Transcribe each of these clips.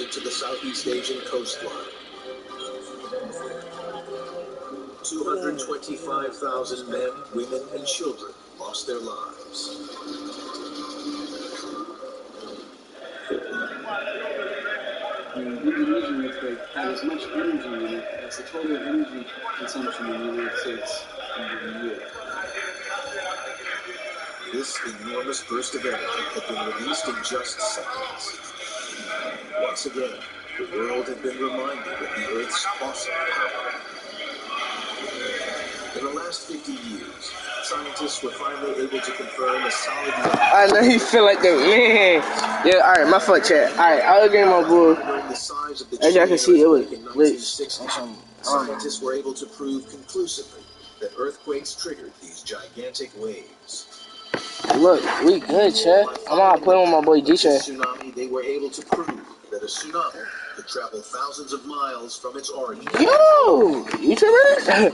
headed to the Southeast Asian coastline. 225,000 men, women, and children lost their lives. The Indonesian earthquake had as much energy in it as the total energy consumption in the United States in 1 year. This enormous burst of energy had been released in just seconds. Once again, the world had been reminded of the Earth's awesome power. In the last 50 years, scientists were finally able to confirm a solid link. I know you feel like that, man. Yeah, alright, my foot chat. Alright, I was getting my bull. As y'all can see, it was glitched. Scientists were able to prove conclusively that earthquakes triggered these gigantic waves. Look, we good, chat. I'm gonna put on my boy G-Chat. Tsunami, they were able to prove that a tsunami could travel thousands of miles from its origin. Yo, YouTuber?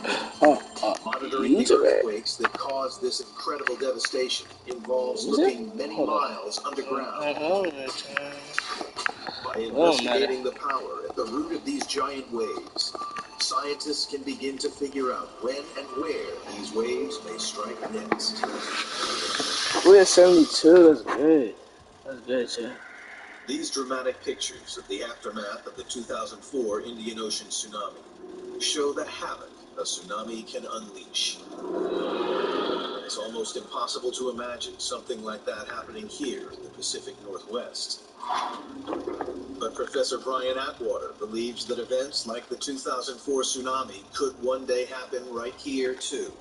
Monitoring the earthquakes that caused this incredible devastation involves looking many miles underground. By investigating the power at the root of these giant waves, scientists can begin to figure out when and where these waves may strike next. We're at 72, that's good. That's good, chat. These dramatic pictures of the aftermath of the 2004 Indian Ocean tsunami show the havoc a tsunami can unleash. It's almost impossible to imagine something like that happening here in the Pacific Northwest. But Professor Brian Atwater believes that events like the 2004 tsunami could one day happen right here too.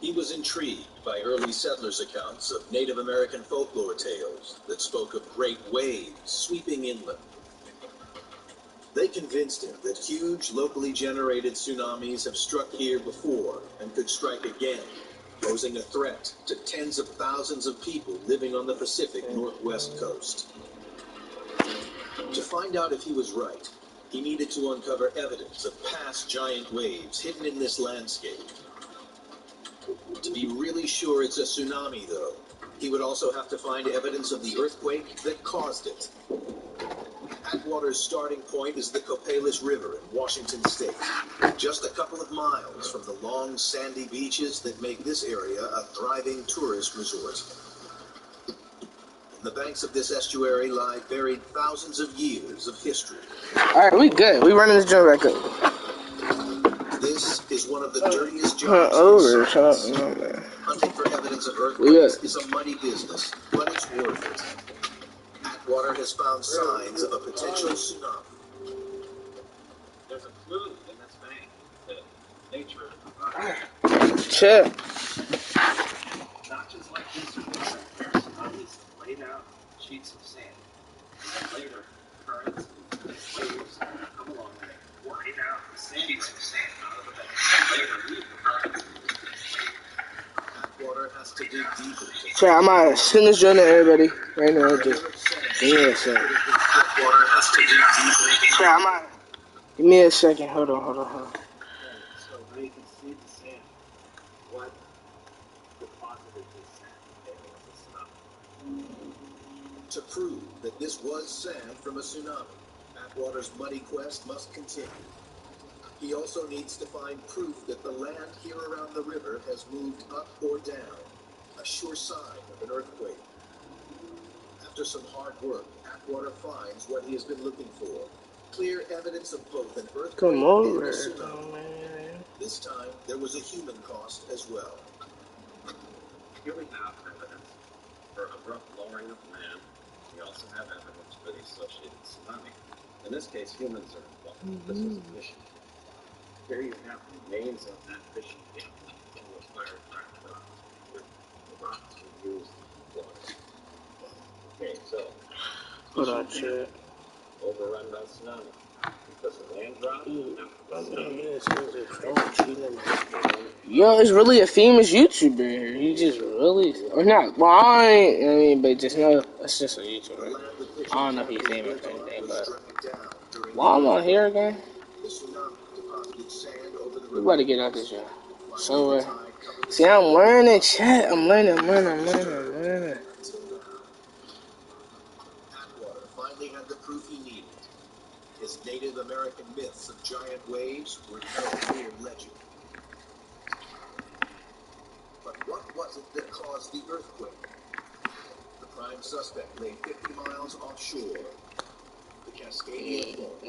He was intrigued by early settlers' accounts of Native American folklore tales that spoke of great waves sweeping inland. They convinced him that huge locally generated tsunamis have struck here before and could strike again, posing a threat to tens of thousands of people living on the Pacific Northwest coast. To find out if he was right, he needed to uncover evidence of past giant waves hidden in this landscape. To be really sure it's a tsunami, though, he would also have to find evidence of the earthquake that caused it. Atwater's starting point is the Copalis River in Washington State, just a couple of miles from the long sandy beaches that make this area a thriving tourist resort. In the banks of this estuary lie buried thousands of years of history. Alright, we good. We running this joint back up. This is one of the dirtiest jobs in science. Hunting for evidence of earthquakes is a muddy business, but it's worth it. Atwater has found signs of a potential tsunami. There's a clue in this bank that nature Check. notches like this are where tsunamis laid out sheets of sand. And then later, currents and waves come along and lay out the sheets of sand out of the bank. Later, leave the currents. Atwater has to dig deeper. Chat, I'm gonna send this joint to everybody right now. Just give me a second. Atwater has to dig deeper. Chat, give me a second. Hold on. So now you can see the sand. What deposited this sand? It was a tsunami. To prove that this was sand from a tsunami, Atwater's muddy quest must continue. He also needs to find proof that the land here around the river has moved up or down, a sure sign of an earthquake. After some hard work, Atwater finds what he has been looking for. Clear evidence of both an earthquake and a tsunami. This time, there was a human cost as well. Here we have evidence for abrupt lowering of land. We also have evidence for the associated tsunami. In this case, humans are involved. This was a fishing. Here you have the remains of that fishing camp in which fire cracked rocks. The rocks were used for water. Okay, so Hold on, chat. overrun by tsunami. Because the land dropped. Yo, it's really a famous YouTuber. He just really, or not. Well, I mean, but just know it's just a YouTuber. I don't know if he's famous or anything, but why am I here again? We about to get out this, y'all. So, see, I'm learning, chat. I'm learning. Atwater finally had the proof proof he needed. His Native American myths of giant waves were no mere legend. But what was it that caused the earthquake? The prime suspect lay 50 miles offshore. The Cascadia Fault.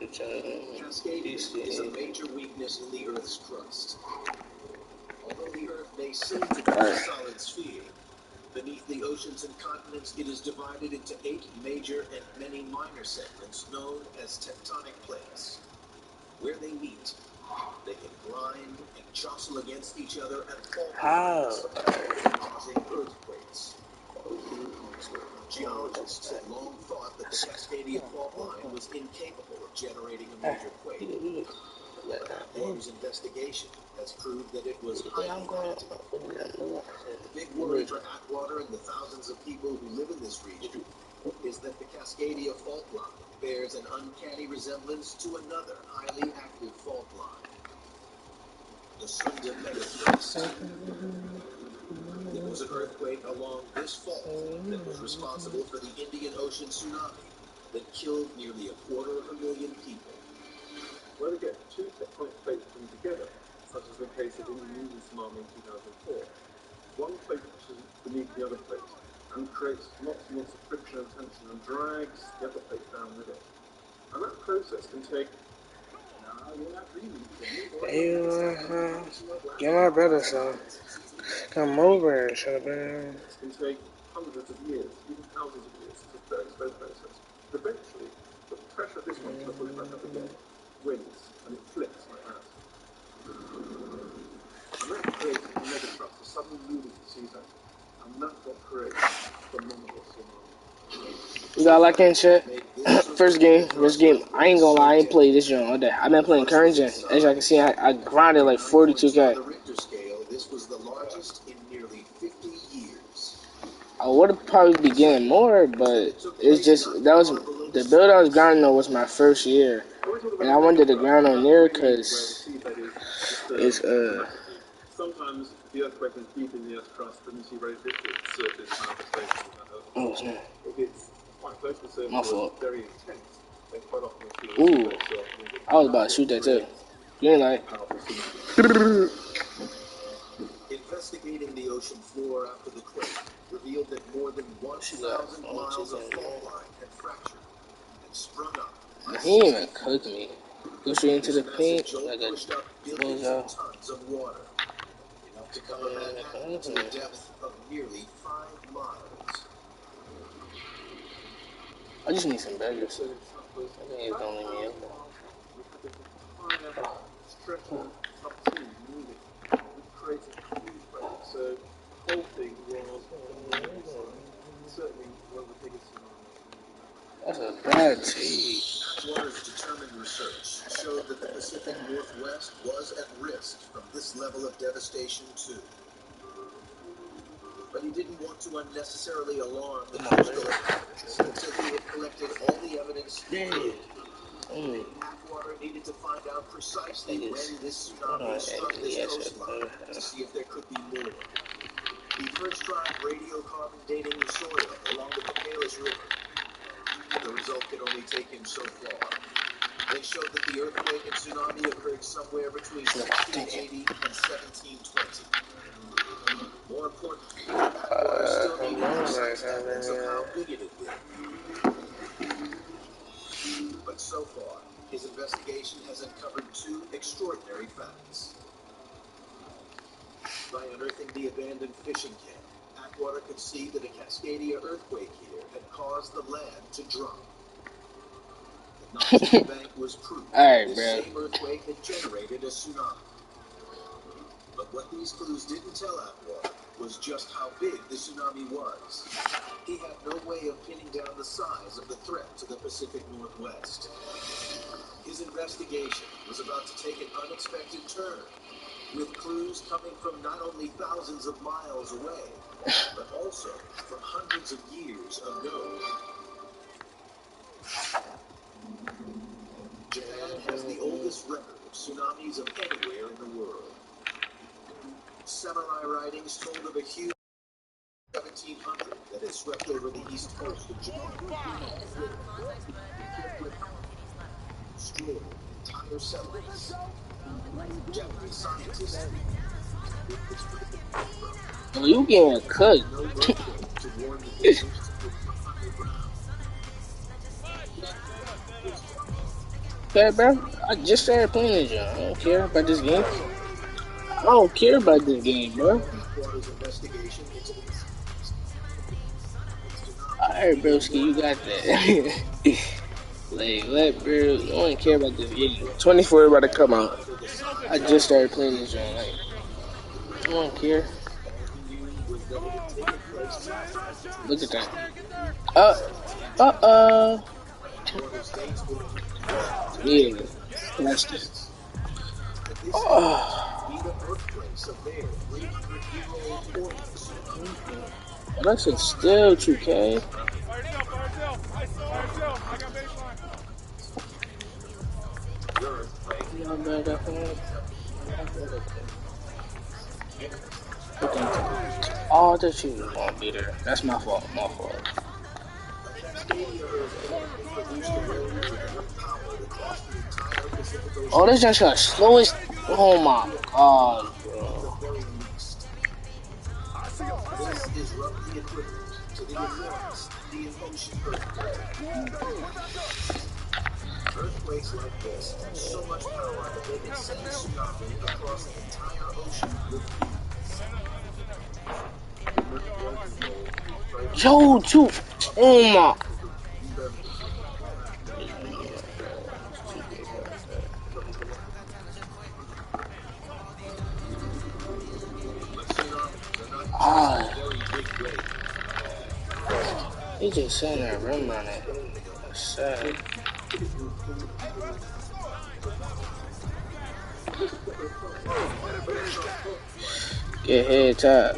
Cascadia is a major weakness in the Earth's crust. Although the Earth may seem to be a solid sphere, beneath the oceans and continents it is divided into 8 major and many minor segments known as tectonic plates. Where they meet, they can grind and jostle against each other at fault lines, causing earthquakes. Geologists had long thought that the Cascadia fault line was incapable of generating a major quake. But Atwater's investigation has proved that it was highly active. The big worry for Atwater and the thousands of people who live in this region is that the Cascadia fault line bears an uncanny resemblance to another highly active fault line, the Sunda Megathrust. It was an earthquake along this fault that was responsible for the Indian Ocean tsunami that killed nearly 250,000 people. When we get two tectonic plates coming together, such as the case of the Indonesian tsunami in 2004, one plate pushes beneath the other plate and creates lots and lots of friction and tension and drags the other plate down with it. And that process can take... Get my brother some. Come over, shut up, man. It can take hundreds of years, even thousands of years. It's a very slow process. But eventually, the pressure of this one to push back up again wins, and it flips like that. And that creates a megathrust, a sudden movement of the seas out. And that's what creates the phenomenal tsunami. You got like and shit? First game. I ain't gonna lie, I ain't played this joint all day. I've been playing current gen. As y'all can see, I grinded like 42K. This was the largest in nearly 50 years. I would have probably be getting more, but it's just, that was, the build I was grinding on was my first year. And I wanted to grind on there because it's, sometimes the earthquake is deep in the Earth's crust, and you see very different surface manifestations of that earthquake. If it's quite close to the surface, it's very intense, then quite often ooh, I was about to shoot that too. You ain't like. Investigating the ocean floor after the quake revealed that more than 1,000 miles of fault line had fractured and sprung up. He didn't even cook me. Go straight into the paint like a bullseye. Tons of water, enough to cover Manhattan to a depth of nearly 5 miles. I just need some burgers. I think it's gonna leave me alone. So the whole thing was certainly one of the biggest tsunamis. That's a bad take. Atwater's determined research showed that the Pacific Northwest was at risk from this level of devastation too. But he didn't want to unnecessarily alarm the coastal inhabitants until he had collected all the evidence he could. Atwater needed to find out precisely when this tsunami struck this coastline to see if there could be more. He first tried radiocarbon dating the soil along the Papeles River. The result could only take him so far. They showed that the earthquake and tsunami occurred somewhere between 1680 and 1720. More importantly, Atwater still needed precise evidence of how big it had been. But so far, his investigation has uncovered 2 extraordinary facts. By unearthing the abandoned fishing camp, Atwater could see that a Cascadia earthquake here had caused the land to drop. The notch in the bank was proof that this same earthquake had generated a tsunami. But what these clues didn't tell Atwater was just how big the tsunami was. He had no way of pinning down the size of the threat to the Pacific Northwest. His investigation was about to take an unexpected turn, with clues coming from not only thousands of miles away, but also from hundreds of years ago. Japan has the oldest record of tsunamis of anywhere in the world. Samurai writings told of a huge 1700 that has swept over the east coast of Japan. Destroyed entire settlements. Japanese scientists. Oh, you getting cooked. No earthquake to warn the natives Okay, bro. I just started playing this game. I don't care about this game. I don't care about this game, bro. Alright, broski, you got that. Like, what, bro? You don't care about this game. 24 about to come out. I just started playing this game. Like, I don't care. Look at that. Yeah, that's it. Oh, that's a still 2K. Oh, that shit was gonna be there. That's my fault. My fault. Oh, this just got slowest. Oh my god, bro. This is roughly equivalent to the enormous Indian Ocean earthquake. Earthquakes like this have so much power that they can send a tsunami across the entire ocean with ease. Yo, too. Oh my. He just sent a rim on it. That's sad. Get head top.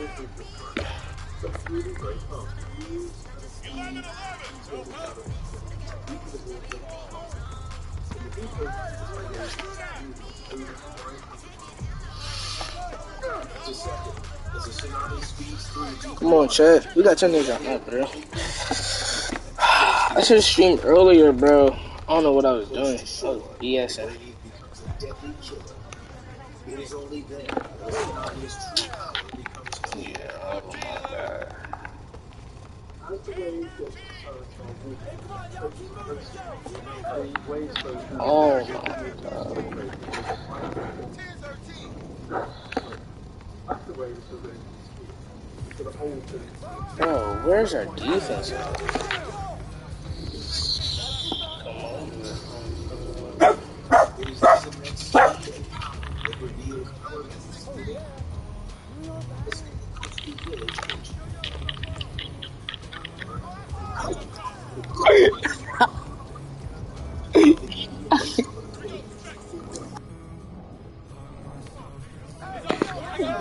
Come on, Chad. We got 10 days out now, bro. I should have streamed earlier, bro. I don't know what I was doing. I was BSing. Yeah, oh my god. Oh my god. Bro, where's our defense? Come on.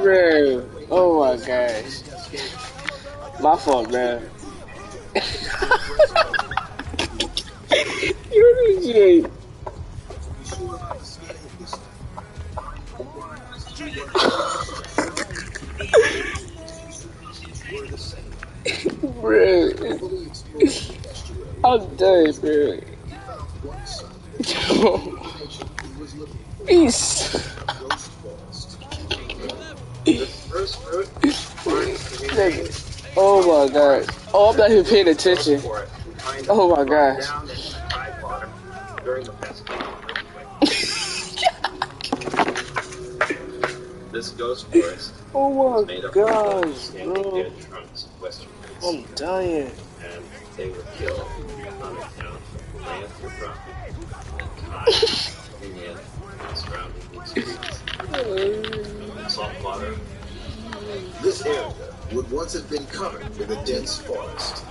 Bro, oh my gosh. My fault, bro. You're DJ. Bro, I'm done, bro. Peace. Oh my god. Oh, I'm not even paying attention. Oh my gosh. This ghost forest Oh made my up gosh, of bro. dead trunks of western trees. I'm dying. And they were killed on account of land for profit and time in and surrounding these streets. Salt water. This area would once have been covered with a dense forest.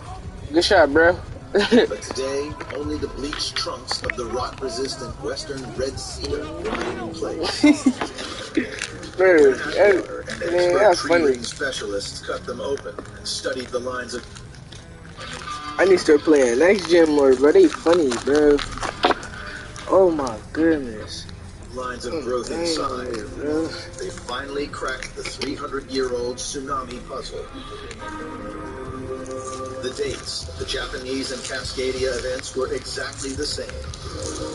Good shot, bro. But today, only the bleached trunks of the rock-resistant western red cedar remain in place. Bro, Expert that's tree funny. ring specialists cut them open and studied the lines of. I need to start playing next gen more, bro. They funny, bro. Oh my goodness. Lines of growth inside. Bro. They finally cracked the 300-year-old tsunami puzzle. The dates of the Japanese and Cascadia events were exactly the same.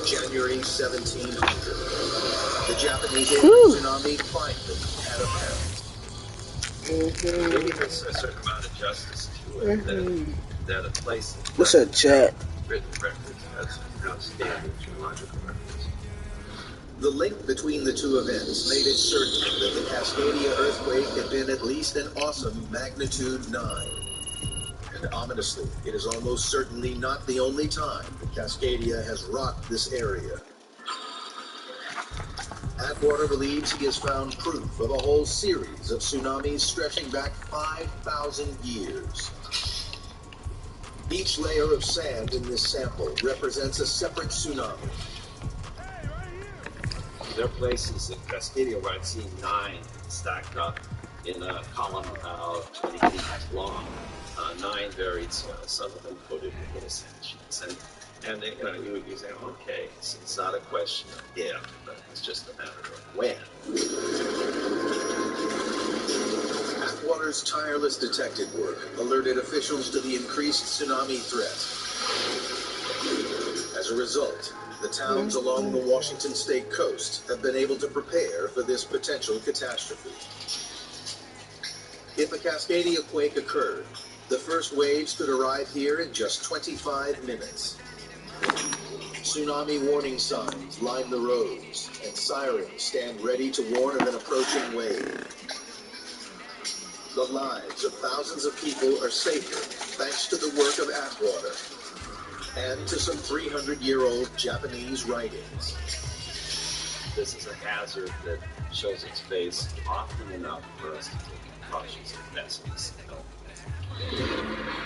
January 1700. The Japanese tsunami finally had a parent. Maybe there's a certain amount of justice to it that a place What's up, chat? written records has outstanding geological records. The link between the two events made it certain that the Cascadia earthquake had been at least an awesome magnitude 9. And ominously, it is almost certainly not the only time that Cascadia has rocked this area. Atwater believes he has found proof of a whole series of tsunamis stretching back 5,000 years. Each layer of sand in this sample represents a separate tsunami. There are places in Cascadia where I've seen 9 stacked up in a column about 20 feet long. 9 varied soil, some of them coated with little sand sheets. And they, you would say, okay, it's not a question of if, but it's just a matter of when. Atwater's tireless detective work alerted officials to the increased tsunami threat. As a result, the towns along the Washington state coast have been able to prepare for this potential catastrophe. If a Cascadia quake occurred, the first waves could arrive here in just 25 minutes. Tsunami warning signs line the roads, and sirens stand ready to warn of an approaching wave. The lives of thousands of people are safer thanks to the work of Atwater and to some 300-year-old Japanese writings. This is a hazard that shows its face often enough for us to take precautions and investments.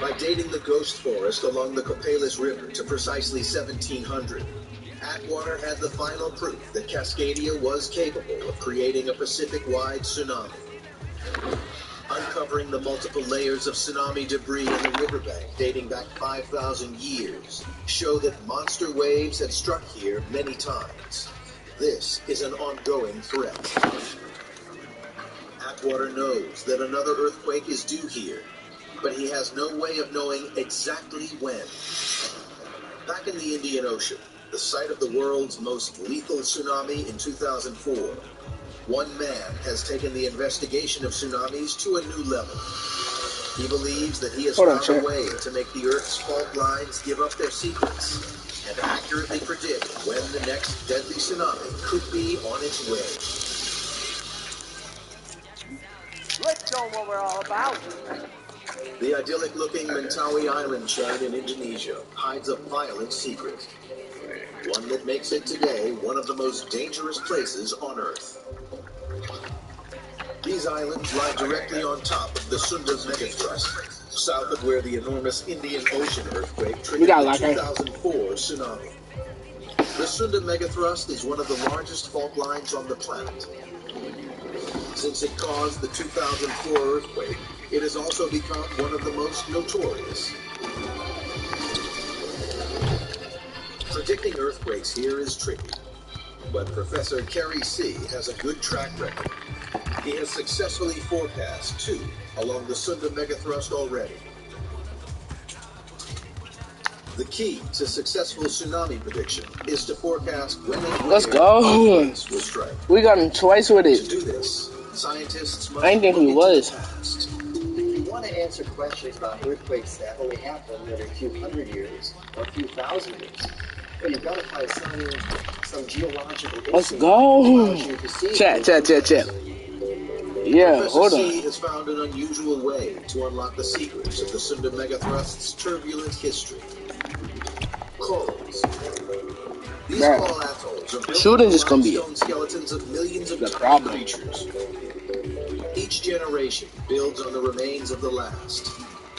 By dating the ghost forest along the Copalis River to precisely 1700, Atwater had the final proof that Cascadia was capable of creating a Pacific-wide tsunami. Uncovering the multiple layers of tsunami debris in the riverbank dating back 5,000 years show that monster waves had struck here many times. This is an ongoing threat. Atwater knows that another earthquake is due here, but he has no way of knowing exactly when. Back in the Indian Ocean, the site of the world's most lethal tsunami in 2004, one man has taken the investigation of tsunamis to a new level. He believes that he has found a way to make the Earth's fault lines give up their secrets and accurately predict when the next deadly tsunami could be on its way. Let's show them what we're all about. The idyllic-looking Mentawai Island chain in Indonesia hides a violent secret. One that makes it today one of the most dangerous places on Earth. These islands lie directly on top of the Sunda megathrust, south of where the enormous Indian Ocean earthquake triggered the 2004 tsunami. The Sunda megathrust is one of the largest fault lines on the planet. Since it caused the 2004 earthquake, it has also become one of the most notorious. Predicting earthquakes here is tricky, but Professor Kerry C. has a good track record. He has successfully forecast 2 along the Sunda megathrust already. The key to successful tsunami prediction is to forecast when and Let's go. will strike. We got him twice with it. To do this, scientists must I didn't think he was. If you want to answer questions about earthquakes that only happen every few hundred years or a few thousand years, well, you've got to find some geological Let's insight go. that allows you to see Chat. Yeah, Professor hold C on. has found an unusual way to unlock the secrets of the Sunda megathrust's turbulent history. Corals. These coral atolls are built Shooting from is gonna be limestone skeletons of millions of the tiny problem. creatures. Each generation builds on the remains of the last.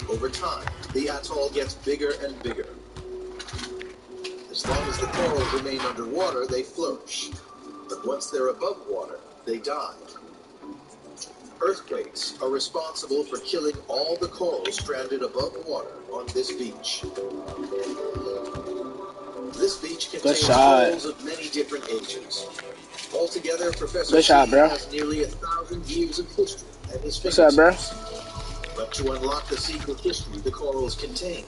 Over time, the atoll gets bigger and bigger. As long as the corals remain underwater, they flourish. But once they're above water, they die. Earthquakes are responsible for killing all the corals stranded above water on this beach. This beach contains corals of many different ages. Altogether, Professor C has nearly 1,000 years of history at his fingertips. But to unlock the secret history the corals contain,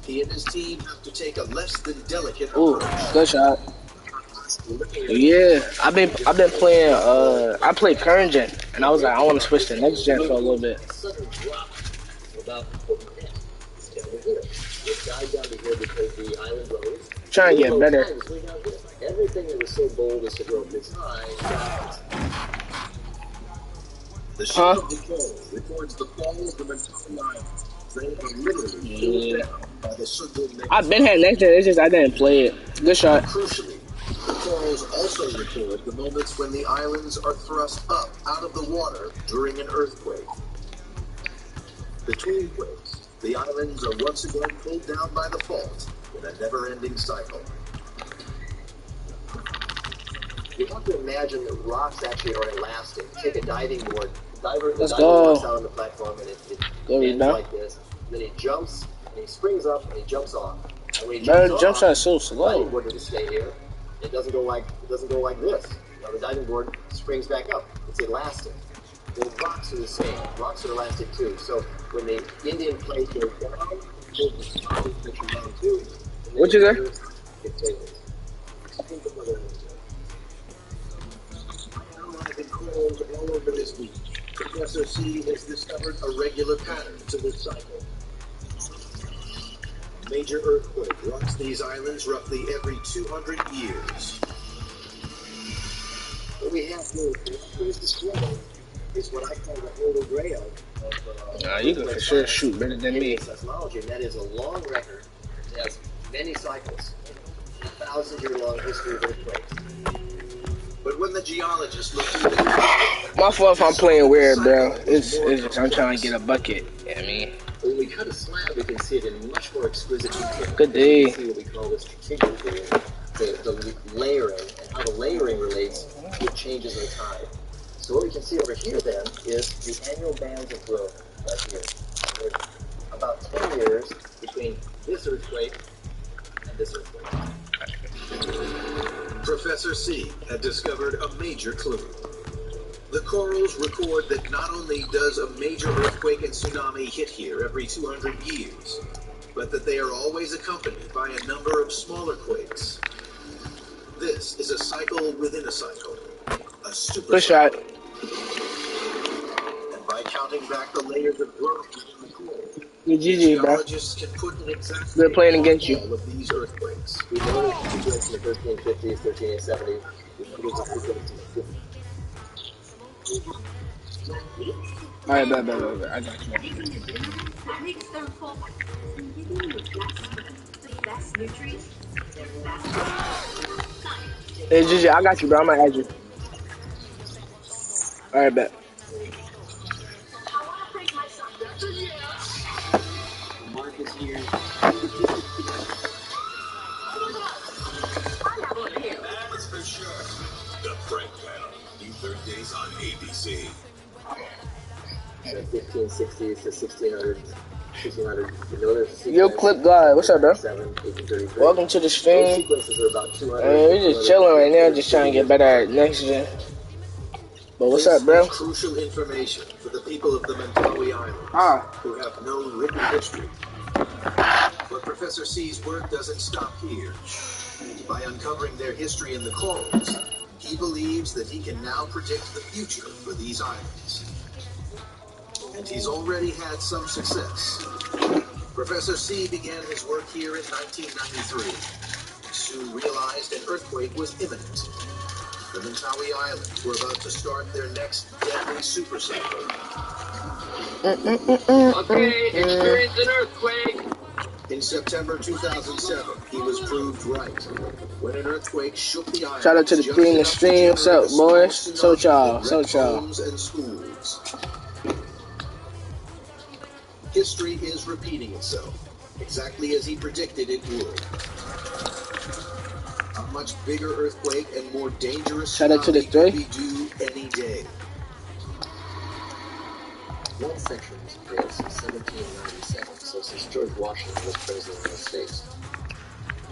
he and his team have to take a less than delicate Ooh, approach. good shot. Yeah, I've been playing. I played current gen, and I was like, I want to switch to next gen for a little bit. Sudden drop about net. It's down to here. It died down to here because the island rose. Trying to get better. Everything that was so bold as to grow this high. The ship of the Corals records the fall of the Mentawai Islands. They are literally pulled down by the circle. I've been had next gen. It's just I didn't play it. Good shot. Crucially, the corals also record the moments when the islands are thrust up out of the water during an earthquake. Between quakes, the islands are once again pulled down by the fault in a never-ending cycle. You have to imagine that rocks actually are elastic. Take a diving board. The diver go. walks out on the platform and it bends like this. Then he jumps and he springs up and he jumps off. And when he Jump shot is so slow. The diving board doesn't stay here. It doesn't go like this. Now the diving board springs back up. It's elastic. Well, rocks are the same. Rocks are elastic too. So when the Indian plate goes down, the body pitches down too. What you got? Analyzing corals all over this week, Professor C has discovered a regular pattern to this cycle. A major earthquake rocks these islands roughly every 200 years. What we have here is display is what I call the holy grail of You can for sure shoot better than me. seismology, and that is a long record. It has many cycles, a 1,000-year-long history of earthquakes. But when the geologists look through the My fault if I'm playing weird, bro. It's just I'm trying to get a bucket. Yeah, I mean. When we cut a slab, we can see it in much more exquisite detail. Good day. We can see what we call the strategic the layering, and how the layering relates to changes in time. So what we can see over here then is the annual bands of growth right here. There's about 10 years between this earthquake and this earthquake. Professor C had discovered a major clue. The corals record that not only does a major earthquake and tsunami hit here every 200 years, but that they are always accompanied by a number of smaller quakes. This is a cycle within a cycle, a super Good shot. cycle. And by counting back the layers of growth within the coral, Good GG, bro. geologists can put an exact They're playing against you. all of these earthquakes. We know there's a sequence in the 1350s, 1370s. We know there's a sequence in the 50s. Alright, bad. I got you. That makes their whole giving the best nutrients. Hey, GG, I got you, bro. I'm gonna add you. Alright, bet. Mark is here. That's for sure. The Frank Panel, new Thursdays on ABC. The 1560s to 1600s. 1600. You know there's a sequence. Yo, Clip God, what's up, bro? 1833. Welcome to the Those stream. sequences are about 200. We just chilling right now, just trying to get better at next gen. But what's up, bro? This is crucial information for the people of the Mentawai Islands who have no written history. But Professor C's work doesn't stop here. By uncovering their history in the corals, he believes that he can now predict the future for these islands. And he's already had some success. Professor C began his work here in 1993. He soon realized an earthquake was imminent. The Mentawai Islands were about to start their next deadly supercycle. Okay, experience an earthquake. In September 2007, he was proved right. When an earthquake shook the island. Shout out to the crew in the stream. What's up, boys? So y'all. Homes and schools. History is repeating itself, exactly as he predicted it would. A much bigger earthquake and more dangerous Shout out to the tsunami three. could be due any day. One section was built since 1797, so since George Washington was president of the United States.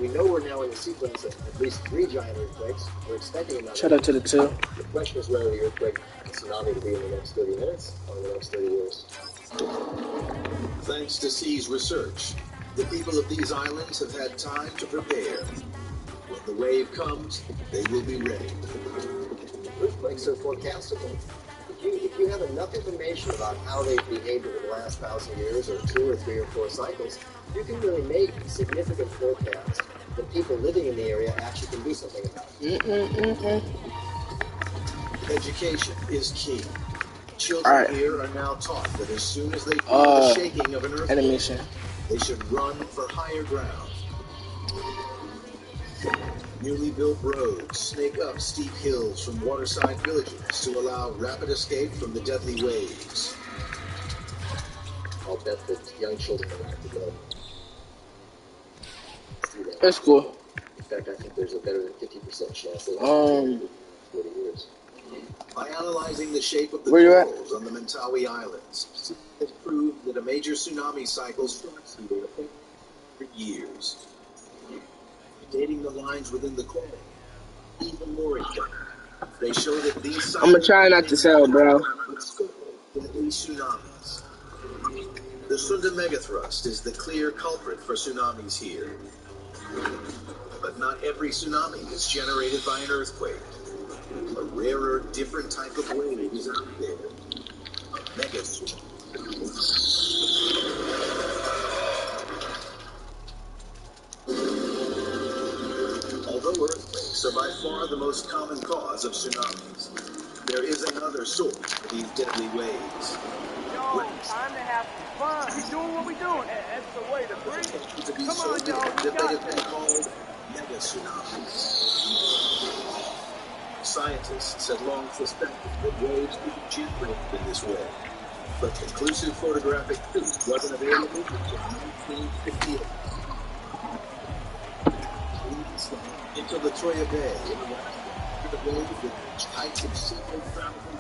We know we're now in the sequence of at least 3 giant earthquakes. We're expecting another. Shout out to the 2. The question is whether the earthquake and tsunami will be in the next 30 minutes or in the next 30 years. Thanks to C's research, the people of these islands have had time to prepare. When the wave comes, they will be ready. Earthquakes are forecastable. If you have enough information about how they've behaved over the last 1,000 years, or 2 or 3 or 4 cycles, you can really make significant forecasts that people living in the area actually can do something about. Education is key. Children here are now taught that as soon as they feel the shaking of an earthquake, they should run for higher ground. Newly built roads snake up steep hills from waterside villages to allow rapid escape from the deadly waves. I'll bet that young children are not to go. That's cool. In fact, I think there's a better than 50% chance that in 40 years. By analyzing the shape of the corals on the Mentawai Islands, has proved that a major tsunami cycle starts here for years. Dating the lines within the coral, even more important. They show that these I'm gonna try not to sell, bro. Deadly tsunamis. The Sunda megathrust is the clear culprit for tsunamis here. But not every tsunami is generated by an earthquake. A rarer, different type of wave is out there. A megathrust. Although earthquakes are by far the most common cause of tsunamis, there is another source for these deadly waves. Yo, time to have fun. We doing what we doing. That's the way to breathe. Come on, y'all. We That they got have been this. called mega tsunamis. Scientists had long suspected that waves could be generated in this way, but conclusive photographic proof wasn't available until 1958. Into the Toya Bay in the wave that reached heights of several thousand.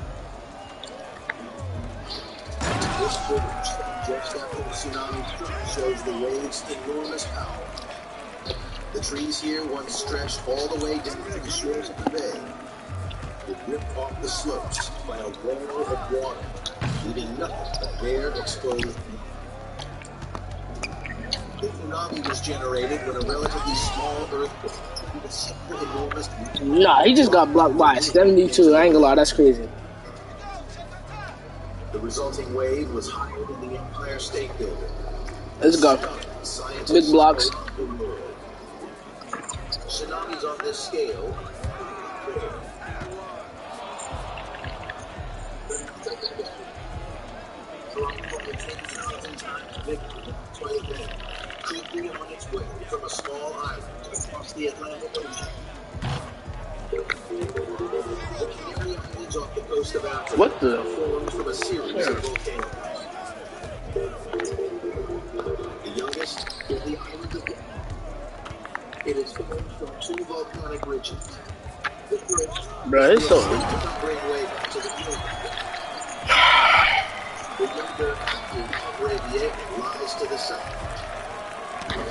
This footage, just after the tsunami struck, shows the wave's enormous power. The trees here once stretched all the way down to the shores of the bay. It ripped off the slopes by a wall of water, leaving nothing but bare, exposed. The tsunami was generated when a relatively small earthquake triggered a super enormous. Nah, he just got blocked by 72. I ain't gonna lie, that's crazy. The resulting wave was higher than the Empire State Building. Let's go. Big blocks. Tsunamis on this scale. Could be on its way from a small island across the Atlantic Ocean. The Canary Islands off the coast of Africa. What the? Formed from a series of volcanoes. The youngest is the island of Guam. It is formed from 2 volcanic ridges. The first, Bro, it's so. bring wave to the north. The younger Arabia lies to the south. It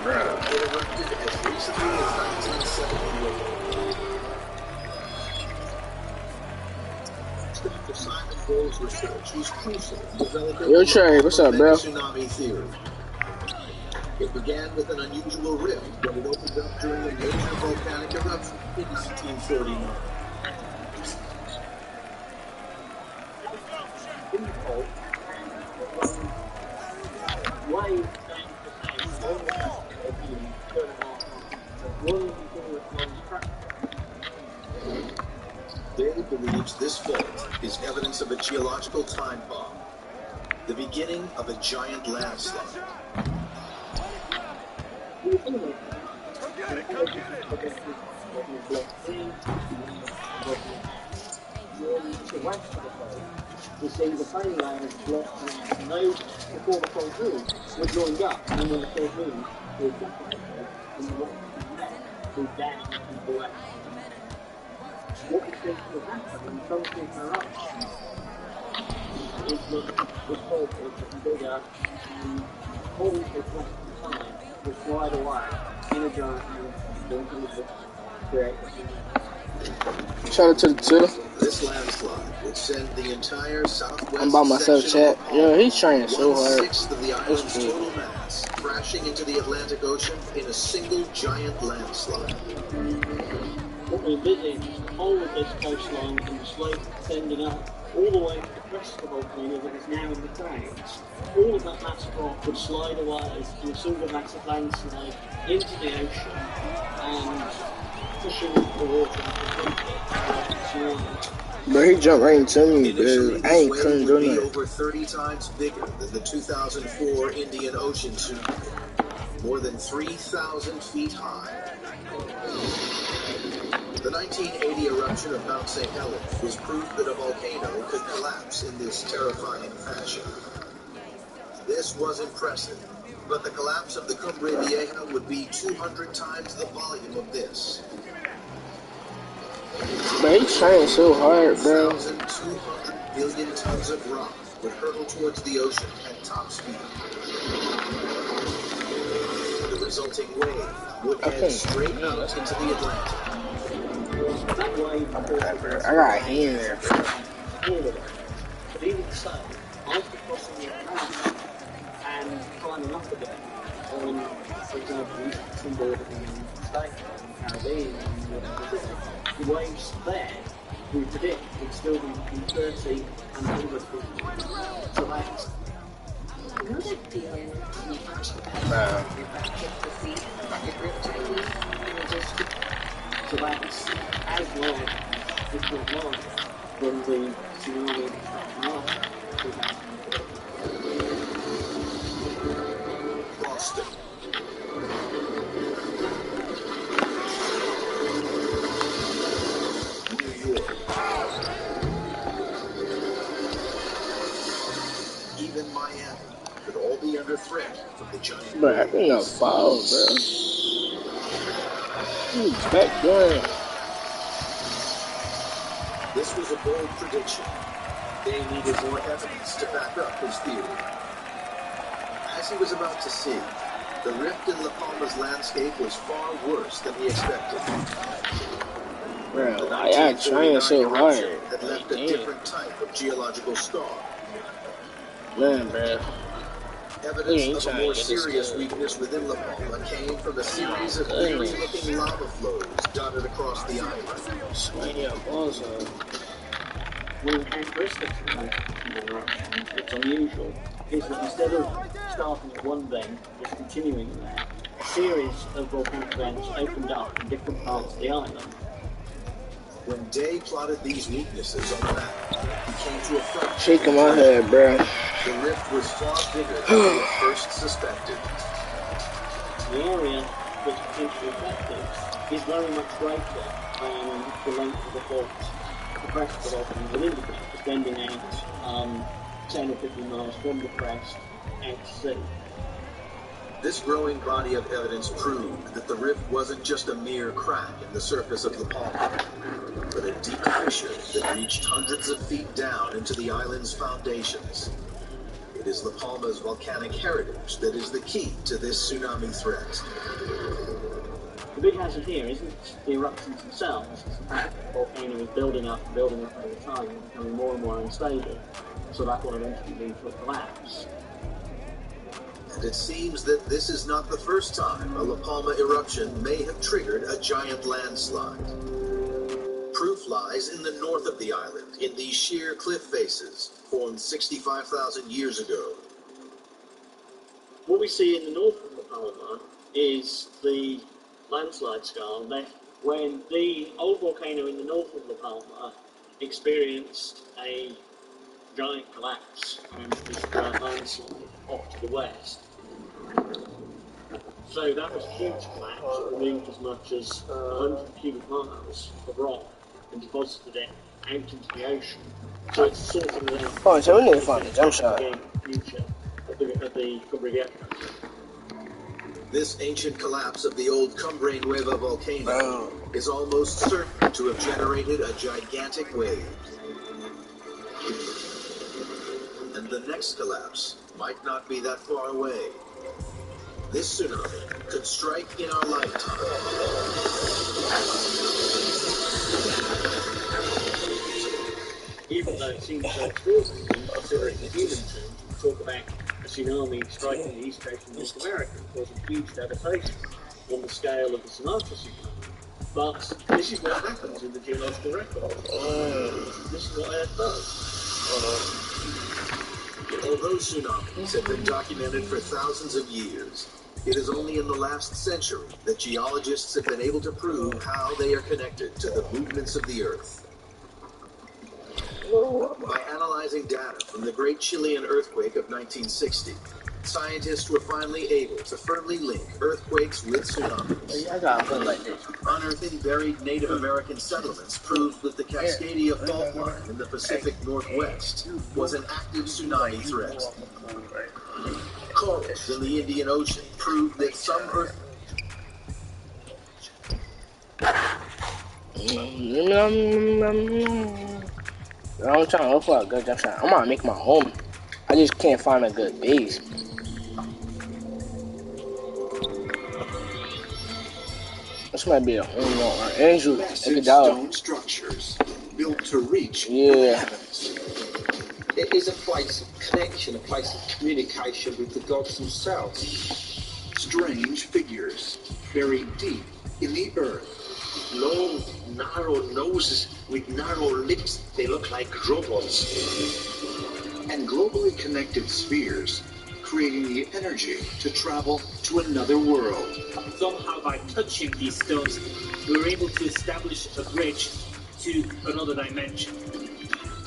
erupted as recently as 1971. Dr. Simon Bowles' research was crucial in developing Yo, Trey, what's up, bro? tsunami theory. It began with an unusual rift when it opened up during a major volcanic eruption in 1949. Dave believes this fault is evidence of a geological time bomb, the beginning of a giant landslide. You see the plane line is blocked and no before the cold moon were joined up, and when the cold moon goes back and the rock goes down and go out. What we think will happen when something erupts is that the cold will go down and hold it less time will slide away in a giant and go into the create. Shout out to the two. This landslide would send the entire southwest I'm by myself, section of chat. La Yo, Palma, he's trying so hard. 1/6 of the island's total mass, crashing into the Atlantic Ocean in a single giant landslide. What we envisage is the whole of this coastline and the slope extending up all the way to the crest of the volcano that is now in the clouds. All of that massive rock would slide away in a single massive landslide into the ocean and pushing the water completely. Bro, he jumped right into me, Initially, bro. I ain't this couldn't wave do would be nothing. over 30 times bigger than the 2004 Indian Ocean tsunami, more than 3,000 feet high. The 1980 eruption of Mount St. Helens was proof that a volcano could collapse in this terrifying fashion. This was impressive, but the collapse of the Cumbre Vieja would be 200 times the volume of this. Bro, he's trying so hard, bro. 1,200 billion tons of rock would hurtle towards the ocean at top speed. The resulting wave would head straight out into the Atlantic. That wave, I got a hand there. all of it. But even so, after crossing the Atlantic and climbing up again, on, for example, some border in the States, in the Caribbean, and the Pacific, the waves there, we predict, would still be between 30 and 100 feet. So that's You know that feeling when you first get Nah. out your butt hit the seat and it ripped tiny and you just so that's as long, if not longer, than the tsunami that off. Boston. New York. Even Miami could all be under threat from the giant Bro, I wave. think I'll fall, bro. He's back doing. This was a bold prediction. They needed more evidence to back up his theory. As he was about to see, the rift in La Palma's landscape was far worse than he expected. Bro, The why y'all trying 1949 so hard? eruption had left a Damn. different type of geological scar. Man, bro. Evidence of a more serious weakness within La Palma came from a series of eerie-looking lava flows dotted across the island. Sweaty up also. One of the characteristics of the eruption that's unusual is that instead of starting at one vent and just continuing there, a series of volcanic vents opened up in different parts of the island. When Day plotted these weaknesses on the map, he came to a fact. Shaking my head, bro. The rift was far bigger than he had first suspected. The area that's potentially affected is very much greater than the length of the fault. The crest of the volcano will indicate, extending out 10 or 15 miles from the crest out to sea. This growing body of evidence proved that the rift wasn't just a mere crack in the surface of La Palma, but a deep fissure that reached hundreds of feet down into the island's foundations. It is La Palma's volcanic heritage that is the key to this tsunami threat. The big hazard here isn't the eruptions themselves, it's the fact that the volcano is building up over time and becoming more and more unstable, so that will eventually lead to a collapse. And it seems that this is not the first time a La Palma eruption may have triggered a giant landslide. Proof lies in the north of the island, in these sheer cliff faces, formed 65,000 years ago. What we see in the north of La Palma is the landslide scar left when the old volcano in the north of La Palma experienced a giant collapse and this giant landslide off to the west. So that was a huge collapse. It removed as much as 100 cubic miles of rock and deposited it out into the ocean. So it's sort of Oh, so we need to find a jump shot. future of the Cumbre Vieja. This ancient collapse of the old Cumbre Nueva volcano is almost certain to have generated a gigantic wave. And the next collapse might not be that far away. This tsunami could strike in our lifetime. even though it seems so extraordinary when considering the human terms, we talk about a tsunami striking the east coast of North America and causing huge devastation on the scale of the Sumatra tsunami. But this is what happens in the geological record. This is what Earth does. Although tsunamis have been documented for thousands of years, it is only in the last century that geologists have been able to prove how they are connected to the movements of the Earth. By analyzing data from the Great Chilean Earthquake of 1960, scientists were finally able to firmly link earthquakes with tsunamis. I gotta put it like this. Unearthing buried Native American settlements proved that the Cascadia fault line in the Pacific Northwest was an active tsunami threat. Corals in the Indian Ocean proved that some earth... I'm trying to look for a good jump shot. I'm gonna make my own. I just can't find a good base. This might be a home run or angel. Massive stone structures built to reach yeah. heavens. It is a place of connection, a place of communication with the gods themselves. Strange figures buried deep in the earth. Long, narrow noses with narrow lips. They look like robots. And globally connected spheres, creating the energy to travel to another world. Somehow by touching these stones, we were able to establish a bridge to another dimension.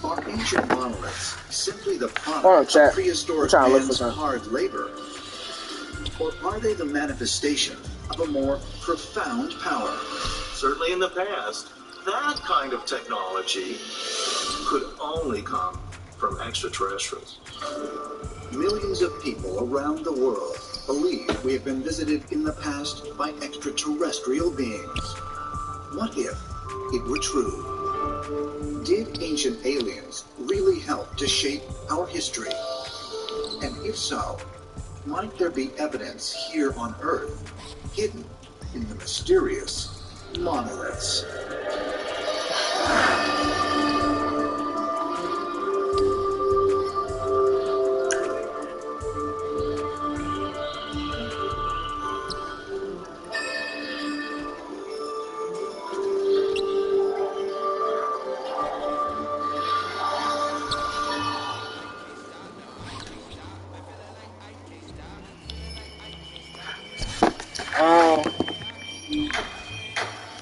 Are ancient monoliths simply the product of prehistoric man's hard labor? Or are they the manifestation of a more profound power? Certainly in the past, that kind of technology could only come from extraterrestrials. Millions of people around the world believe we have been visited in the past by extraterrestrial beings. What if it were true? Did ancient aliens really help to shape our history? And if so, might there be evidence here on Earth hidden in the mysterious monoliths?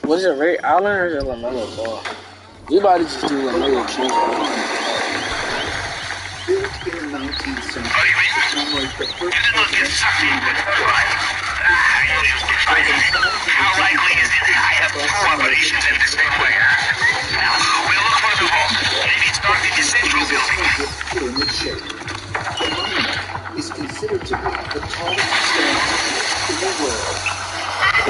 Was it Ray Allen or is it LaMelo Ball? You about to just do LaMelo Ball. Built in the 19th century, commemorate the first How likely is it I have two operations in the same way? Now, we'll look for the vault. Maybe it's dark in the central building. pyramid shape. The monument is considered to be the tallest stone in the world. A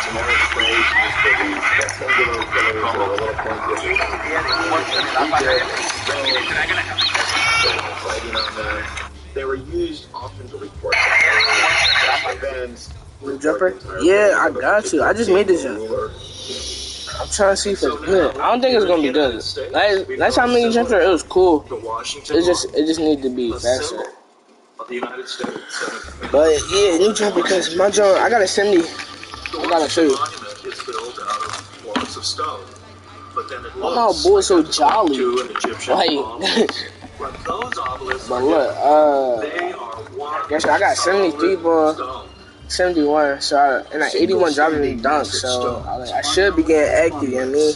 generic phrase used for these rectangular pillars that are a little pointy. They were used often to report events. Jumper? Yeah, I got you. I just made this jump. I'm trying to see if it's good. I don't think it's gonna be good. Last time I made a jumper, it was cool. It just needed to be faster. But yeah, new jumper because my jump, I got a 70. I got a 2. Why my boy so jolly? Like, but look, guess I got 73 ball, 71. So and 81 dropping dunk. So I should be getting active. You know what I mean?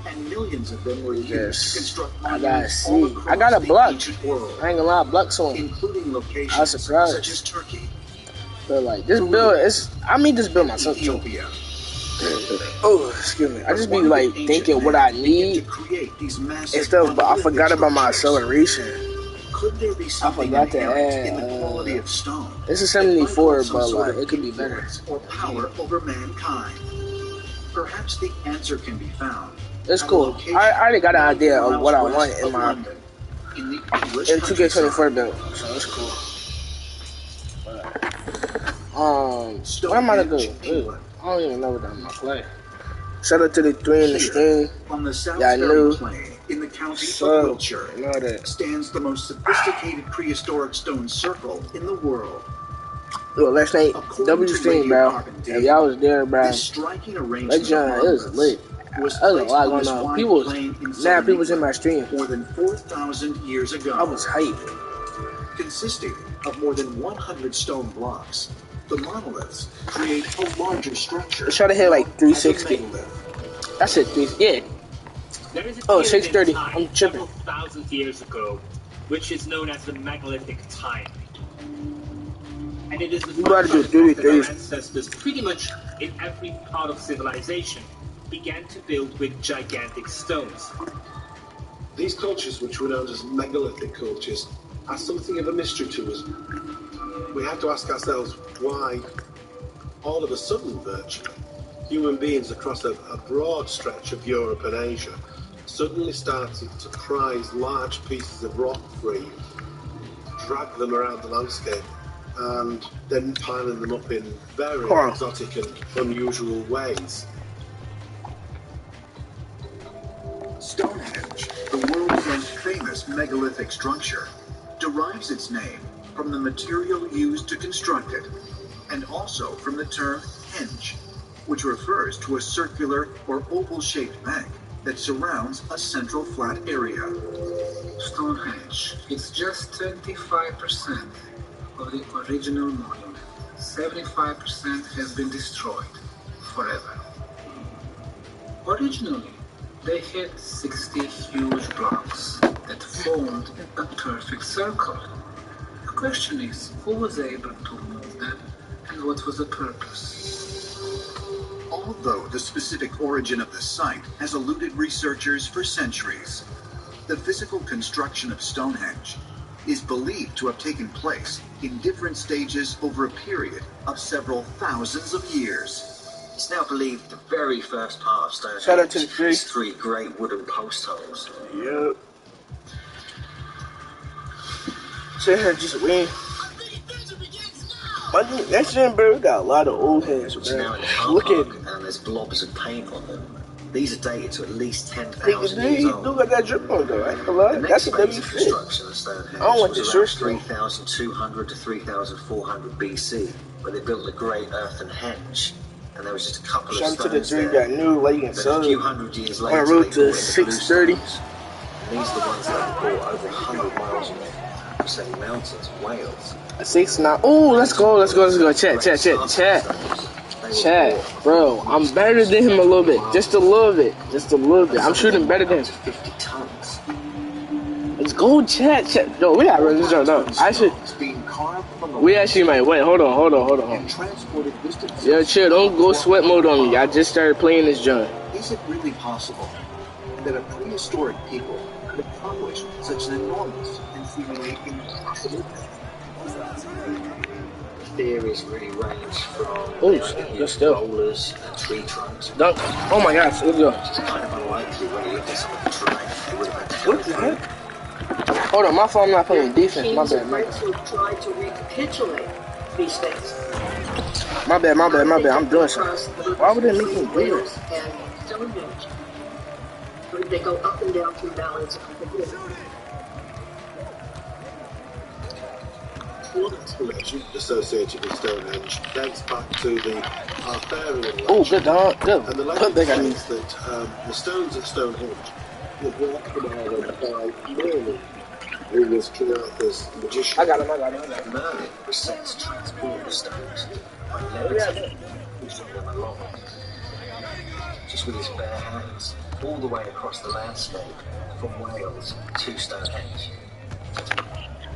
And millions of them were used to construct I gotta see. I got a block. I ain't gonna lie, block's on. Including locations I was surprised. such as Turkey, But like this build is, I made this build myself too. Ethiopia. Oh, excuse me. I just be like thinking what I need and stuff, but I forgot about my acceleration. Could there be something forgot to inherent in add, the quality of stone? This is 74, Some but sort like of it could be better. influence or power over mankind. Perhaps the answer can be found. It's cool. I already got an idea of what I want in my in 2K24 build, so it's cool. What am I gonna do? I don't even know what I'm gonna play. Shout out to the 3 in the stream. On the Yeah, I knew. in the county So, of Wiltshire, know that. stands the most sophisticated prehistoric stone circle in the world. Yo, last night, According W to stream, bro. radiocarbon If dating, y'all was there, bro. this striking That arrangement of John, it was monuments lit. was There was a placed lot on going this on. wide People was, plain in now southern people was in my England stream. more than 4,000 years ago. I was hyped. Consisting of more than 100 stone blocks, the monoliths create a larger structure. They try to hit like known as a 360. megalith. That's it, yeah. There is a Oh, period 630. in time, I'm tripping. several thousand years ago, which is known as the megalithic time. And it is the You gotta do time that our 33s. ancestors, pretty much in every part of civilization, began to build with gigantic stones. These cultures, which were known as megalithic cultures, are something of a mystery to us. We have to ask ourselves why, all of a sudden, virtually, human beings across a broad stretch of Europe and Asia suddenly started to prize large pieces of rock free, drag them around the landscape, and then piling them up in very exotic and unusual ways. Stonehenge, the world's most famous megalithic structure, derives its name from the material used to construct it, and also from the term henge, which refers to a circular or oval-shaped bank that surrounds a central flat area. Stonehenge, it's just 25% of the original monument. 75% has been destroyed forever. Originally, they had 60 huge blocks that formed a perfect circle. The question is, who was able to move them and what was the purpose? Although the specific origin of the site has eluded researchers for centuries, the physical construction of Stonehenge is believed to have taken place in different stages over a period of several thousands of years. It's now believed the very first part of Stonehenge Shout out to the tree. is 3 great wooden post holes. Yep. Shit had just win. That shit, bro, got a lot of old heads, It's now in the bro. car Look park, at and there's blobs of paint on them. These are dated to at least nigga, 10,000 he years do old. got that drip on though. I ain't gonna lie. The That's next a phase W of fit. construction of Stonehenge I don't want was the around short story. 3,200 to 3,400 BC, where they built the Great Earthen Henge. And there was just a couple of Shout out to the stones three there. got new late and Then a few sub. hundred years On later, the road they to brought in the 630. blue stones. And these are the ones that were brought over 100 miles away. From Seven Mountains, Wales. 6-9. Oh, let's go. Chat, bro. I'm better than him a little bit. Just a little bit. I'm shooting better than him. 50 tons. Let's go, chat. Yo, we gotta run this joint up. We actually might wait. Hold on. Yo, chill. Don't go sweat mode on me. I just started playing this joint. Is it really possible that a prehistoric people could accomplish such an enormous and seemingly impossible task? Theories really range from Good stuff. rollers and tree trunks. Dunk. Oh my gosh, let's go. It's kind of unlikely when you look at some of the terrain they would have had to What the heck? Hold on, my phone not playing defense. My bad. Tried to recapitulate these things. My bad. I'm doing something. Why would they make me do this? And Stonehenge. They go up and down through valleys of the hill. The legend associated with Stonehenge dates back to the Arthurian legend. Oh, good dog. Good. And the legend says that the stones at Stonehenge were brought from Ireland by Merlin, who was King Arthur's magician. I got him. Merlin was set to transport the stones by levitating them along, just with his bare hands, all the way across the landscape from Wales to Stonehenge.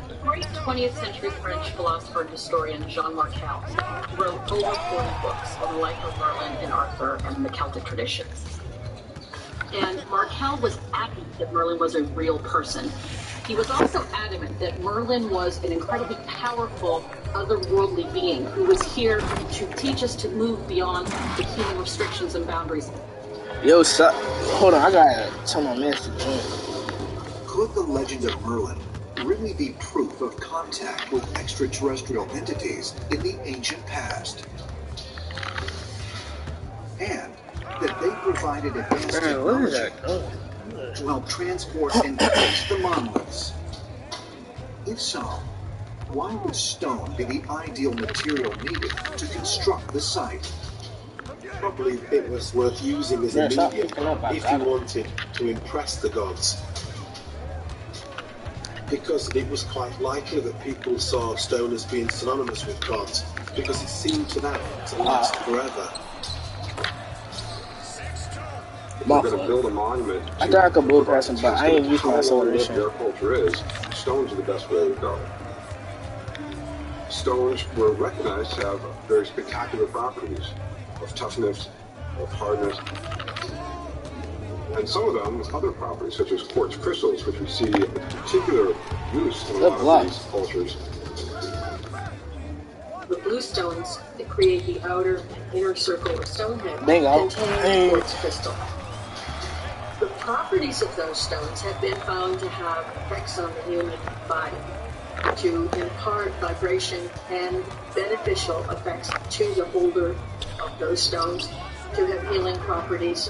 The great 20th century French philosopher and historian Jean-Marc wrote over 40 books on the life of Merlin and Arthur and the Celtic traditions. And Markel was adamant that Merlin was a real person. He was also adamant that Merlin was an incredibly powerful, otherworldly being who was here to teach us to move beyond the human restrictions and boundaries. Yo, hold on, I gotta tell my man to join. Could the legend of Merlin really be proof of contact with extraterrestrial entities in the ancient past? And that they provided advanced technology to help transport and place the monoliths? If so, why would stone be the ideal material needed to construct the site? Probably it was worth using as a medium if you wanted to impress the gods. Because it was quite likely that people saw stone as being synonymous with gods, because it seemed to them to last forever. If we're going to build a monument, I thought I could blow past him, but I ain't used my how solar long-lived their culture is, stones are the best way to go. Stones were recognized to have very spectacular properties of toughness, of hardness, and some of them with other properties, such as quartz crystals, which we see a particular use in a lot of these cultures. The blue stones that create the outer and inner circle of Stonehenge contain quartz crystal. The properties of those stones have been found to have effects on the human body, to impart vibration and beneficial effects to the holder of those stones, to have healing properties.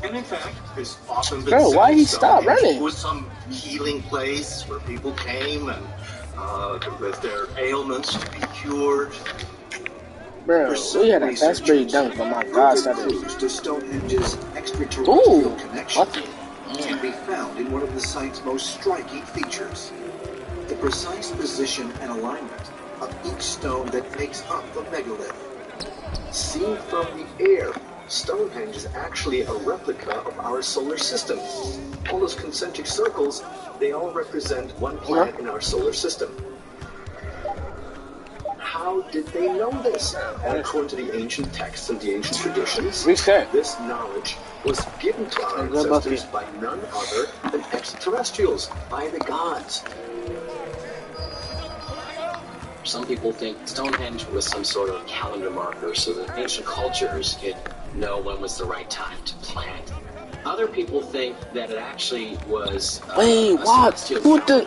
And in fact, it's often been Bro, said why he that stopped running? It was some healing place where people came and with their ailments to be cured. Bro, we had a fast break dunk, but my God, clues to Stonehenge's extraterrestrial connection can be found in one of the site's most striking features: the precise position and alignment of each stone that makes up the megalith. Seen from the air, Stonehenge is actually a replica of our solar system. All those concentric circles, they all represent one planet in our solar system. How did they know this? And according to the ancient texts and the ancient traditions, this knowledge was given to our ancestors by none other than extraterrestrials, by the gods. Some people think Stonehenge was some sort of calendar marker so that ancient cultures could know when was the right time to plant. Other people think that it actually was wait, what? Who the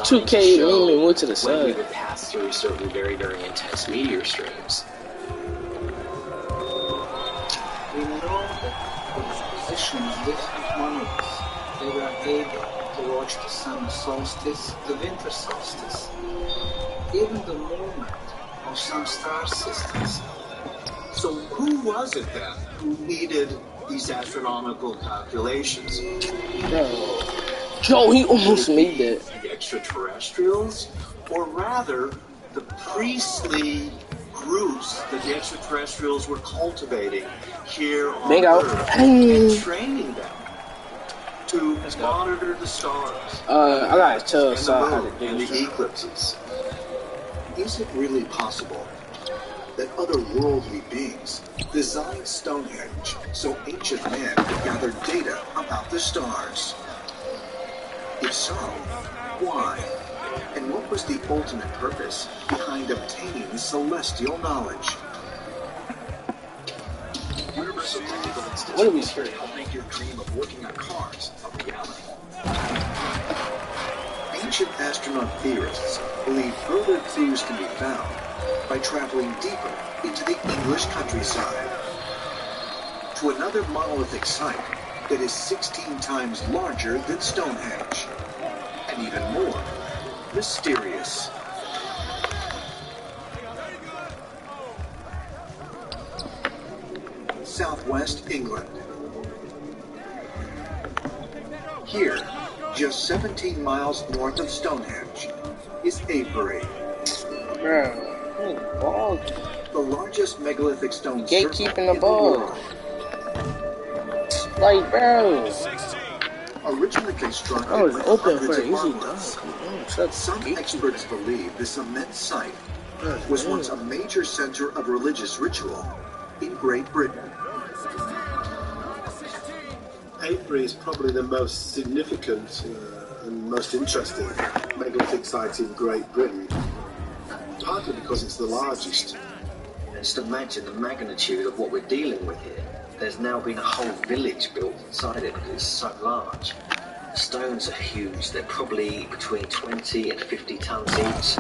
2K only went to the when we side? would pass through certain very, very intense meteor streams. We know that with the position of different monoliths, they were able to watch the summer solstice, the winter solstice, even the movement of some star systems. So who was it then who needed these astronomical calculations? Joe, he almost made that. The extraterrestrials, or rather, the priestly groups that the extraterrestrials were cultivating here on Earth and training them to monitor the stars. I gotta tell Saw how to do and the this. eclipses. Is it really possible that otherworldly beings designed Stonehenge so ancient men could gather data about the stars? If so, why? And what was the ultimate purpose behind obtaining the celestial knowledge? Universal Technical Institute What are we is here to help make your dream of working on cars a reality. Ancient astronaut theorists believe further clues can be found by traveling deeper into the English countryside to another monolithic site that is 16 times larger than Stonehenge, and even more mysterious. Southwest England. Here, just 17 miles north of Stonehenge, is Avebury. The largest megalithic stone Gatekeeping the ball. Like, bro. Originally constructed I was with open hundreds for of an easy monoliths, dunk. some experts believe this immense site was once a major center of religious ritual in Great Britain. Avebury is probably the most significant and most interesting megalithic site in Great Britain, partly because it's the largest. Just imagine the magnitude of what we're dealing with here. There's now been a whole village built inside it because it's so large. The stones are huge. They're probably between 20 and 50 tons each.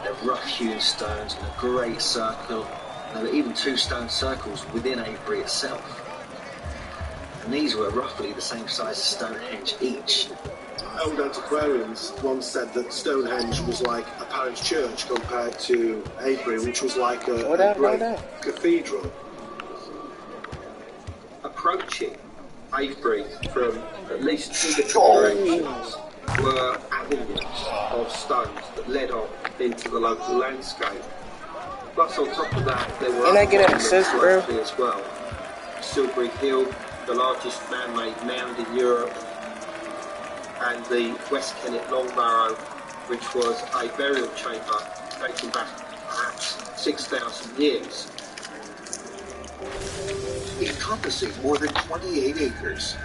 They're rough-hewn stones in a great circle. There are even two stone circles within Avebury itself. and these were roughly the same size as Stonehenge each. Old antiquarians once said that Stonehenge was like a parish church compared to Avebury, which was like a great cathedral. Approaching Avebury from at least two different directions were avenues of stones that led off into the local landscape. Plus, on top of that, there were other monuments locally as well. Silbury Hill, the largest man-made mound in Europe, and the West Kennet Long Barrow, which was a burial chamber dating back perhaps 6,000 years. Encompassing more than 28 acres,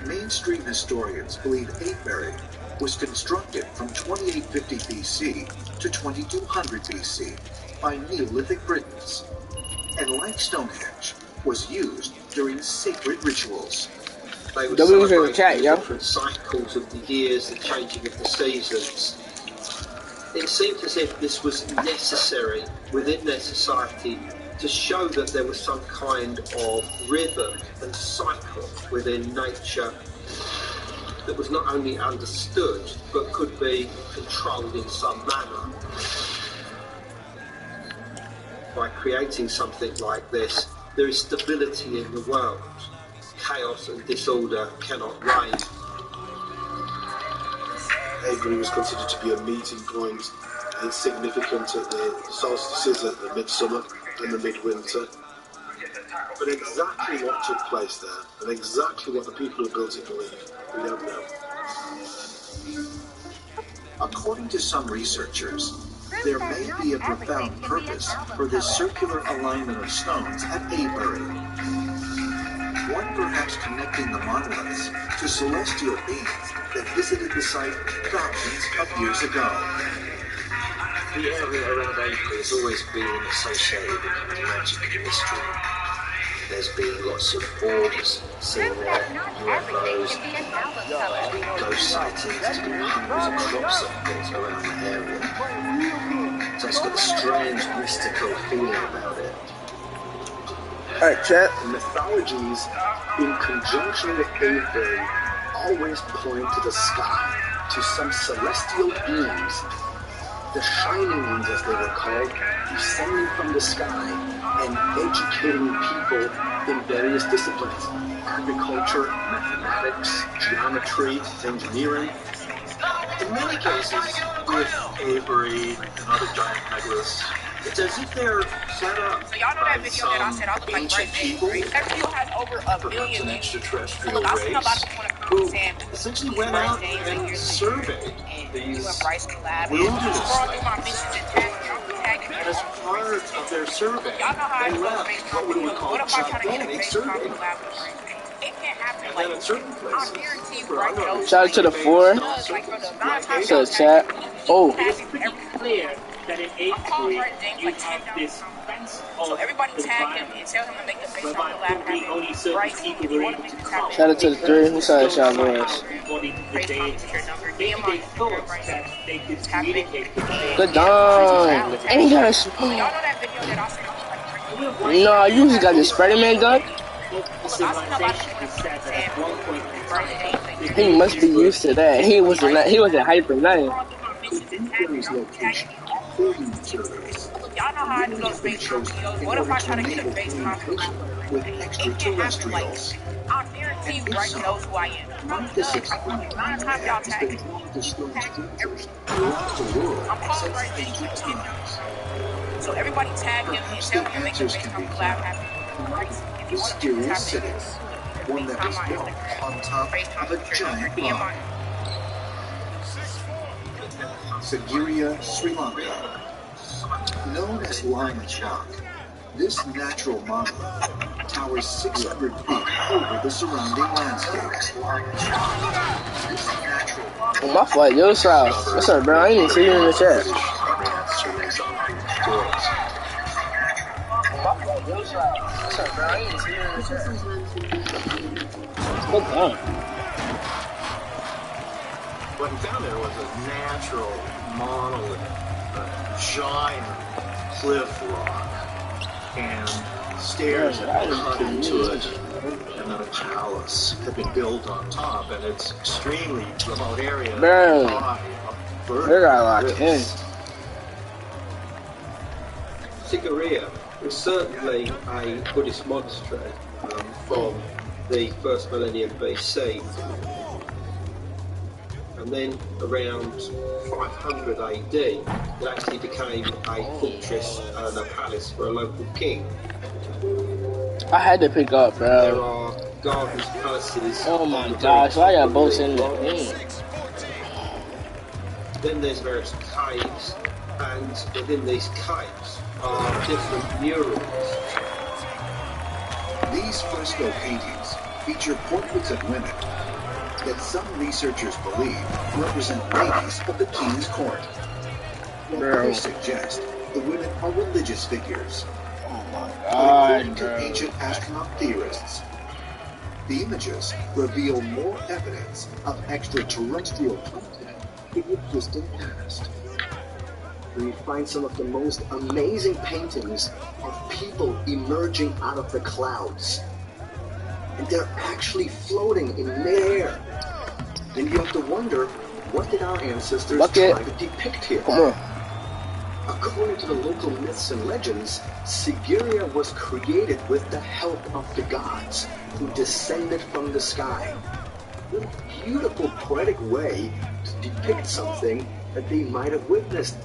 mainstream historians believe Avebury was constructed from 2850 BC to 2200 BC by Neolithic Britons, and like Stonehenge, was used during sacred rituals. They would celebrate the different cycles of the years, the changing of the seasons. It seemed as if this was necessary within their society to show that there was some kind of rhythm and cycle within nature that was not only understood, but could be controlled in some manner. By creating something like this, there is stability in the world. Chaos and disorder cannot reign. Avebury was considered to be a meeting point. It's significant at the solstices, at the midsummer and the midwinter. But exactly what took place there, and exactly what the people who built it believe, we don't know. According to some researchers, there may be a profound purpose for this circular alignment of stones at Avebury. One perhaps connecting the monoliths to celestial beings that visited the site thousands of years ago. The area around Avebury has always been associated with magic and mystery. There's been lots of orbs seen there, UFOs, ghost sightings, there's been hundreds of crop circles around the area. So it's got a strange mystical feeling about it. Alright, chat. Mythologies in conjunction with Avebury always point to the sky, to some celestial beings. The shining ones, as they were called, descending from the sky and educating people in various disciplines: agriculture, mathematics, geometry, engineering. In many cases, with Avebury and other giant megaliths, it's as if they're set up by some ancient people, perhaps an extraterrestrial race, who essentially went out and surveyed these wilderness lands. And as part of their survey, they left what we would call gigantic survey markers. And then in certain places, shout out to the 4. To the chat. Oh. It's pretty clear that in Avebury you have this fence of the environment, whereby probably only certain people were able to come. Shout out to the 3. Who said shout out to us? Maybe they thought that they could communicate with them. Good dog. And he got a... No, you just got the Spider-Man gun? He must be used to that. He was a hyper knight. Avebury's location, holding materials, immediately chosen in order to enable communication with extraterrestrials. And if so, might this explain why it has been one of the stone's creatures throughout the world since ancient times? Perhaps the answers can be found in Mysterious City, one that was built on top of a giant rock. Sigiriya, Sri Lanka. Known as Lion's Rock, this natural monolith towers 600 feet over the surrounding landscape. This natural monolith... Oh, my fault. Yo, what's up, bro? I didn't even see you in the chat. What's up, bro? I didn't see you in the chat. Good done. What he found there was a natural monolith, a giant cliff rock, and stairs that cut into it, and the a palace had been built on top, and it's extremely remote area. Bro, they got locked in. Sigiriya was certainly a Buddhist monastery from the first millennium BC. And then around 500 AD, it actually became a fortress and a palace for a local king. I had to pick up, bro. There are gardens, palaces. Oh my gosh, why y'all both in the thing? Then there's various caves, and within these caves are different murals. These fresco paintings feature portraits of women that some researchers believe represent ladies of the king's court. Others suggest the women are religious figures. According to ancient astronaut theorists, the images reveal more evidence of extraterrestrial content in the distant past. We find some of the most amazing paintings of people emerging out of the clouds. And they're actually floating in midair. Then you have to wonder, what did our ancestors try to depict here? According to the local myths and legends, Sigiriya was created with the help of the gods who descended from the sky. What a beautiful, poetic way to depict something that they might have witnessed.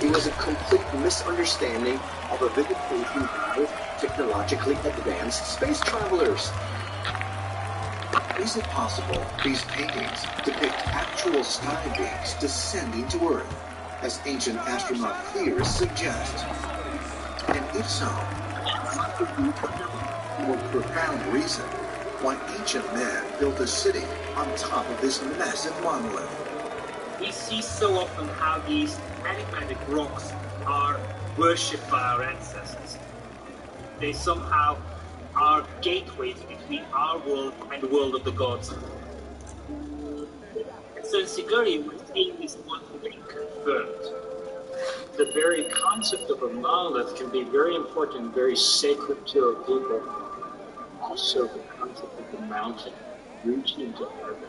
It was a complete misunderstanding of a vivid painting by technologically advanced space travelers. Is it possible these paintings depict actual sky beings descending to Earth, as ancient astronaut theorists suggest? And if so, what would be a more profound reason why ancient man built a city on top of this massive monolith? We see so often how these enigmatic rocks are worshipped by our ancestors. They somehow are gateways between our world and the world of the gods. And so in Sigiriya, we're seeing this one thing confirmed. The very concept of a monolith can be very important, very sacred to a people. Also, the concept of the mountain reaching into heaven.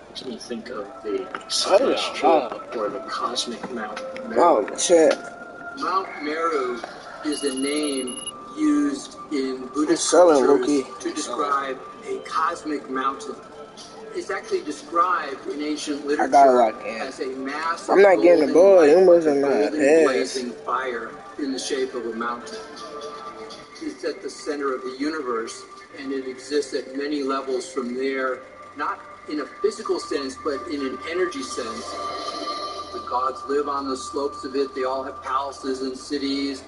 Makes me think of the celestial or the cosmic Mount Meru. Oh, shit. Mount Meru is a name used in Buddhist cultures to describe a cosmic mountain. It's actually described in ancient literature as a mass of golden blazing fire in the shape of a mountain. It's at the center of the universe, and it exists at many levels from there, not in a physical sense, but in an energy sense. The gods live on the slopes of it. They all have palaces and cities.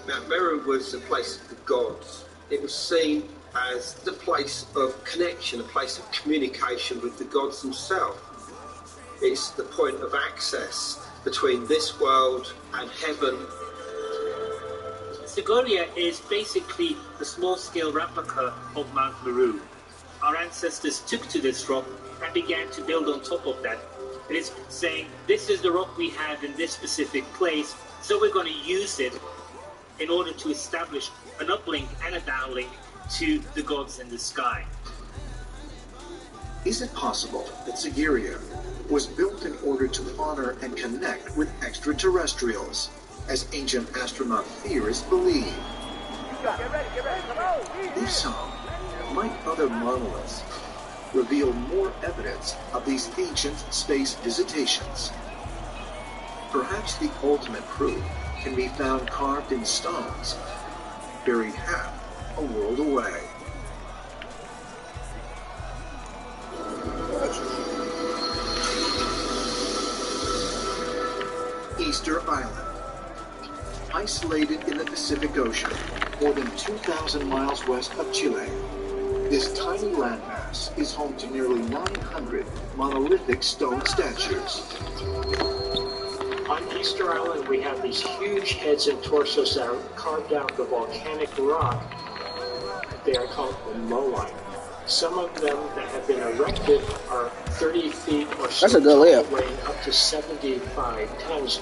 Mount Meru was the place of the gods. It was seen as the place of connection, a place of communication with the gods themselves. It's the point of access between this world and heaven. Sigiriya is basically the small-scale replica of Mount Meru. Our ancestors took to this rock and began to build on top of that. It is saying, this is the rock we have in this specific place, so we're going to use it in order to establish an uplink and a downlink to the gods in the sky. Is it possible that Sigiriya was built in order to honor and connect with extraterrestrials, as ancient astronaut theorists believe? If so, might other monoliths reveal more evidence of these ancient space visitations? Perhaps the ultimate proof can be found carved in stones, buried half a world away. Easter Island. Isolated in the Pacific Ocean, more than 2,000 miles west of Chile, this tiny landmass is home to nearly 900 monolithic stone statues. On Easter Island, we have these huge heads and torsos that are carved out of the volcanic rock. They are called the moai. Some of them that have been erected are 30 feet or so. That's a good layup. Weighing up to 75 tons.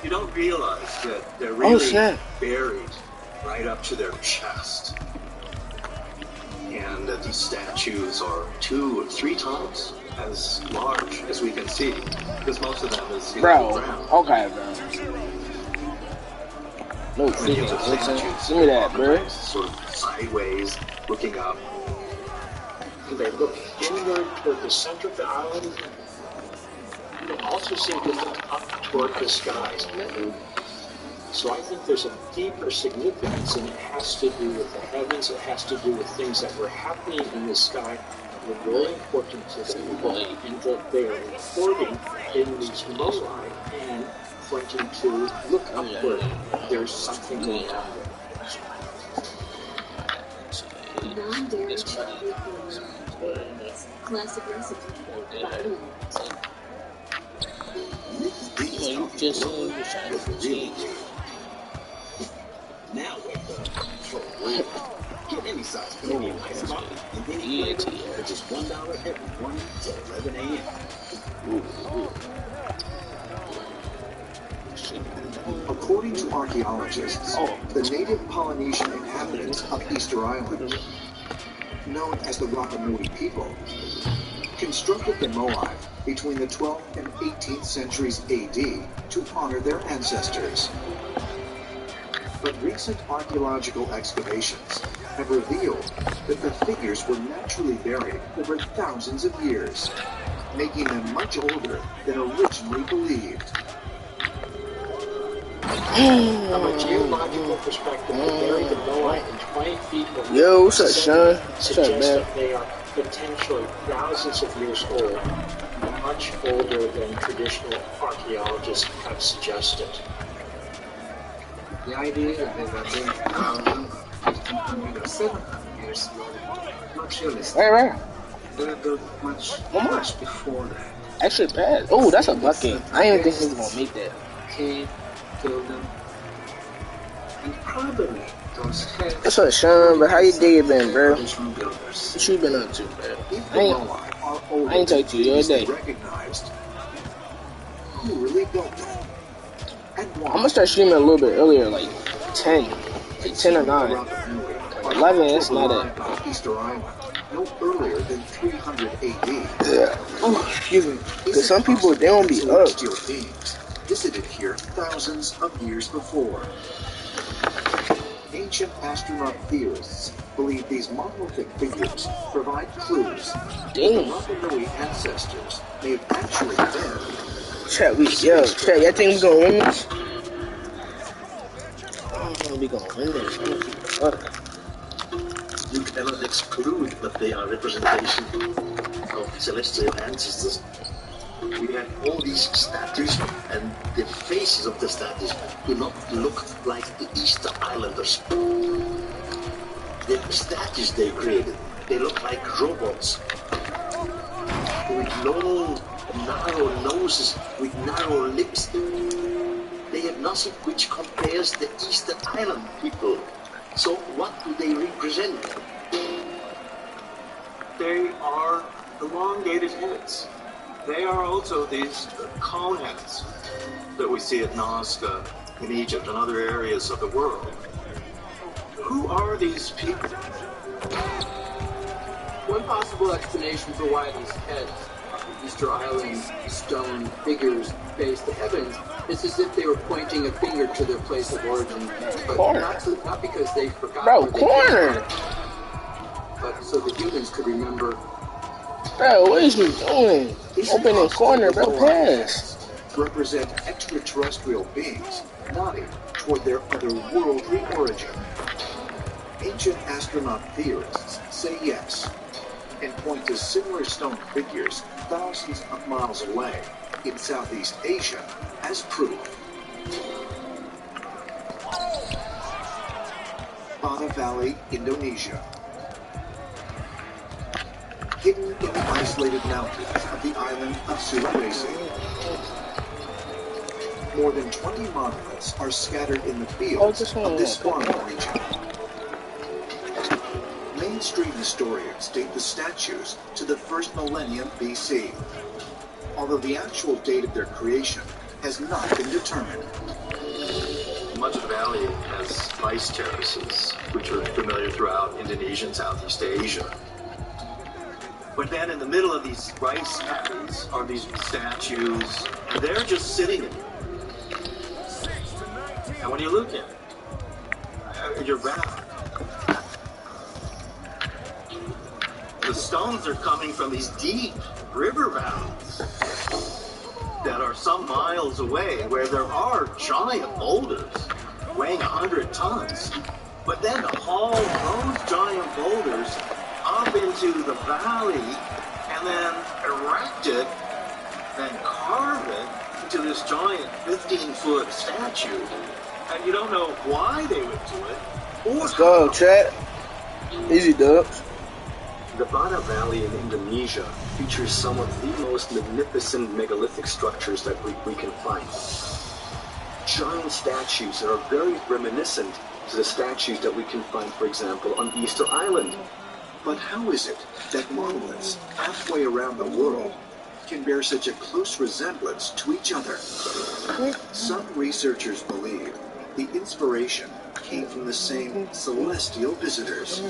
You don't realize that they're really buried right up to their chest. And these statues are 2 or 3 times as large as we can see, because most of them is bro. ground. Okay, bro. No freaking glitching. Give me that, bro. Sort of sideways, looking up. They look inward toward the center of the island. You also seem to look up toward the skies. So I think there's a deeper significance, and it has to do with the heavens. It has to do with things that were happening in the sky that were very important to the people, and that they are recording in these molai and pointing to look upward. There's something going on there. Non-dairy chocolate classic recipe. You just said you were trying to cheese. Now wake up. Get any size Canadian ice coffee in any flavor for just $1 every morning till 11 a.m. According to archaeologists, the native Polynesian inhabitants of Easter Island, known as the Rapa Nui people, constructed the moai between the 12th and 18th centuries AD to honor their ancestors. But recent archaeological excavations have revealed that the figures were naturally buried over thousands of years, making them much older than originally believed. From a geological perspective, to bury the moai in 20 feet of yo, what's up, Sean? suggests that they are potentially thousands of years old, much older than traditional archaeologists have suggested. The idea that they were being 1,000, 1,500 or 700 years ago, not realistic. Right. They were built much before that. Actually, bad. Oh, that's a bucket. I didn't even think he was gonna make that. Cave, killed them, and probably those heads. What's up, Sean? But how your day been, bro? What you been up to, bro? I ain't talked to you the other day. Who really built them? I'm gonna start streaming a little bit earlier, like 10 or 9. 11, it's not it. Easter Island, no earlier than 300 AD. Yeah. Oh, excuse me. Because some people, they don't be up. Celestial beings visited here thousands of years before. Ancient astronaut theorists believe these monolithic figures provide clues that the Rapa Nui ancestors may have actually been. Chat, y'all think we gonna win this? I don't think we gonna win this. You cannot exclude that they are representation of celestial ancestors. We have all these statues, and the faces of the statues do not look like the Easter Islanders. The statues they created, they look like robots with long, narrow noses, with narrow lips. They have nothing which compares the Easter Island people. So what do they represent? They are elongated heads. They are also these cone heads that we see at Nazca in Egypt and other areas of the world. Who are these people? One possible explanation for why these heads, Easter Island stone figures, face the heavens is as if they were pointing a finger to their place of origin, but not because they forgot where they came from, but so the humans could remember. Bro, what is he doing? Open the corner, bro, pass. Represent extraterrestrial beings nodding toward their otherworldly origin. Ancient astronaut theorists say yes, and point to similar stone figures thousands of miles away in Southeast Asia as proof. Bata Valley, Indonesia. Hidden in the isolated mountains of the island of Sulawesi. More than 20 monoliths are scattered in the fields of this farming region. Mainstream historians date the statues to the first millennium BC, although the actual date of their creation has not been determined. much of the valley has rice terraces, which are familiar throughout Indonesia and Southeast Asia. But then in the middle of these rice paddies are these statues, and they're just sitting in them. And when you look at it, you're wrapped. The stones are coming from these deep river valleys that are some miles away, where there are giant boulders weighing 100 tons. But then to haul those giant boulders up into the valley and then erect it, then carve it into this giant 15-foot statue, and you don't know why they would do it. Or let's go, chat. Easy dubs. The Bada Valley in Indonesia features some of the most magnificent megalithic structures that we can find. Giant statues that are very reminiscent to the statues that we can find, for example, on Easter Island. But how is it that monoliths halfway around the world can bear such a close resemblance to each other? Some researchers believe the inspiration came from the same celestial visitors.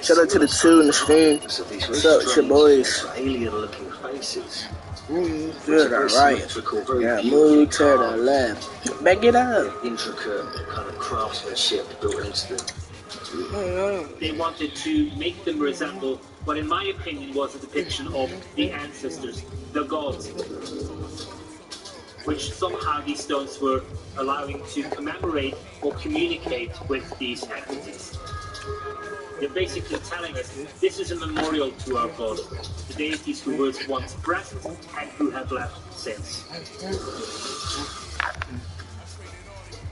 Shout out to the two in the stream. What's up, it's your boys? Alien-looking faces. Good, alright. Yeah, move to the left. Back it up. Intricate kind of craftsmanship built into them. They wanted to make them resemble what, in my opinion, was a depiction of the ancestors, the gods, which somehow these stones were allowing to commemorate or communicate with these entities. They're basically telling us this is a memorial to our gods, the deities who were once present and who have left since.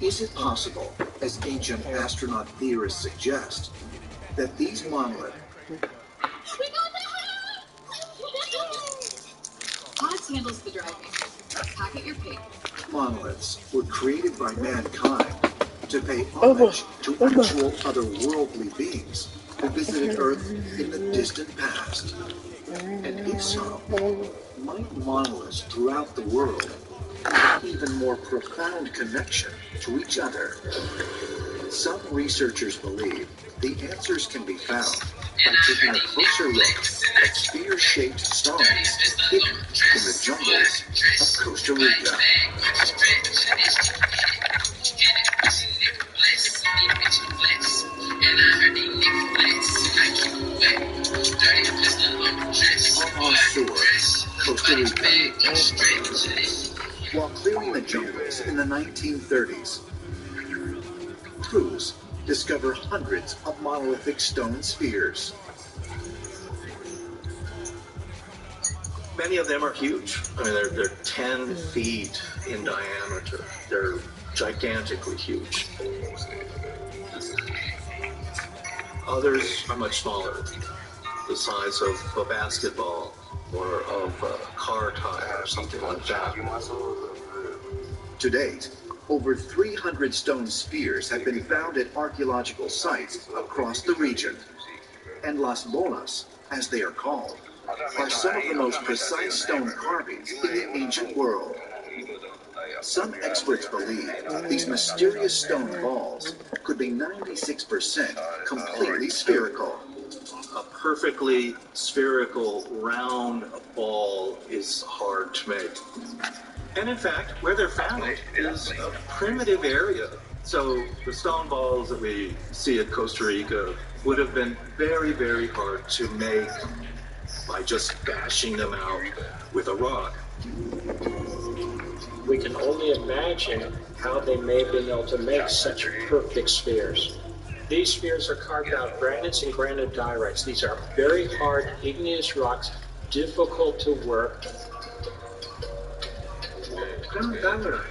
Is it possible, as ancient astronaut theorists suggest, that these monoliths Pods handles the driving. Pocket your pig. monoliths were created by mankind to pay homage to actual otherworldly beings who visited Earth in the distant past? And if so, might monoliths throughout the world have an even more profound connection to each other? Some researchers believe the answers can be found by taking a closer look at sphere-shaped stones hidden in the jungles of Costa Rica. On shore, Costa Rica. While clearing the jungles in the 1930s, crews discover hundreds of monolithic stone spheres. Many of them are huge. I mean, they're 10 feet in diameter. They're gigantically huge. Others are much smaller, the size of a basketball or of a car tire or something like that. To date, over 300 stone spheres have been found at archaeological sites across the region. And Las Bolas, as they are called, are some of the most precise stone carvings in the ancient world. Some experts believe these mysterious stone balls could be 96% completely spherical. A perfectly spherical, round ball is hard to make. And in fact, where they're found is a primitive area. So the stone balls that we see at Costa Rica would have been very, very hard to make by just bashing them out with a rock. We can only imagine how they may have been able to make such perfect spheres. These spheres are carved out of granites and granodiorites. These are very hard, igneous rocks, difficult to work. Granodiorite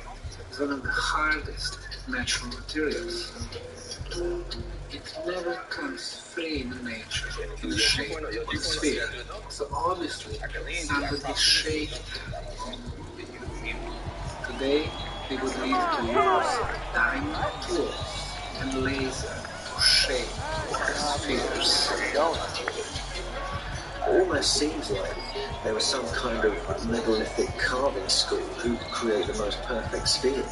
is one of the hardest natural materials. It never comes free in nature in the shape of a sphere. So obviously somebody shaped it. Today we would need to use diamond tools and laser to shape spheres. Almost seems like there was some kind of megalithic carving school who could create the most perfect sphere.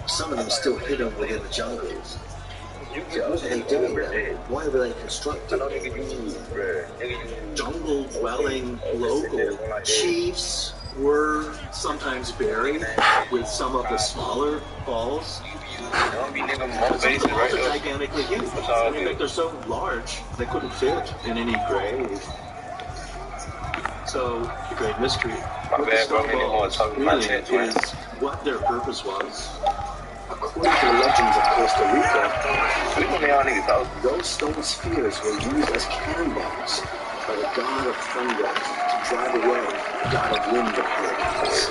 Some of them still hidden within the jungles. So what are they doing there? Why were they constructed? Jungle-dwelling local chiefs were sometimes buried with some of the smaller balls. Some of the balls are gigantically huge. I mean, they're so large they couldn't fit in any grave. So the great mystery with the stone balls really is what their purpose was. According to the legends of Costa Rica, those stone spheres were used as cannonballs by the god of thunder to drive away the god of wind and hurricanes.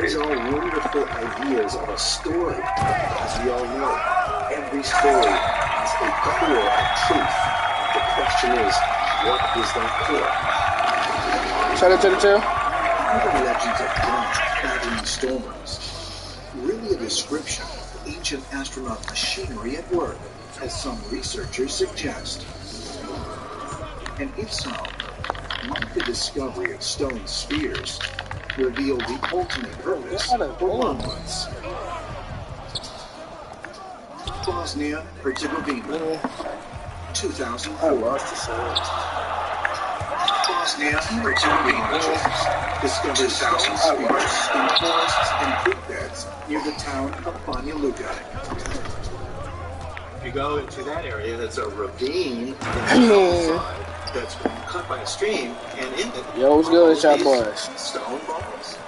These are all wonderful ideas of a story. As we all know, every story has a core of truth. The question is, what is that core? Shout out to the two. Even legends of gods battling storms. Really a description of ancient astronaut machinery at work, as some researchers suggest. And if so, might the discovery of stone spheres reveal the ultimate purpose for monoliths? Bosnia, Herzegovina, 2004. I lost the sound. Bosnia, Herzegovina discovered stone spheres in forests and creek beds near the town of Banja Luka. If you go into that area, there's a ravine in the hillside that's been cut by a stream, and in it, yo, what's good with y'all boys? Stone balls.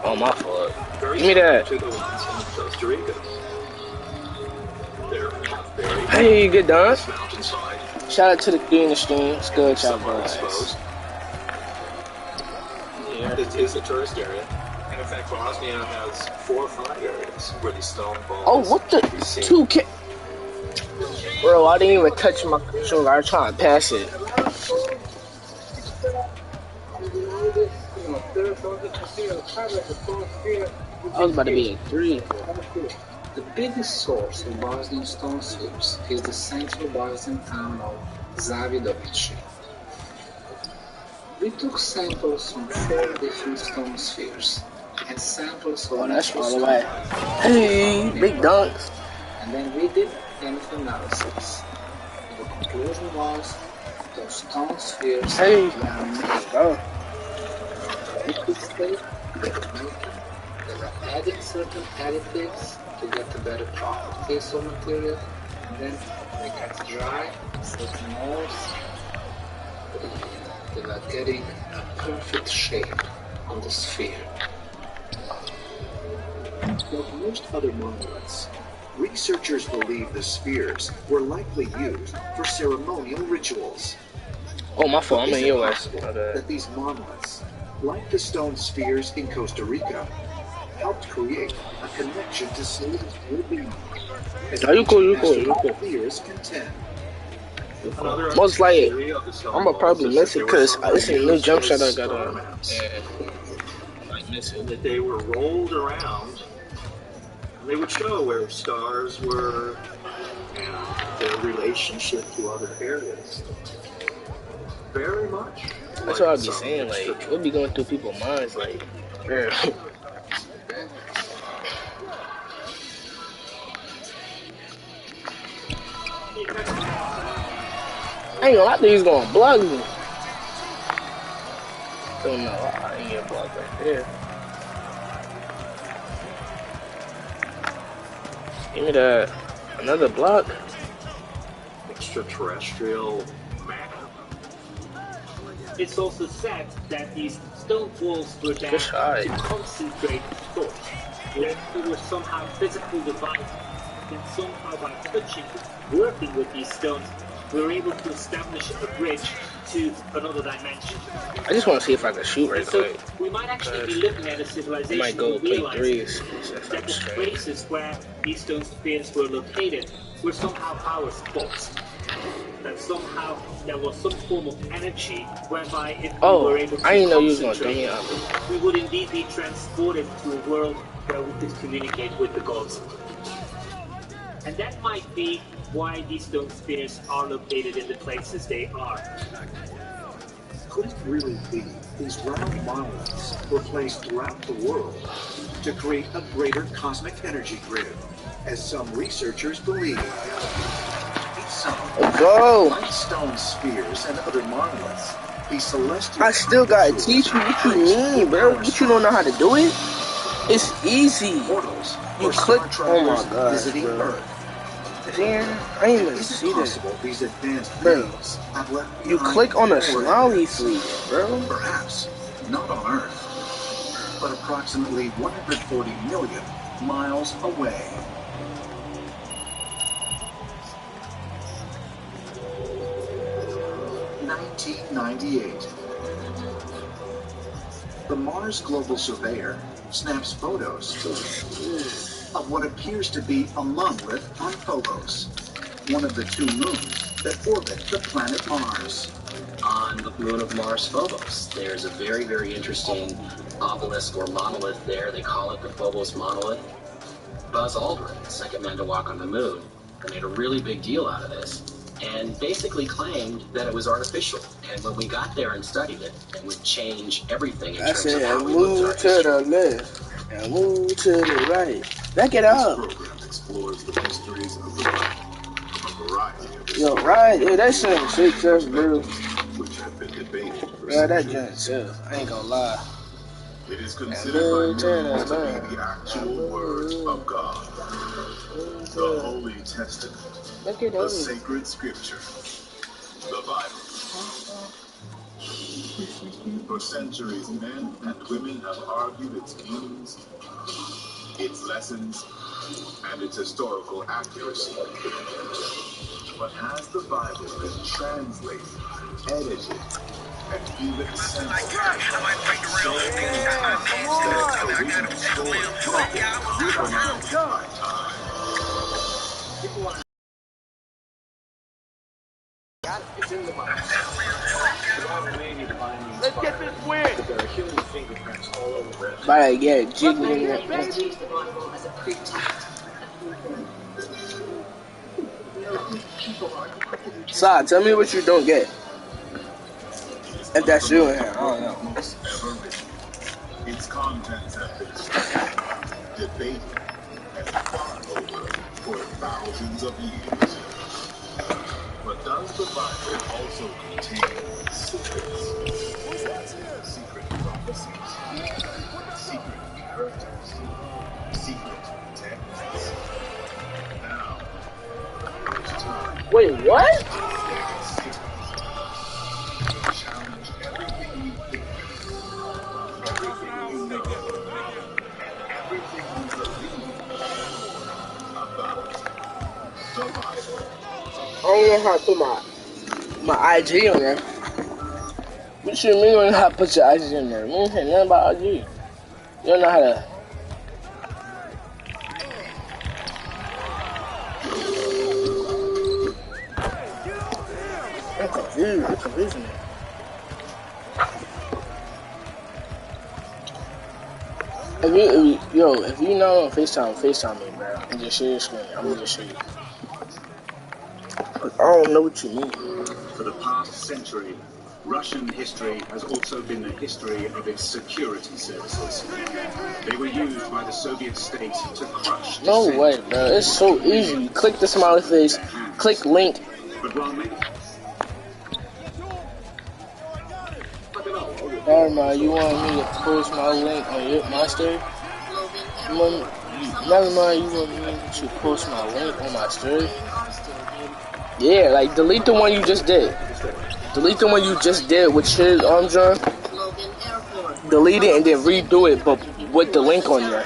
Oh, my fault. Very Give me that. to the ones in Costa Rica. They're very Hey, good done. mountainside. Shout out to the three in the stream. It's good, y'all boys. Yeah. It is a tourist area. And in fact, Bosnia has 4 or 5 areas where these stone balls. Oh, what the 2K? Bro, I didn't even touch my controller. I was trying to pass it. I was about to be at 3. The biggest source of Bosnian stone spheres is the central Bosnian town of Zavidovići. We took samples from 4 different stone spheres and samples of that's far away. Hey, big dunks. And then we did chemical analysis. The conclusion was those stone spheres were made liquid state, they were adding certain additives to get a better properties of material, and then they got dry, certain molds, they were getting a perfect shape on the sphere. Like most other monoliths, researchers believe the spheres were likely used for ceremonial rituals. Oh, my fault. I'm in your way. That these monoliths, like the stone spheres in Costa Rica, helped create a connection to Satan's well-being. Oh, you cool, you cool, you cool. Theorists contend. Most likely, I'm gonna probably miss it because this is a new jump shot I got on. And I might miss it. That they were rolled around, and they would show where stars were and their relationship to other areas. Very much. That's what I'd be saying. Like, we'll be going through people's minds. Like, I ain't gonna lie, he's gonna block me. Don't know, I ain't gonna block right there. Give me that. Another block. Extraterrestrial map. It's also said that these stone walls were there to concentrate thought. That they were somehow physical devices. And somehow by touching, working with these stones, we were able to establish a bridge to another dimension. I just want to see if I can shoot right quick. So we might actually be looking at a civilization might go play threes. that the places where these stone spheres were located were somehow power spots. That somehow there was some form of energy whereby if we were able to I didn't know you was gonna bring it up. we would indeed be transported to a world where we could communicate with the gods. And that might be why these stone spheres are located in the places they are. Could it really be these round monoliths were placed throughout the world to create a greater cosmic energy grid, as some researchers believe? Go. Like stone spheres and other monoliths, these celestial I still gotta teach you what you mean, bro. What you don't know how to do it? It's easy. You click. Oh my god, bro. See, I ain't even see this. Bro, you click on a smiley face, bro. Perhaps not on Earth, but approximately 140 million miles away. (1998). The Mars Global Surveyor snaps photos of what appears to be a monolith on Phobos, one of the two moons that orbit the planet Mars. On the moon of Mars, Phobos, there's a very, very interesting obelisk or monolith there. They call it the Phobos monolith. Buzz Aldrin, the second man to walk on the moon, made a really big deal out of this and basically claimed that it was artificial. And when we got there and studied it, it would change everything in terms of how we looked at our history. Move to the left and move to the right. Back it up. This program explores the mysteries of the Bible, a variety of Yo, right, yeah, that shit sick, bro. which have been debated for Yeah, that centuries. junk too. I ain't gonna lie. It is considered by many to be the actual word of God, the Holy Testament, the sacred scripture, the Bible. For centuries, men and women have argued its meanings, its lessons, and its historical accuracy. But has the Bible been translated, edited, and even censored? It's in the Bible. Let's get this win. There are human fingerprints all over it. But yeah, jiggling Many that. just use the Bible as a pretext. Sa, tell me what you don't get. If that's you in here, I don't know. Its contents have been studied, debated, and fought over for thousands of years. But does the Bible also contain secrets? Secret prophecies, secret characters, secret texts. Now, it's time. Wait, what? Challenge everything you think, everything you know, and everything you believe about the Bible. I don't know how to put my IG on there. What you mean you don't know how to put your IG in there? You don't say nothing about IG. You don't know how to. I'm confused. You're confusing me. If you know on FaceTime me, bro. And just share your screen. I'm gonna just show you. I don't know what you mean. For the past century, Russian history has also been the history of its security services. They were used by the Soviet state to crush. No way, bro. It's so easy. You click the smiley face, click link. But while many Never you want me to post my link on my story? Never mind, you want me to post my link on my story? Yeah, like delete the one you just did. Delete the one you just did with his arms on. Delete it and then redo it, but with the link on there.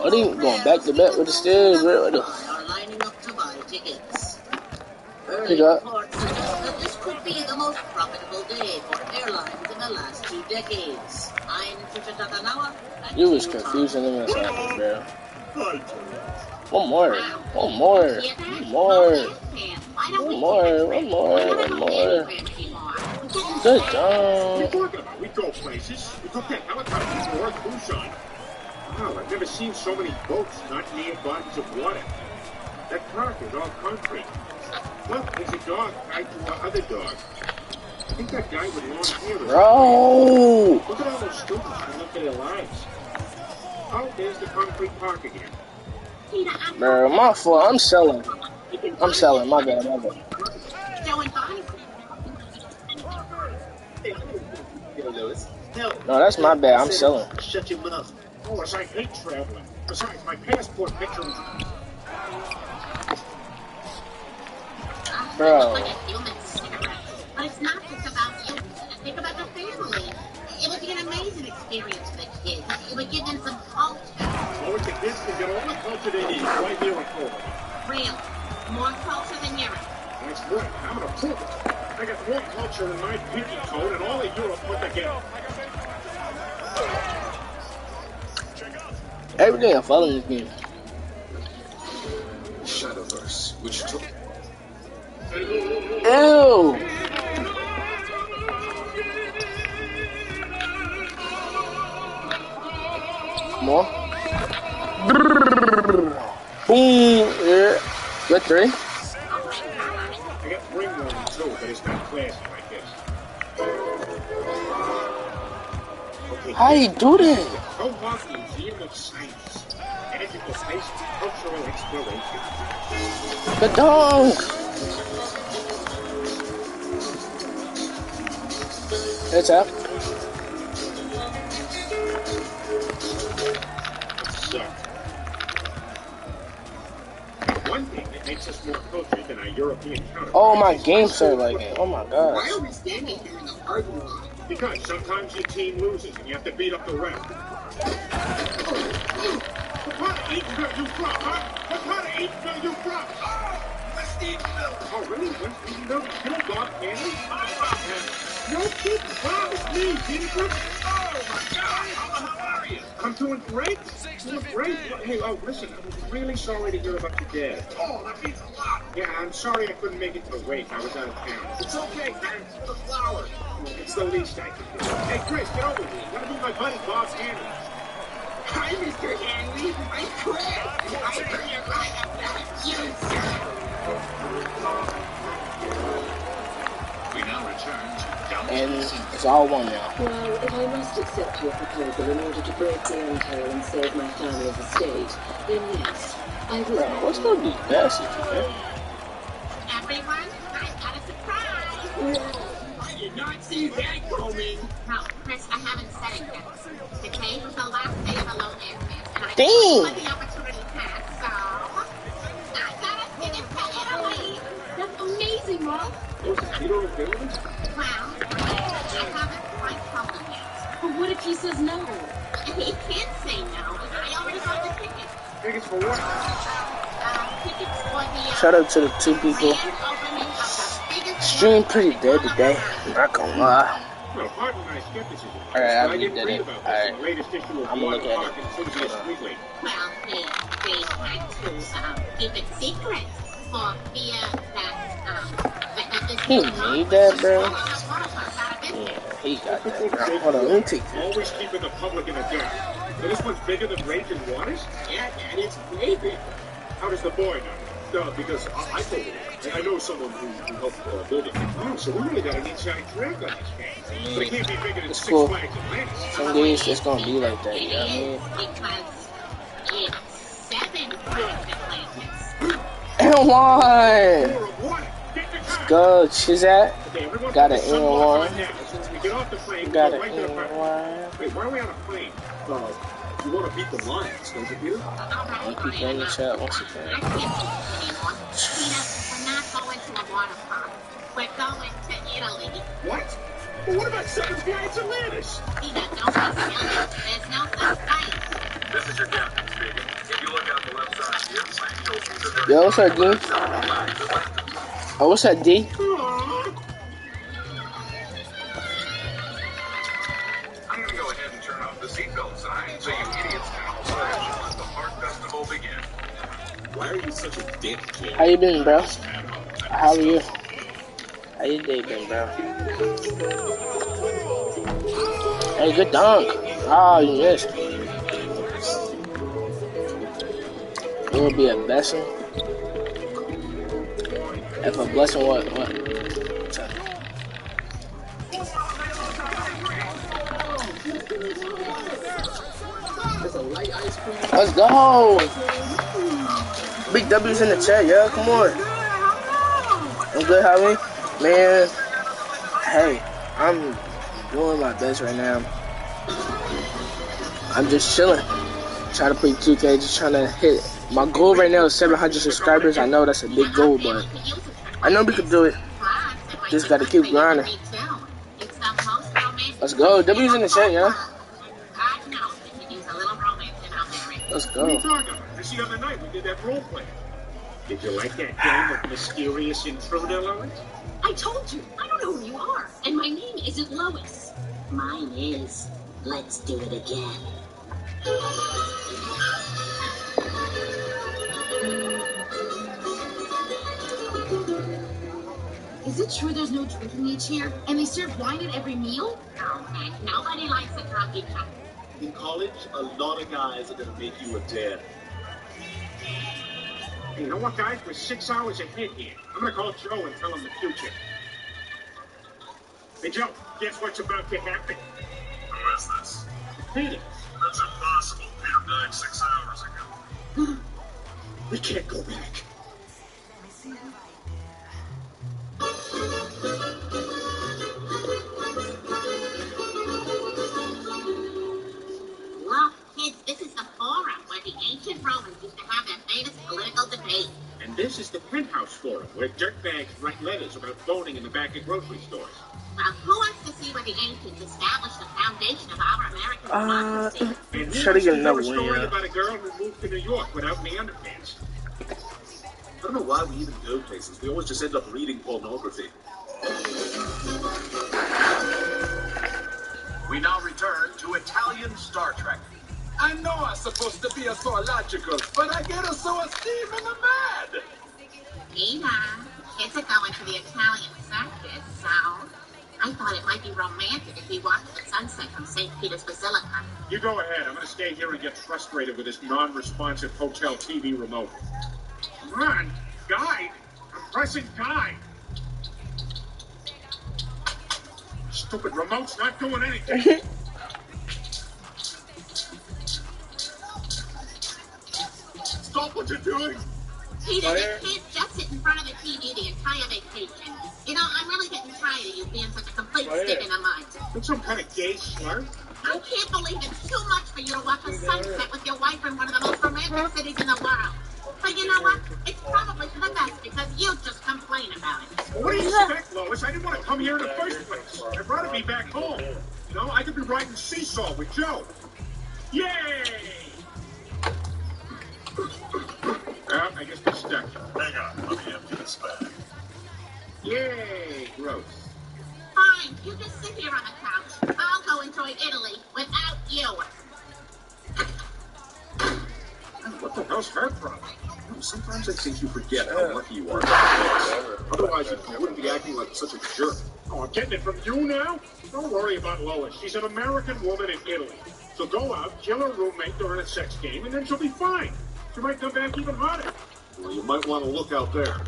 I think going back to back with the stairs, bro. Pick up. This could be the most profitable day for airlines in the last 2 decades. You was confusing them inside me, bro. One more. Good job. We go places. We took that helicopter towards Busan. Wow, I've never seen so many boats not near bodies of water. That park is all concrete. Look, there's a dog tied to another dog. I think that guy with long hair. Bro! Look at all those students running up to their lives. Oh, there's the concrete park again. Bro, my fault. I'm selling. I'm selling. My bad. No, that's my bad. I'm selling. Shut your mouth. Oh, I hate traveling. Besides, my passport picture is... Bro. But it's not just about you. Think about the family. It would be an amazing experience for the kids. It would give them some culture. Oh, the kids can get all the culture they need right here at home. Real. More culture than Europe. That's right. I'm gonna prove it. I got more culture in my pinky code and all of Europe put together. Everything I follow in this game. Shadowverse, which took... Ew! More. Boom! Yeah. Good 3. I got ring one too, but it's not classy like this. Okay, how you do that? Prologue Museum of Science. Education, cultural exploration. The dog! It's up. One thing that makes us more cultured than our European counterparts. Oh, my game started lagging. Oh my gosh. Why are we standing here in the parking lot? Because sometimes your team loses and you have to beat up the ref. What part of Eaton are you from, huh? What part of Eaton are you from? West Eatonville. Oh, really? West Eatonville? You don't dog candy? No kidding. Wow, it's me, Jennifer. Oh, my God. How are you? I'm doing great. Doing great. Hey, oh, listen, I'm really sorry to hear about your dad. Oh, that means a lot. Yeah, I'm sorry I couldn't make it to the wake. I was out of town. It's okay, thanks for the flowers. It's the least I can do. Hey, Chris, get over here. You gotta meet my buddy, Bob Hanley. Hi, Mr. Hanley. I'm Chris. I heard you're right about you, sir. We now return to And it's all one now. Well, if I must accept your proposal in order to break the entail and save my family's estate, then yes, I will. Bro, what's gonna be best if you can? Everyone, I've got a surprise. I did not see that coming. No, Chris, I haven't said it yet. Today was the last day of Alone Airfare, and I Dang. let the opportunity pass, so I got a ticket to Italy. That's amazing, Mom. Those Peter O'Bills? Well, I haven't quite told him yet. But what if he says no? He can't say no. I already got the ticket. Tickets for what? Tickets for the Shout out to the 2 people. Stream pretty dead today. Not gonna lie. Well, pardon my skepticism. Alright, I I already didn't did read it. about this Alright. in the latest issue of I'm gonna look at it. Weekly. Well, they had to keep it secret for fear that this He need that, bro. Yeah, he got that, bro. Hold on, let me take that. Always keeping the public in the dark. So this one's bigger than Raging Waters? Yeah, Dad, it's way bigger. How does the boy know? Because I told him. I know someone who helped build it. Oh, so we really got an inside track on this game. But it can't be bigger than It's Six cool. Flags Atlantis. Some days it's gonna be like that, you know what I mean? Because it's 7 Flags Atlantis. And one! Let's go, Chizat. Got an N1. Got an N1. Wait, why are we on a plane? You want to beat the Lions, don't you, Peter? I'm people in the chat once again. I can't anymore. Peter, we're not going to a water park. We're going to Italy. What? Well, what about Seven Flags Atlantis? Peter, don't be silly. There's no such thing. This is your captain speaking. If you look out the left side of your plane, you'll see that Yo, what's up, D? Oh, what's up, D? I'm going to go ahead and turn off the seatbelt sign so you idiots can all crash and let the Heart Festival begin. Why are you such a dick, kid? How you been, bro? How are you? How you day been, bro? Hey, good dunk. Oh, you missed. It would be a blessing. If a blessing, what? Let's go. Big W's in the chat, yeah. Come on. I'm good, Javi. Man, hey, I'm doing my best right now. I'm just chilling. Trying to play 2K, just trying to hit. My goal right now is 700 subscribers. I know that's a big goal, but I know we can do it. Just gotta keep grinding. Let's go. W's in the chat, yeah. Let's go. What are you talking about? This the other night we did that role play. Did you like that game of mysterious intruder, Lois? I told you, I don't know who you are, and my name isn't Lois. Mine is. Let's do it again. Is it true there's no drinking age here, and they serve wine at every meal? No, man, nobody likes a drunky cup. In college, a lot of guys are gonna make you a dad. Hey, you know what, guys? We're 6 hours ahead here. I'm gonna call Joe and tell him the future. Hey, Joe, guess what's about to happen? Who is this? Peter. That's impossible. Peter died 6 hours ago. We can't go back. Look, kids, this is the forum where the ancient Romans used to have their famous political debate. And this is the penthouse forum where dirtbags write letters about voting in the back of grocery stores. Well, who wants to see where the ancients established the foundation of our American democracy? And try to get another story one, yeah. about a girl who moved to New York without any underpants. I don't know why we even go places. We always just end up reading pornography. We now return to Italian Star Trek. I know I'm supposed to be a zoological, but I get a so esteem in the mad. Peter, kids are going to the Italian circus, so I thought it might be romantic if we watched the sunset from St. Peter's Basilica. You go ahead. I'm going to stay here and get frustrated with this non-responsive hotel TV remote. Come on, guide. I'm pressing guide. Stupid remote's not doing anything. Stop what you're doing. Peter, you can't just sit in front of the TV the entire vacation. You know, I'm really getting tired of you being such a complete stick in the mud. That's some kind of gay slur? I can't believe it's too much for you to watch a sunset with your wife in one of the most romantic cities in the world. But you know what? It's probably for the best because you just complain about it. What do you expect, Lois? I didn't want to come here in the first place. I'd rather be back home. You know, I could be riding seesaw with Joe. Yay! I guess they're stuck. Hang on, let me empty this bag. Yay! Gross. Fine, you just sit here on the couch. I'll go enjoy Italy without you. What the hell's her problem? Sometimes I think you forget how lucky you are. Otherwise, you wouldn't be acting like such a jerk. Oh, I'm getting it from you now? Don't worry about Lois. She's an American woman in Italy. So go out, kill her roommate during a sex game, and then she'll be fine. She might come back even hotter. Well, you might want to look out there.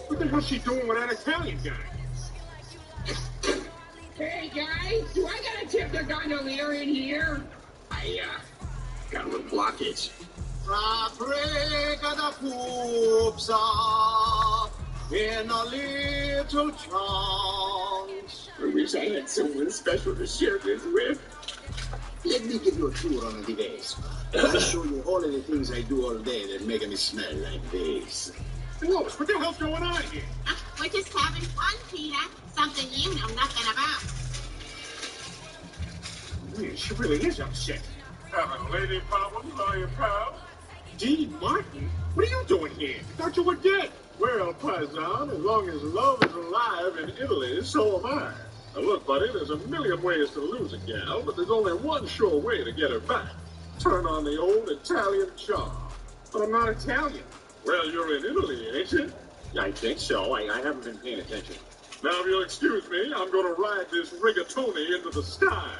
What the hell's she doing with that Italian guy? Hey, guys, do I gotta tip the gondolier in here? I, got a little blockage. Paprika the poops off in a little trance. I wish I had someone special to share this with. Let me give you a tour on the base. Let me show you all of the things I do all day that make me smell like this. Lois, what the hell's going on here? We're just having fun, Peter. Something you know nothing about. Man, she really is upset. Having lady problems, are you, pal? Dean Martin? What are you doing here? I thought you were dead. Well, Paisan, as long as love is alive in Italy, so am I. Now look, buddy, there's a million ways to lose a gal, but there's only one sure way to get her back. Turn on the old Italian charm. But I'm not Italian. Well, you're in Italy, ain't you? I think so. I haven't been paying attention. Now, if you'll excuse me, I'm going to ride this rigatoni into the sky.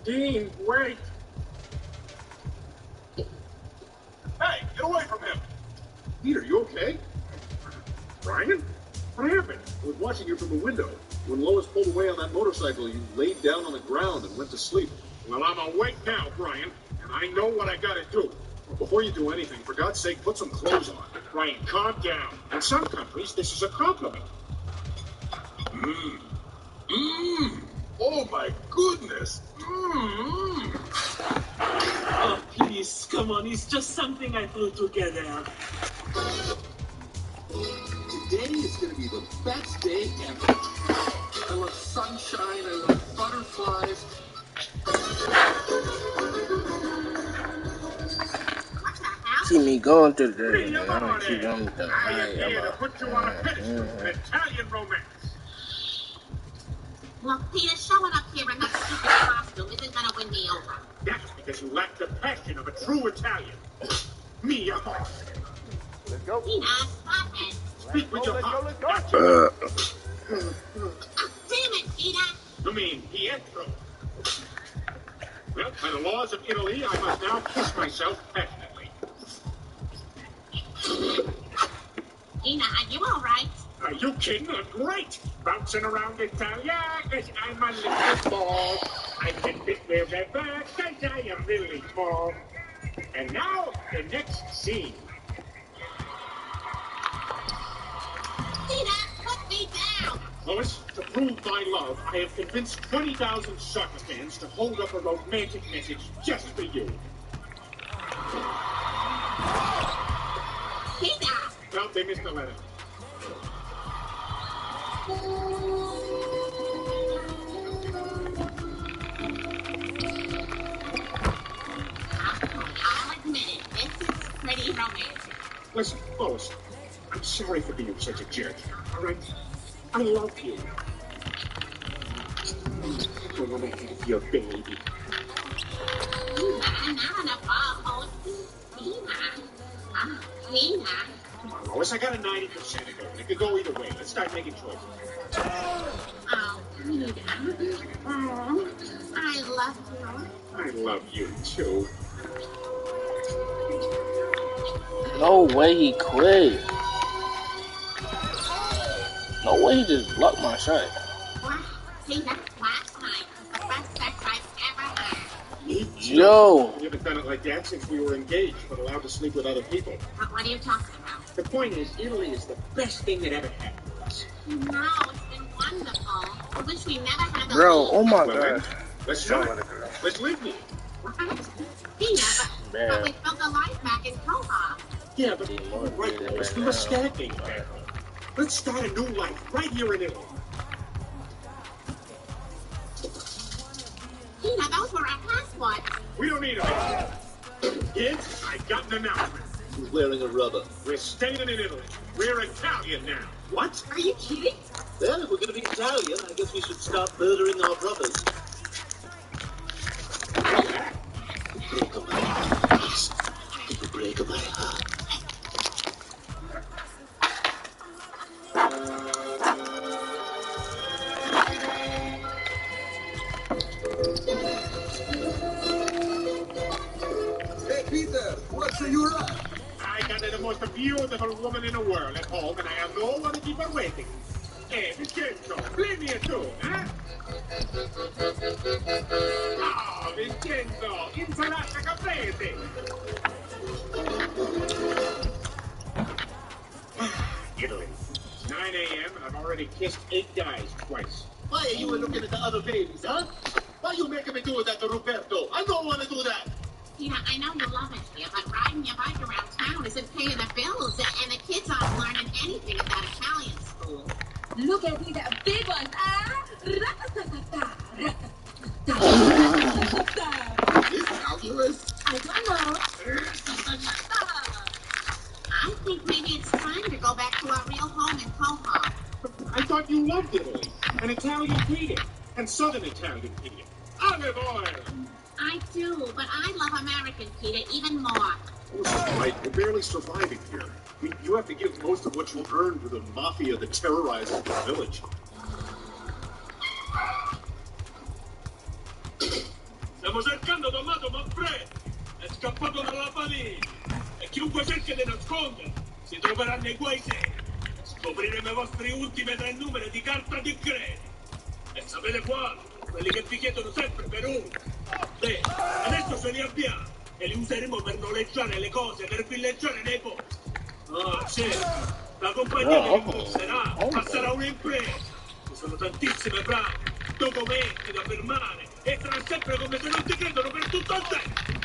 Dean, wait! Hey, get away from him! Peter, you okay? Brian? What happened? I was watching you from the window. When Lois pulled away on that motorcycle, you laid down on the ground and went to sleep. Well, I'm awake now, Brian, and I know what I gotta do. Before you do anything, for God's sake, put some clothes on. Brian, calm down. In some countries, this is a compliment. Oh my goodness! Oh, please, come on. It's just something I threw together. Today is going to be the best day ever. I love sunshine, I love butterflies. See me going through the day, and I'm gonna keep going with the I am here to put you on a pedestal, an Italian romance. Well, Peter, showing up here in that stupid costume isn't gonna win me over. That's because you lack the passion of a true Italian. Me, a horse. Let's go. Tina, stop it. Speak with your heart. Damn it, Peter. You mean Pietro? Well, by the laws of Italy, I must now kiss myself passionately. Tina, are you all right? Are you kidding? I'm great. Bouncing around Italia, cause I'm a little ball. I can fit wherever, cause I am really small. And now, the next scene. Tina, put me down. Lois, to prove my love, I have convinced 20,000 soccer fans to hold up a romantic message just for you. Tina! Well, they missed the letter. I'll admit it, this is pretty romantic. Listen, Lois, I'm sorry for being such a jerk, all right? I love you. I want to have your baby. Tina, not on a ball. Tina. Tina. Come on, Lois, I got a 90% of it. It could go either way. Let's start making choices. Oh, Peter. Oh, I love you. I love you, too. No way he quit. No way he just blocked my shot. Wow, Tina, last night was the best sex I've ever had. Yo. We haven't done it like that since we were engaged, but allowed to sleep with other people. What are you talking about? The point is, Italy is the best thing that ever happened to us. No, it's been wonderful. I wish we never had a Bro, oh my Well, god. Let's try it. Let's live here. Tina, but we built a life back in Koha. Yeah, but right, Lois, we were stacking back. Let's start a new life right here in Italy. Tina, those were our passports. We don't need them. Kids, I got an announcement. Who's wearing a rubber? We're staying in Italy. We're Italian now. What? Are you kidding? Well, if we're going to be Italian, I guess we should start murdering our brothers. Break of my heart. The break of my heart. Hey, Peter, what's your up? I got the most beautiful woman in the world at home, and I have no one to keep her waiting. Hey, Vincenzo, play me a tune, huh? Oh, Vincenzo, insalata caprese. Italy. 9 a.m. and I've already kissed 8 guys twice. Why are you looking at the other babies, huh? Why are you making me do that to Roberto? I don't want to do that. Tina, I know you love it here, but riding your bike around town isn't paying the bills, and the kids aren't learning anything at that Italian school. Look at me, that big one, ah! This calculus? I don't know. I think maybe it's time to go back to our real home in Koha. I thought you loved Italy. An Italian Peter. And Southern Italian Peter. Olive oil. I do, but I love American Peter even more. Right, you're barely surviving here. You have to give most of what you earned to the mafia that terrorizes the village. So, Chiunque cerca di nascondere si troverà nei guai seri. Scopriremo i vostri ultimi 3 numeri di carta di credito. E sapete quali? Quelli che vi chiedono sempre per uno. Beh, adesso ce li abbiamo e li useremo per noleggiare le cose, per villeggiare nei posti. Ah, certo. La compagnia che vi userà passerà un'impresa. Ci sono tantissime prove, documenti da firmare e sarà sempre come se non ti credono per tutto il tempo.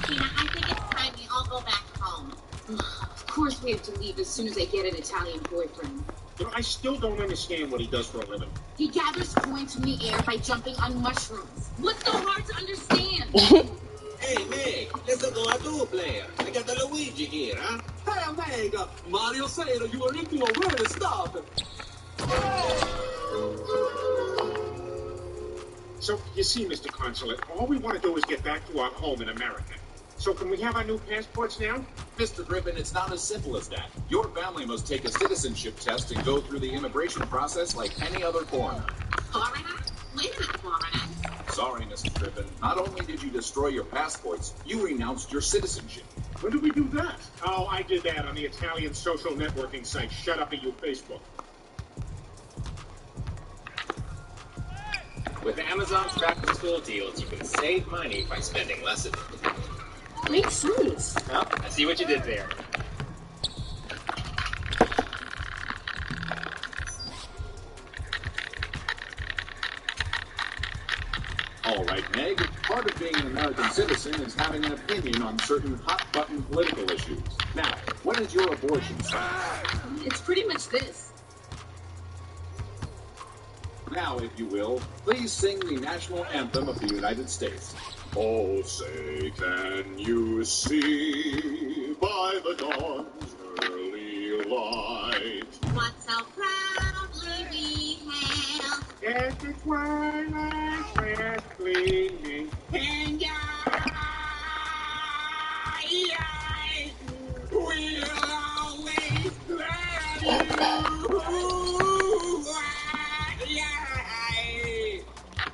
Tina, I think it's time we all go back home. Of course we have to leave as soon as I get an Italian boyfriend. You know, I still don't understand what he does for a living. He gathers coins from the air by jumping on mushrooms. What's so hard to understand? Hey, Meg, let's go a two-player. I got the Luigi here, huh? Hey, Meg, Mario said you were into a weird stuff. So, you see, Mr. Consulate, all we want to do is get back to our home in America. So can we have our new passports now? Mr. Dribbin, it's not as simple as that. Your family must take a citizenship test and go through the immigration process like any other foreigner. Foreigner? Wait a minute, foreigner. Sorry, Mr. Dribbin. Not only did you destroy your passports, you renounced your citizenship. When did we do that? Oh, I did that on the Italian social networking site. Shut up at you, Facebook. With Amazon's back-to-school deals, you can save money by spending less of it. Makes sense. Well, I see what you did there. All right, Meg. Part of being an American citizen is having an opinion on certain hot-button political issues. Now, what is your abortion stance? It's pretty much this. Now, if you will, please sing the national anthem of the United States. Oh, say, can you see by the dawn's early light? What so proudly we hail as the twilight fast gleaming, and I will always love you.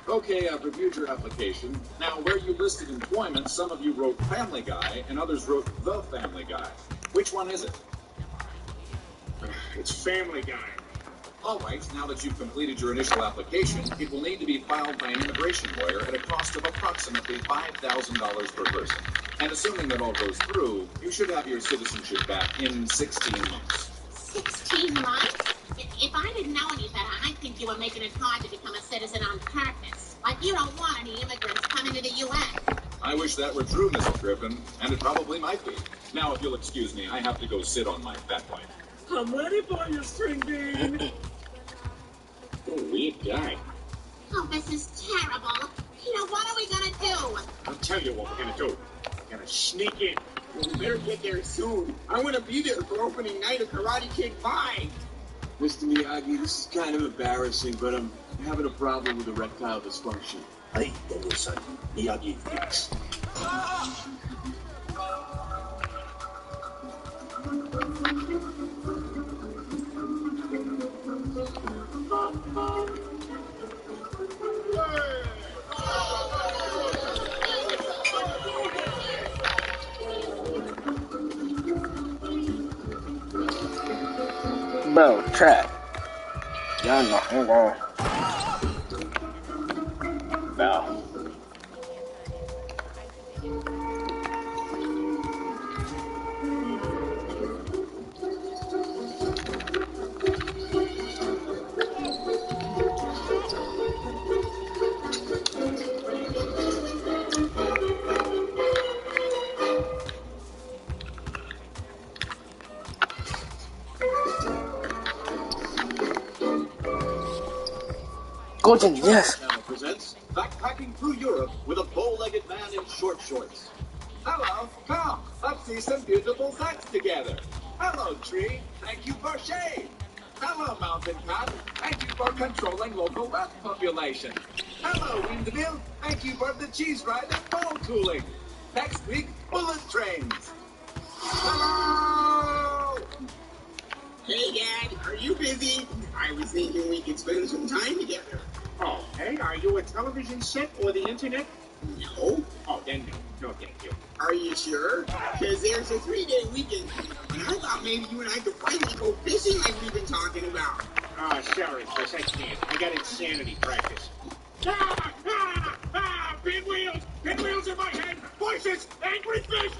Okay, I've reviewed your application. Now, where you listed employment, some of you wrote Family Guy, and others wrote The Family Guy. Which one is it? It's Family Guy. All right, now that you've completed your initial application, it will need to be filed by an immigration lawyer at a cost of approximately $5,000 per person. And assuming that all goes through, you should have your citizenship back in 16 months. 16 months? If I didn't know any better, I'd think you were making it hard to become a citizen on purpose. Like you don't want any immigrants coming to the U.S. I wish that were true, Mrs. Griffin, and it probably might be. Now, if you'll excuse me, I have to go sit on my fat wife. I'm ready for you, string bean. Oh, weird guy. Oh, this is terrible. Peter, what are we gonna do? I'll tell you what we're gonna do. We're gonna sneak in. Well, we better get there soon. I want to be there for opening night of Karate Kid 5. Mr. Miyagi, this is kind of embarrassing, but I'm having a problem with erectile dysfunction. Hey, Daniel-san, Miyagi fix. Bro, trap. Y'all know I'm going. Bro. Golden, yes. Channel presents Backpacking Through Europe with a bow-legged man in short shorts. Hello, come, let's see some beautiful sights together. Hello, tree, thank you for shade. Hello, mountain cat, thank you for controlling local rat population. Hello, windmill, thank you for the cheese ride and ball cooling. Next week, bullet trains. Hello! Hey, Dad, are you busy? I was thinking we could spend some time together. Oh, hey, are you a television set or the internet? No. Oh, then no. No, thank you. Are you sure? Because there's a 3-day weekend, and I thought maybe you and I could finally go fishing like we've been talking about. Ah, sorry, Chris, I can't. I got insanity practice. Pinwheels! Pinwheels in my head! Voices! Angry fish!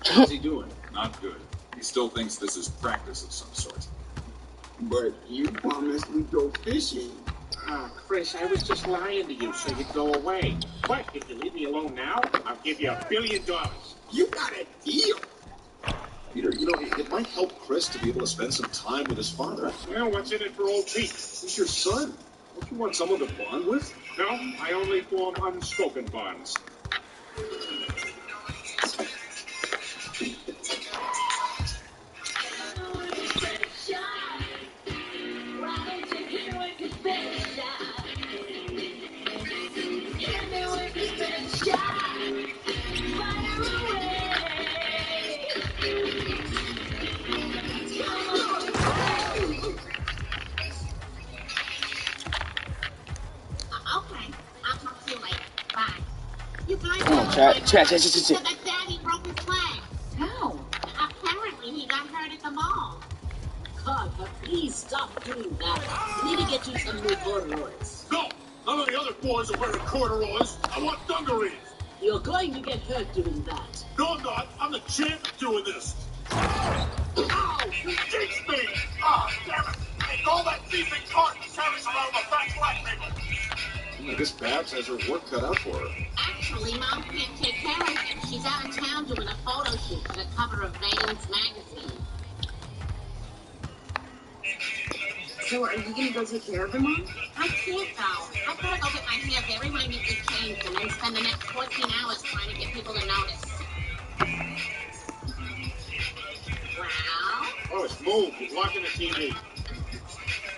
How's he doing? Not good. He still thinks this is practice of some sort. But you promised we'd go fishing. Ah, Chris, I was just lying to you so you'd go away. But if you leave me alone now, I'll give you $1 billion. You got a deal. Peter, you know, it might help Chris to be able to spend some time with his father. Well, what's in it for old Pete? He's your son. Don't you want someone to bond with? No, I only form unspoken bonds. Chat. That daddy broke his leg. How? Apparently he got hurt at the mall. God, please stop doing that. We need to get you some new corduroys. No! None of the other boys are wearing corduroys. I want dungarees. You're going to get hurt doing that. No, I'm not. I'm the champ of doing this. Ow! You jinxed me! Ah, damn it! Hey, all that thieving carton carries around the fat black people. This Babs has her work cut out for her. Actually, Mom can't take care of him. She's out of town doing a photo shoot for the cover of Vane's magazine. So are you gonna go take care of him, Mom? I can't go. I've got to go get my hair very minutely changed and then spend the next 14 hours trying to get people to notice. Well? Oh, it's moved. You're blocking the TV.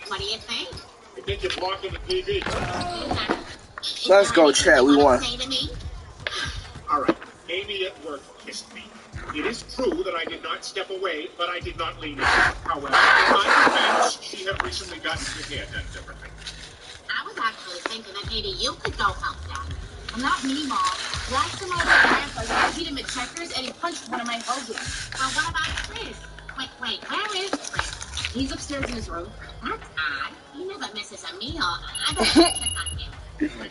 What do you think? I think you're blocking the TV. Let's go, chat. We won. All right. Amy at work kissed me. It is true that I did not step away, but I did not lean in. However, in my defense, she had recently gotten her hair done differently. I was actually thinking that maybe you could go help Daddy. Well, not me, Mom. Last time I was at Grandpa's, I beat him at checkers and he punched one of my hoses. Well, what about Chris? Wait, where is Chris? He's upstairs in his room. That's odd. He never misses a meal. I better check on him.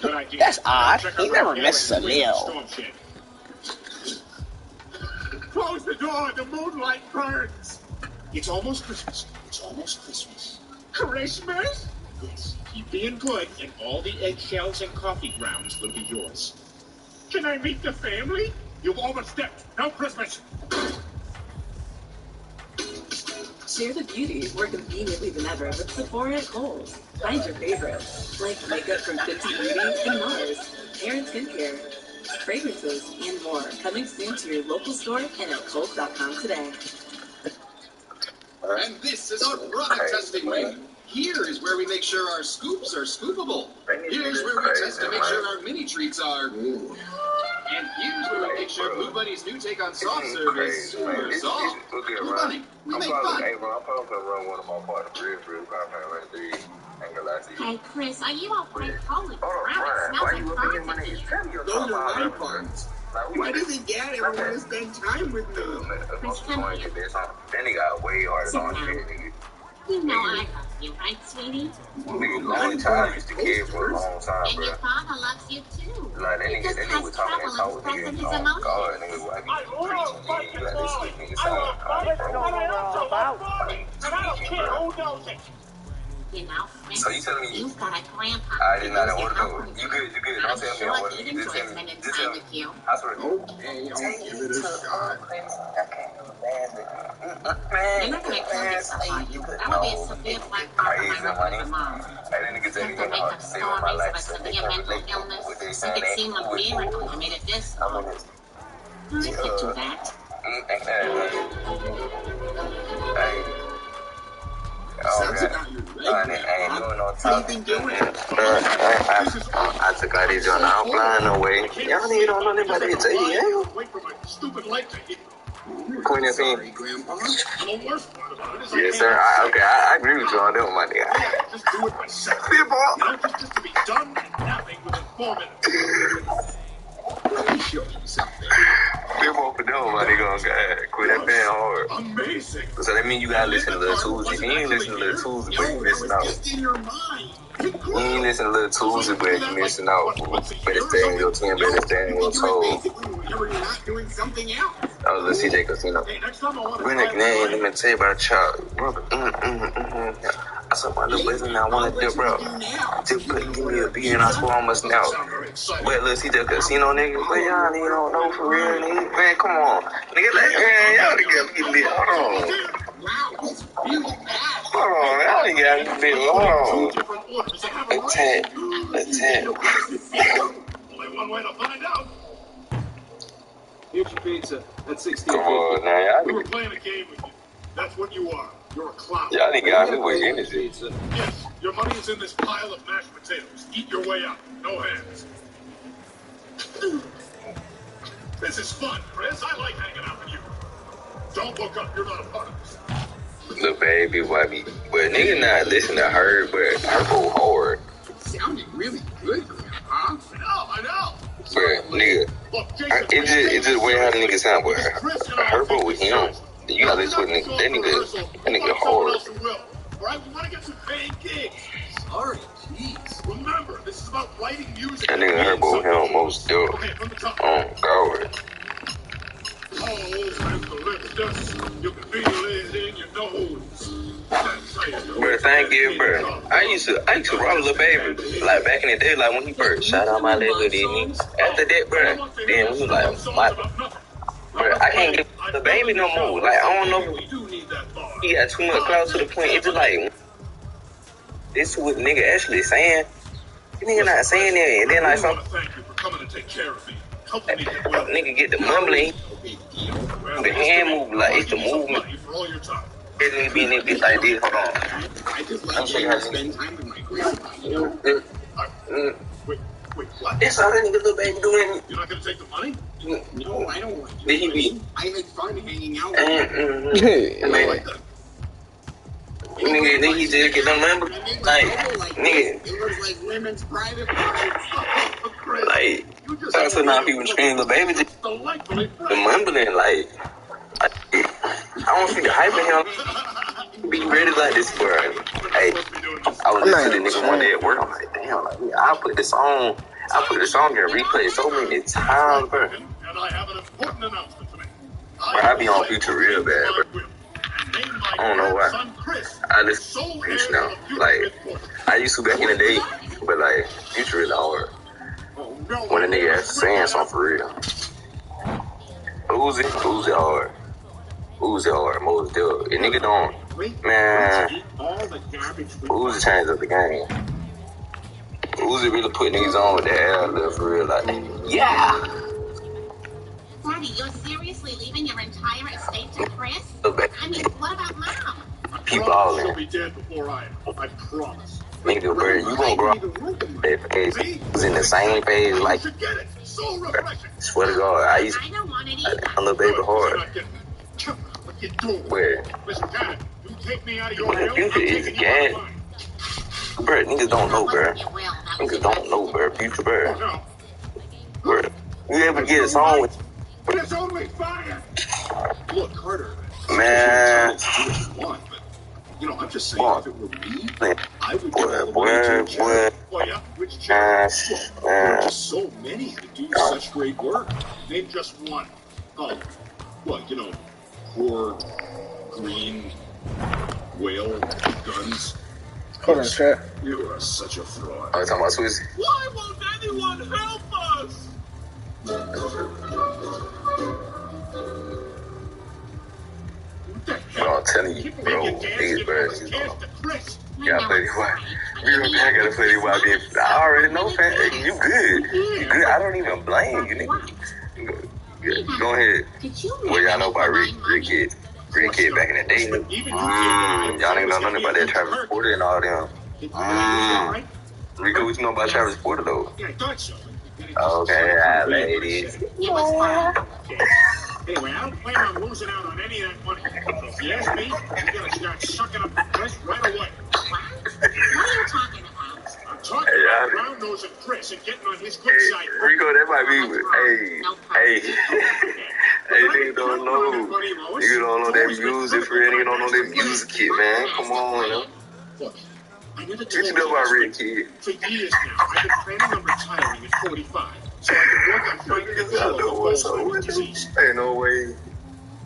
Good idea. That's odd. He never misses a meal. Close the door. The moonlight burns. It's almost Christmas. It's almost Christmas. Christmas? Yes. Keep being good, and all the eggshells and coffee grounds will be yours. Can I meet the family? You've overstepped. No Christmas. Share the beauty more conveniently than ever with Sephora at Kohl's. Find your favorites, like makeup from Fenty Beauty and Mars, hair and skincare, fragrances, and more. Coming soon to your local store and at Kohl's.com today. And this is our product testing week. Here is where we make sure our scoops are scoopable. Here's where we test to make sure our mini treats are. And here's where we make sure Blue Bunny's new take on soft serve is super soft. Blue Bunny, we make fun. Hey, bro, I'm probably gonna run one of my partners real quick. Hey, Chris, are you all right? Holy crap, it Why smells you like looking at my knees? Tell me your Those are my problem. parts. Why doesn't Dad ever want to spend time with me? Chris, come here. Then he got way harder on shit, nigga. You know I love you, right, sweetie? Nigga, long time used to care for a long time, And bro. your father loves you, too. Like, that He nigga, just that has nigga was talking trouble and talking to expressing you. his Oh, emotions. God, nigga, why be preaching to you? Like, this nigga sound And I don't care who knows it. You know, Chris, So you telling me you've got a grandpa. I did not who order knows those? your You good. Don't I'm tell me I sure ordered. he'd Just enjoy tell me. spending Just time tell me. with you. I swear. Okay, I'll give it a shot. You're not going to kill yourself, are you? That would be a severe black mark on my record as a mom. I didn't get to Have to make up stories of a severe mental illness. Make it seem like a miracle you made it this long. I could do that. I ain't doing no talking. I took out these on. I'm flying away. Y'all need don't know anybody to tell you. Wait for my stupid light to hit. Queen and Sorry, Grandpa. The worst part about it is yes, sir. I agree with you on that one, my nigga. just do it myself. You know, just to be done and napping within 4 minutes. So that means you gotta listen to Lil Tuesday. If you ain't listen to Lil Tuesday, but you missing out. You ain't listen to Lil Tuesday, but you missing out. Better stay in your team, better stay in your toe. Oh, let's see, Casino. When the name, let me tell you about y'all. I saw my little business now. I want to dip, bro. Just give me a beat and I swear I must now. But let's see, Casino, nigga. But y'all nigga don't know for real, nigga. Man, come on. Nigga, like, man, y'all nigga got me lit. Hold on. Hold on, y'all nigga got me lit. Hold on. Attack. Only one way to find out. Here's your pizza. That's 16. Come on, now, y'all We were nigga. playing a game with you. That's what you are. You're a clown. Y'all nigga got me with energy. Yes, your money is in this pile of mashed potatoes. Eat your way out. No hands. This is fun, Chris. I like hanging out with you. Don't look up. You're not a part of this. Little baby, wifey. But nigga not listen to her, but her go hard. It sounded really good, huh? I know. But nigga, it's just way how the nigga sound, but her vote with him. You gotta listen to nigga. That nigga hard. Alright, we want to get some paying gigs. Sorry, jeez. Remember, this is about writing music. That nigga her vote him most dope. Oh, God. Oh, and the lifters, you can feel it in your nose. But the thing is, bro, I used to rock Lil Baby, like back in the day, like when he first shot out my leg with it. After that, bro, then we was like, bro, I can't get the baby no more. Like, I don't know if he got too much clout to the point. It's just like, this is what the nigga actually saying. The nigga not saying that, and then like some nigga get the mumbling, the hand move, like it's the movement. It nigga be in that bitch like this. Hold on. I'm showing you how to spend time with my grandma. Wait, what? That's all that nigga Lil Baby doing. You're not gonna take the money? No, I don't want to. Did he be? I had fun hanging out Nigga, then he just get them number. Like, nigga. It was like women's private Like, that's what now people scream Lil Baby. The mumbling, like, I don't see the hype in him. Be ready like this, bro. Hey, I was listening to the nigga one day at work. I'm like, damn, like, yeah, I put this on here and replay it so many times, bro. And I have an important announcement to make. I be on Future real bad, bro. I don't know why. I listen to Future now. Like, I used to back in the day, but like, Future really hard. When a nigga has saying something for real. Uzi hard. Uzi hard, most deal. If nigga don't, man, Uzi changed up the game. Uzi really put niggas on with that ad lib for real, like, yeah. Daddy, you're seriously leaving your entire estate to Chris? I mean, what about Mom? Keep all in. She'll be dead before I promise. Nigga, bro, you gon' grow up. That phase was in the same phase, like, swear to God, I used to, a little baby hard. Where? The Future is gas. Bro, niggas don't know, bro. Niggas don't know, bro. Future, bro. Bro, you ever get a song with... There's only fire! Look, Carter. Man. You know, I'm just saying, if it were me, I would go all the way to jail. Well, yeah, which jail? There are just so many that do such great work. Name just one. Oh, well, you know, poor, green, whale, guns. Hold on, chat. You are such a fraud. Oh, you talking about Swizzy? Why won't anyone help us? I'm telling you, bro, niggas, bro, you gotta play the wife. I gotta play the wife. I already know, fam. You good. You good. I don't even blame you, nigga. Go ahead. What y'all know about Rick Kid? Rick Kid back in the day. Y'all niggas know nothing about that Travis Porter and all them. Rico, what you know about Travis Porter, though? Yeah, I thought so. Okay, ladies. Anyway, I don't plan on losing out on any of that money. So if you ask me, you gotta start sucking up the Chris right away. What are you talking about? I'm talking about Brown Nose and Chris and getting on his good side. Rico, that might be. Hey, Hey, nigga don't know. Nigga don't know that music for real. Nigga don't know that music kid, man. Come on, man. Look, I never What you told know you about this, Red Kid? for years now, I've been planning on retiring at 45, so I can work on fighting the cure for Alzheimer's disease. Ain't no way.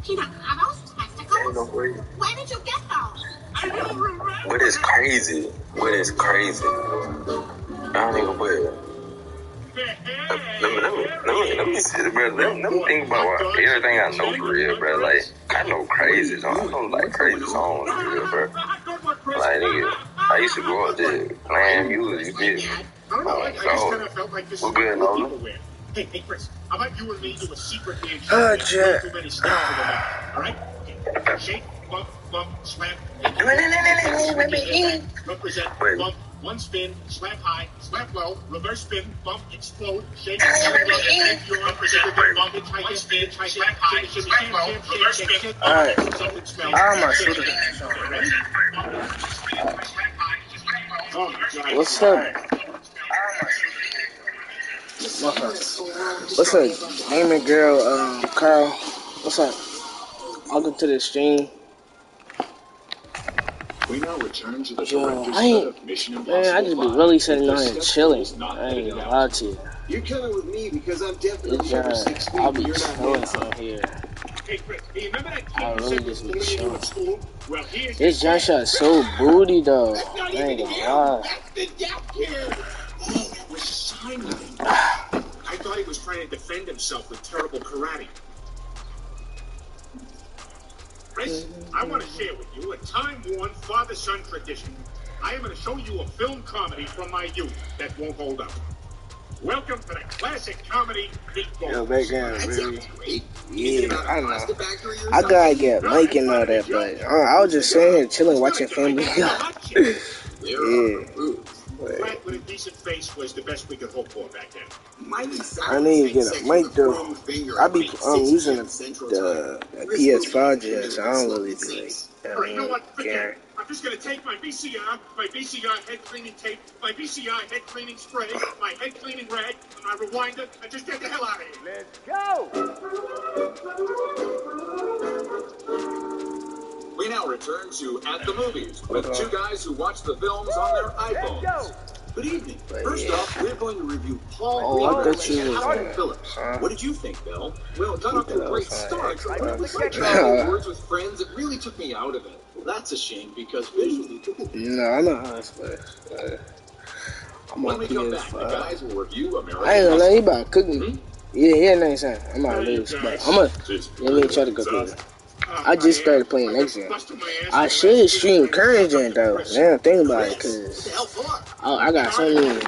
Peter, are those testicles? Ain't no way. Where did you get those? I don't remember. What is crazy? What is crazy? I don't even believe it. Let me see, bro. Let me think about everything I know for real, bro. Like, I know crazy songs. I know, like, crazy songs for real, bro. Like, nigga, I used to grow up just playing music, you feel me? I don't know, I just kind of felt like this is We're good, what Nolan. people wear. Hey, Chris, how about you and me do a secret handshake? Oh, Too Jack. many steps to the left, all right? Okay. Shake, bump, slap. Represent, bump, one spin, slap high, slap low, reverse spin, bump, explode, shake, represent, bump, one spin, slap high, slap low, reverse spin, Alright. something smells. I'm not shooting. Ready? What's up? What's up, gaming girl, Carl? What's up? Welcome to the stream. We now return to the Yo, director's I cut ain't, of Mission man, I Impossible just be 5. really sitting on If here the chilling. step stool is not I ain't headed gonna out. lie to you. You're coming with me because I'm definitely This over job, 6 feet I'll and be you're not chilling handsome. on here. Hey, Chris, hey, remember that kid I you really said was just be bullying you chilling. at school? Well, here's This jump shot so booty though. That's not I ain't even gonna him. lie. That's the deaf kid. Oh, that was Simon. I thought he was trying to defend himself with terrible karate. Chris, I want to share with you a time-worn father-son tradition. I am going to show you a film comedy from my youth that won't hold up. Welcome to the classic comedy Meatballs. Yo, background, That really. sounds great. Yeah, I don't know. I gotta get Mike and all that, but I was just sitting here chilling, watching Family Guy. Yeah. Flat with a decent face was the best we could hope for back then. I need to get a mic though. I be using the PS5 gen, so I don't really be like, You know what? Forget caring. it. I'm just going to take my VCR head cleaning tape, my VCR head cleaning spray, my head cleaning rag, and my rewinder, and just get the hell out of here. Let's go! We now return to At the Movies with two guys who watch the films on their iPhones. Good evening. First off, we're going to review Paul Greengrass and Howard Phillips. What did you think, Bill? Well, it got off to a great start. My travel words with friends, it really took me out of it. That's a shame because visually... No, I'm not honest, but I'm when on we come back, the PS5. guys will review American I ain't gonna lie, Hustle. he about to cook me. Yeah, no, son. I'm about to lose, but I'm gonna let me try to cook me. I just started playing next gen. I should stream current gen though. Now think about it, cause I got so many.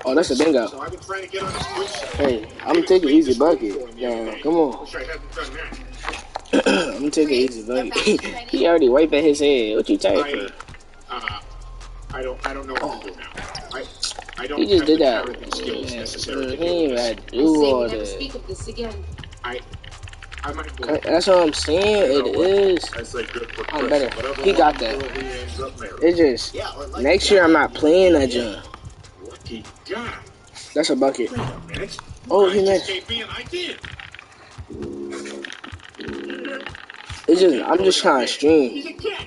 Oh, that's a bingo. Hey, I'm taking easy bucket. Yeah, come on. I'm taking easy bucket. He already wiping his head. What you typing? I don't know what to do now. I don't He just have did the that. parenting skills necessary to He do ain't even this. had to do all that. Speak of this again. I might move. That's what I'm saying. It is. I say good for I'm Chris. better. Whatever He got one that. girl he ends up marrying. It's just next year I'm not playing that jump. Lucky guy. That's a bucket. Wait a minute. Oh, he You missed. gave me an idea. It's just I'm just trying to stream. He's a kid.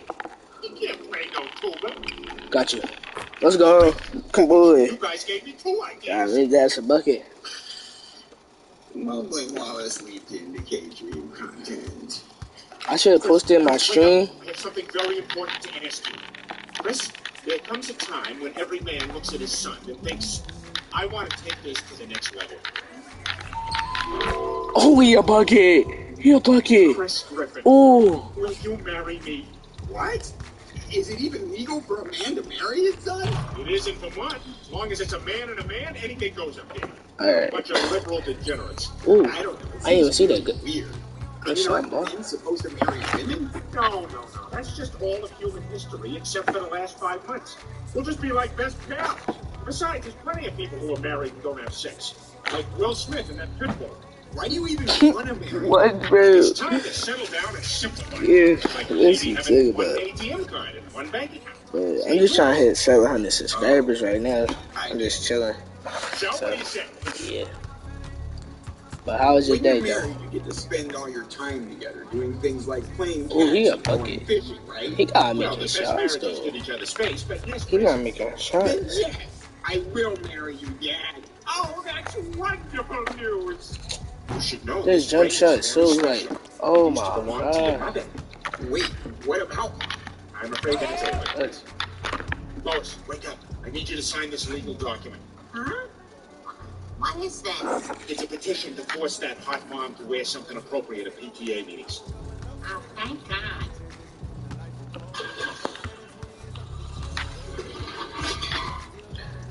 He can't play no tuba. Got you. Let's go. Come on. You guys gave me two ideas. I mean, that's a bucket. Mumbling while asleep to indicate dream content. I should have posted my stream. I have something very important to ask you. Chris, there comes a time when every man looks at his son and thinks, I want to take this to the next level. Oh, he a bucket. He a bucket. Chris Griffin, Oh. will you marry me? What? Is it even legal for a man to marry his son? It is in Vermont. As long as it's a man and a man, anything goes up here. Alright. A bunch of liberal degenerates. Ooh. I don't know. I didn't even see that. Good. Weird. Good shot, boy. Men supposed to marry women? No. That's just all of human history, except for the last 5 months. We'll just be like best pals. Besides, there's plenty of people who are married and don't have sex. Like Will Smith and that Pitbull. Why do you even want to marry? What, bro? It's time to settle down and simplify. Yeah, Like let's maybe talk having one about it. ATM card and one bank account. But I'm just trying to hit 700 subscribers right now. I'm just chilling. So, what do you say? Yeah. But how was your When day, you're though? married, you get to spend all your time together doing things like playing catch Oh, he a and going bucket. fishing, right? He gotta Well, make his the best shots, marriages though. give each other space, but yes, He Chris. not making Then shots. yes, I will marry you, Dad. Oh, that's wonderful news. You should know This jump ring shot is so very like, special. oh It used to my belong to your god. mother. Wait, what about? I'm afraid that is over. That's- Lois, wake up. I need you to sign this legal document. Huh? What is this? It's a petition to force that hot mom to wear something appropriate at PTA meetings. Oh, thank God.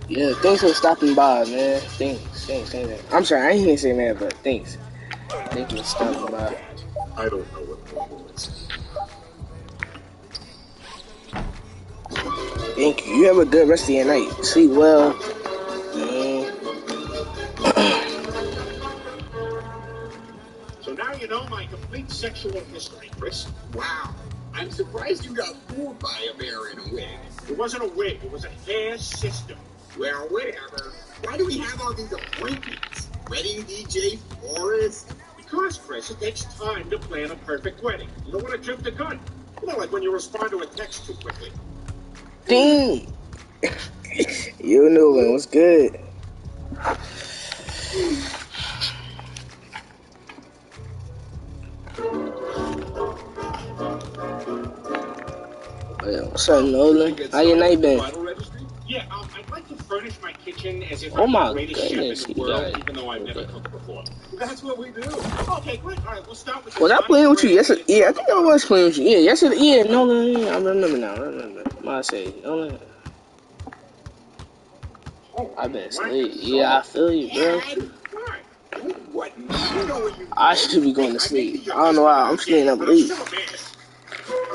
Yeah, thanks for stopping by, man. Thanks. I'm sorry, I ain't even say that, but thanks. Thank you for stopping by. I don't know what normal is. Thank you. You have a good rest of your night. Sleep well. So now you know my complete sexual history, Chris. Wow, I'm surprised you got fooled by a bear in a wig. It wasn't a wig, it was a hair system. Well, whatever. Why do we have all these appointments? Wedding DJ, florist? Because, Chris, it takes time to plan a perfect wedding. You don't want to jump the gun. You know, like when you respond to a text too quickly. Ding! You knew it was good. What's up, Nolan? How your night been? Yeah, I'd like to furnish my kitchen as if Oh I'm my the greatest goodness, chef in he the world, got it. even though I've never cooked before. That's what we do. Okay, great. All right, we'll start with. Was I playing with you yesterday? Yeah, I think I was playing with you. Yeah, yesterday. Yeah, Nolan. Yeah, I remember now. I remember. I say Nolan. I've been asleep. Yeah, I feel you, bro. I should be going to sleep. I don't know why. I'm staying up late.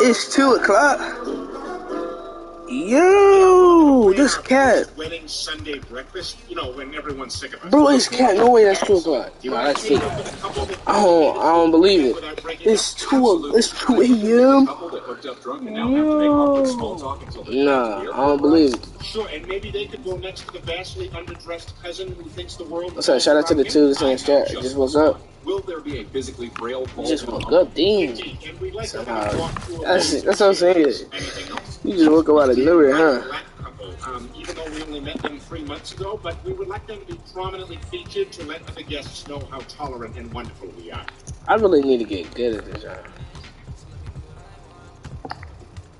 It's 2 o'clock. Yo, this cat. Wedding Sunday breakfast. You know, when everyone's sick of us. Bro, it's cat. No way that's 2 o'clock. Nah, that's fake. I don't believe it. It's 2 a.m. Nah, I don't believe it. Sure, and maybe they could go next to the vastly underdressed cousin who thinks the world. What's up? Shout out to the two that's in the chat. Just woke up. Will there be a physically braille? You just woke up, damn. Somehow. That's what I'm saying. You just woke up out of nowhere, huh? Even though we only met them 3 months ago, but we would like them to be prominently featured to let other guests know how tolerant and wonderful we are. I really need to get good at this, y'all.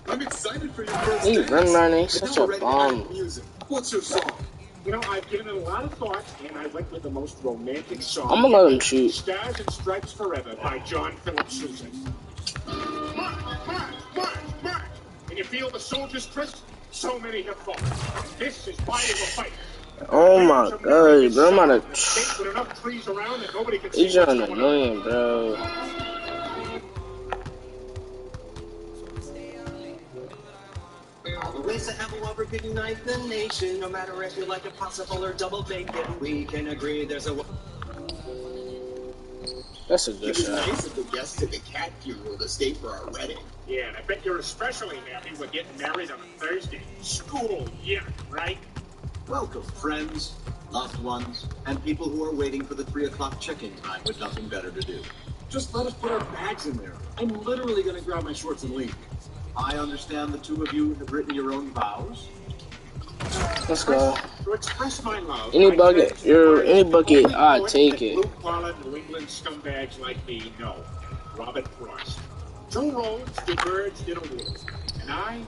I'm excited for your first He run learning such a bomb. What's your song? You know, I've given it a lot of thought, and I went with the most romantic song. I'm gonna let him shoot. Stars and Stripes Forever by John Philip Sousa. March, march, march, march. And you feel the soldiers' tryst? So many have fallen. This is why they will fight. Oh my god, bro, I'm out of... He's trying to annoying, bro. All the ways to have a lover could unite the nation. No matter if you like impossible or double bacon, we can agree there's a... That's a good It was shot. nice of the guests at the cat funeral to stay for our wedding. Yeah, and I bet you're especially happy we're getting married on a Thursday. School, yeah, right? Welcome, friends, loved ones, and people who are waiting for the 3 o'clock check-in time with nothing better to do. Just let us put our bags in there. I'm literally going to grab my shorts and leave. I understand the two of you have written your own vows. Let's go. To express my love, Any bucket, I'll take it. Blue-collar New England scumbags like me know. Robert Frost. Two roads, two birds, did a wheel. And I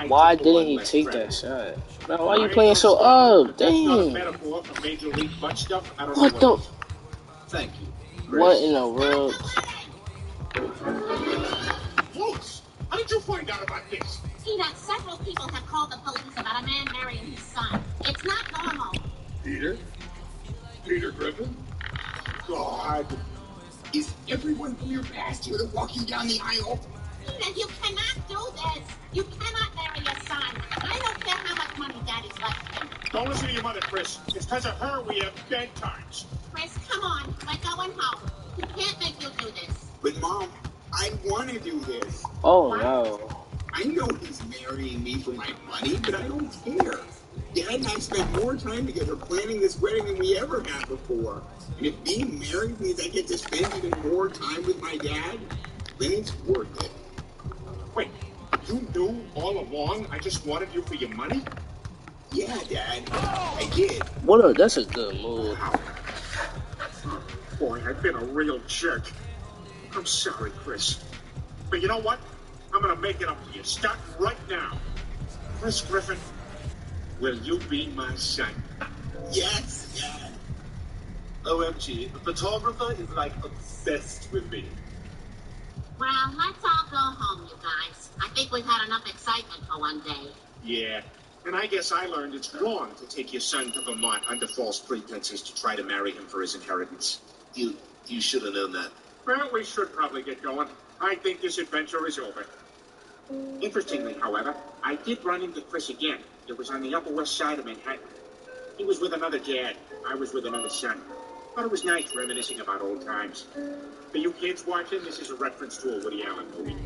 Why took the one didn't he less take traveled. that shot? Bro, why you playing so up? That's not a Dang. metaphor for Major League butt stuff. I don't What know the? what it is. Thank you. What in the world? Folks, how did you find out about this? Peter, several people have called the police about a man marrying his son. It's not normal. Peter? Peter Griffin? God. Is everyone from your past here walking down the aisle? Peter, you cannot do this. You cannot marry your son. I don't care how much money Daddy's left him. Don't listen to your mother, Chris. It's because of her we have bedtimes. Chris, come on. We're going home. We can't make you do this. But Mom, I want to do this. Oh no. I know he's marrying me for my money, but I don't care. Dad and I spent more time together planning this wedding than we ever had before. And if being married means I get to spend even more time with my dad, then it's worth it. Wait, you knew all along I just wanted you for your money? Yeah, Dad, I did. What up? That's a good move. Boy, I've been a real jerk. I'm sorry, Chris. But you know what? I'm gonna make it up to you. Start right now. Chris Griffin, will you be my son? Yes, Dad. OMG, the photographer is like obsessed with me. Well, let's all go home, you guys. I think we've had enough excitement for one day. Yeah. And I guess I learned it's wrong to take your son to Vermont under false pretenses to try to marry him for his inheritance. You should have known that. Well, we should probably get going. I think this adventure is over. Interestingly, however, I did run into Chris again. It was on the Upper West Side of Manhattan. He was with another dad. I was with another son. But it was nice reminiscing about old times. For you kids watching, this is a reference to a Woody Allen movie.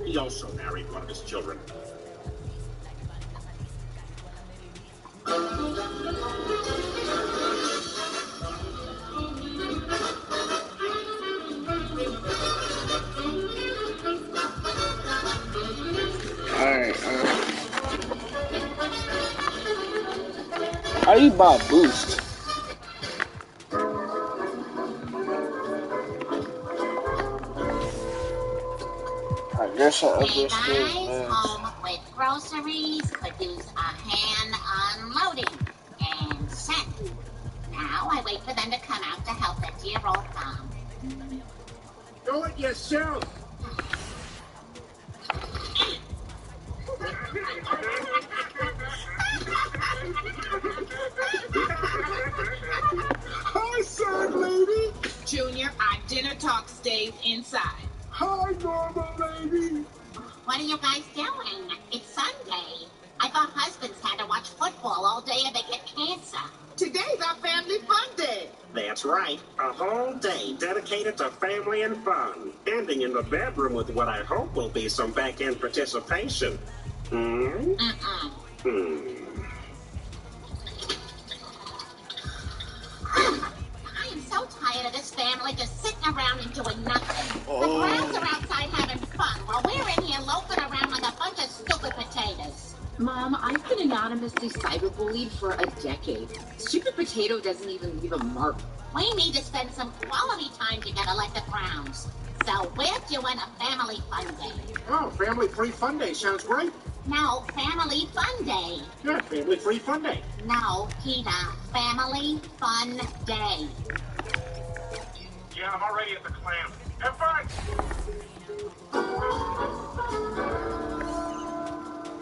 He also married one of his children. Alright, how you buy boost? I guess I understood. Hey guys, home with groceries could use a hand unloading and sent. Now I wait for them to come out to help the dear old mom. Do it yourself. Hi, sad lady. Junior, our dinner talk stays inside. Hi, normal lady. What are you guys doing? It's Sunday. I thought husbands had to watch football all day and they get cancer. Today's our family fun day. That's right. A whole day dedicated to family and fun, ending in the bedroom with what I hope will be some back-end participation. Hmm? I am so tired of this family just sitting around and doing nothing. The Browns are outside having fun while we're in here loafing around like a bunch of stupid potatoes. Mom, I've been anonymously cyberbullied for a decade. Stupid Potato doesn't even leave a mark. We need to spend some quality time together like the Browns. So we're doing a family fun day. Oh, family-free fun day sounds great. No, family fun day. Yeah, family-free fun day. No, Peter, family fun day. Yeah, I'm already at the clam. Have fun!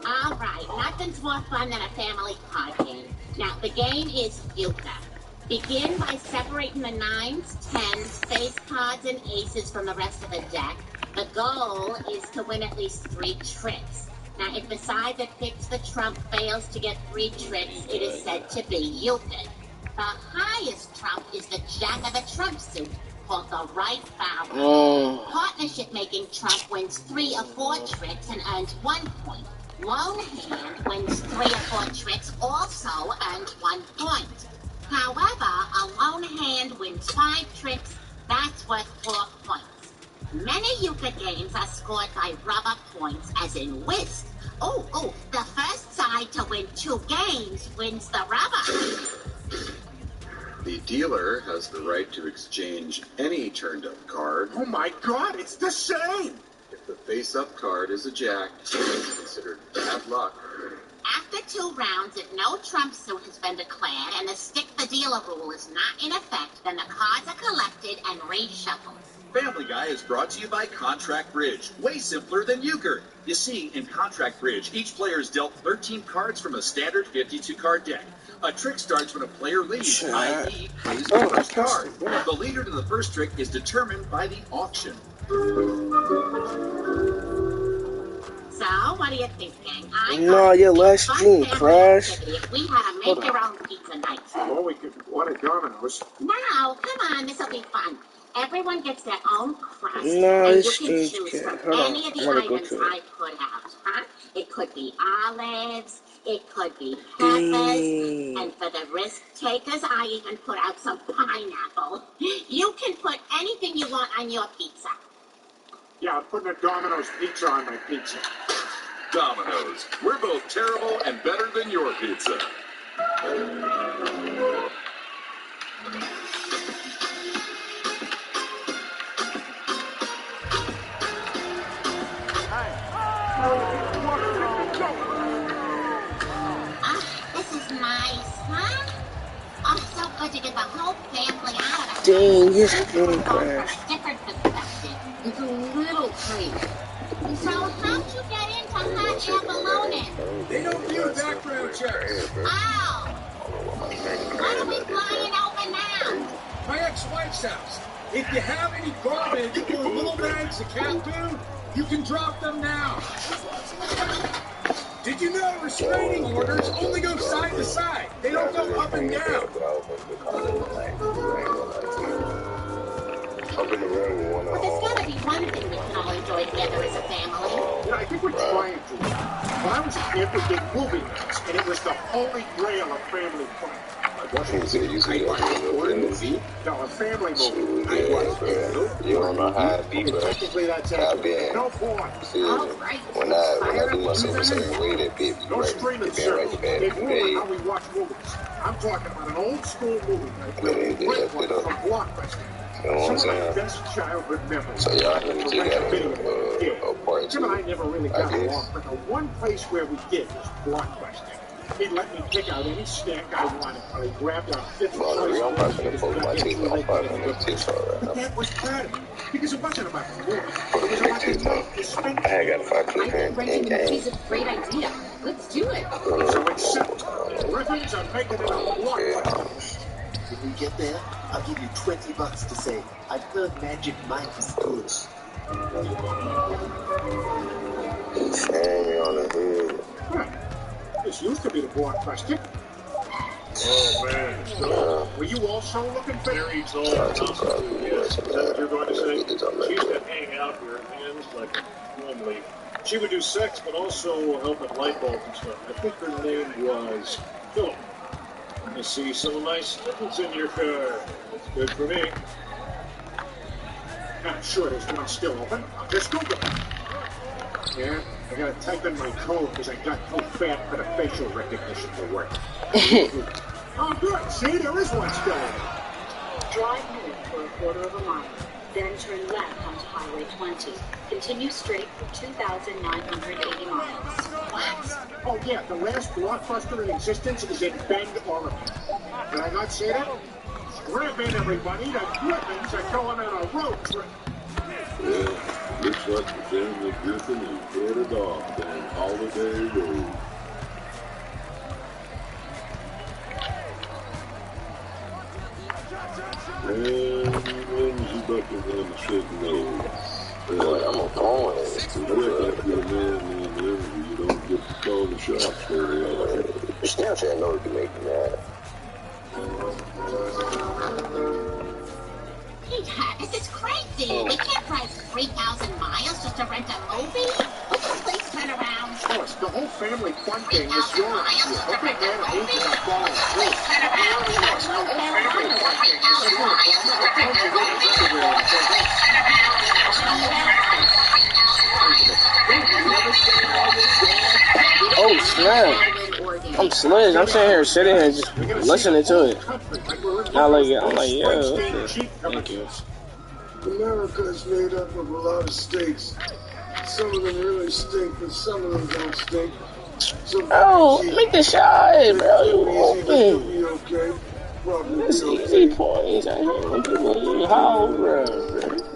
All right, nothing's more fun than a family card game. Now, the game is Euchre. Begin by separating the 9s, 10s, face cards, and aces from the rest of the deck. The goal is to win at least 3 tricks. Now, if the side that picks the trump fails to get 3 tricks, it is said to be Euchre. The highest trump is the jack of the trump suit, called the right barrel. Partnership-making trump wins 3 or 4 tricks and earns 1 point. Lone hand wins 3 or 4 tricks, also earns 1 point. However, a lone hand wins 5 tricks, that's worth 4 points. Many euchre games are scored by rubber points, as in whist. The first side to win 2 games wins the rubber. The dealer has the right to exchange any turned-up card. Oh my God, it's the same! If the face-up card is a jack, it's considered bad luck. After 2 rounds, if no trump suit has been declared and the stick-the-dealer rule is not in effect, then the cards are collected and reshuffled. Family Guy is brought to you by Contract Bridge. Way simpler than euchre. You see, in Contract Bridge, each player is dealt 13 cards from a standard 52-card deck. A trick starts when a player leads, i.e. plays the first card. The leader to the first trick is determined by the auction. So, what do you think, gang? No, your last stream crashed. We had a make your own pizza night. Or we could order Domino's. Now, come on, this'll be fun. Everyone gets their own crust, No, and it's you can choose from Hold on, any of the I'm gonna go items to it. I put out, huh? It could be olives, It could be peppers, and for the risk takers, I even put out some pineapple. You can put anything you want on your pizza. Yeah, I'm putting a Domino's pizza on my pizza. Domino's. We're both terrible and better than your pizza. This is nice, huh? Oh, so good to get the whole family out of Dang, his screen crashed. different perspective. It's a little tight. So how'd you get into hot air ballooning? They don't do background checks. Oh! What are we flying over now? My ex-wife's house. If you have any garbage or little bags of cat food, you can drop them now. Did you know restraining orders only go side to side? They don't go up and down. Well, there's gotta be one thing we can all enjoy together as a family. Yeah, I think we're trying to. When I was a kid, we did movie nights, and it was the holy grail of family fun. You No, a family movie. You don't know how it be, bro. Technically, that's I've been no porn. when I do myself a certain way, that bit No streaming service. They ruin how we watch movies. I'm talking about an old school movie night where we rent one from Blockbuster. You know what I'm Some of saying? my best childhood memories. So y'all niggas you got a part Jim and I two, never really I got guess. along, but the one place where we did was Blockbuster. He'd let me pick out any snack I wanted while he grabbed our fifth I'm probably gonna post my teeth. I'm probably gonna make TikTok right But now. that was part of it, because it wasn't about the war. It was about the night you spent. I had got a 5 clip here Renting in the game. movie's a great idea. Let's do it. So accept. Reference on making it a Blockbuster. When we get there, I'll give you $20 to say, I've heard magic might is good. Slam me on the head. This used to be the Blockbuster. Oh, man. Were you also looking for Very tall, constituted, yes. Is that what you're going to say? She used to hang out with her hands like a palm leaf. She would do sex, but also help with light bulbs and stuff. I think her name was Philip. I see some nice buttons in your car. That's good for me. I'm sure there's one still open. I'll just Google it. Yeah, I gotta type in my code because I got too fat for the facial recognition to work. Oh, good. See, there is one still open. Drive north for a quarter of a mile, then turn left onto Highway 20. Continue straight for 2,980 miles. What? Oh, yeah, the last Blockbuster in existence is in Bend, Oregon. Did I not say that? Strap in, everybody. The Griffins are going on a road trip. Yeah, looks like the family Griffin is headed off down Holiday Road. And when's you about to run the second nose? I'm a phone. After a man named Envy, you don't get to call the shots very often. Snapchat knows to make me mad. Hey, this is crazy. We can't drive 3,000 miles just to rent a movie. Would you please turn around? Of course, the whole family fun thing is your idea. Okay, man, I need you to follow through. Oh snap! I'm Sledge. I'm sitting here just listening to it. I'm like, yo, thank you. America is made up of a lot of states. Some of them really stink, but some of them don't stink. So Oh, make the shot, bro. You open. be okay. Probably It's easy points. I hear when people howl, bro.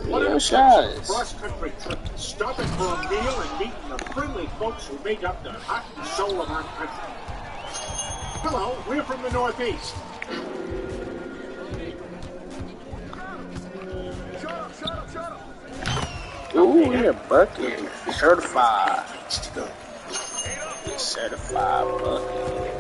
No shots. Cross-country trip. Stopping for a meal and meeting the friendly folks who make up the heart and soul of our country. Hello, we're from the Northeast. Ooh, you're a bucket. Certified. Certified bucket.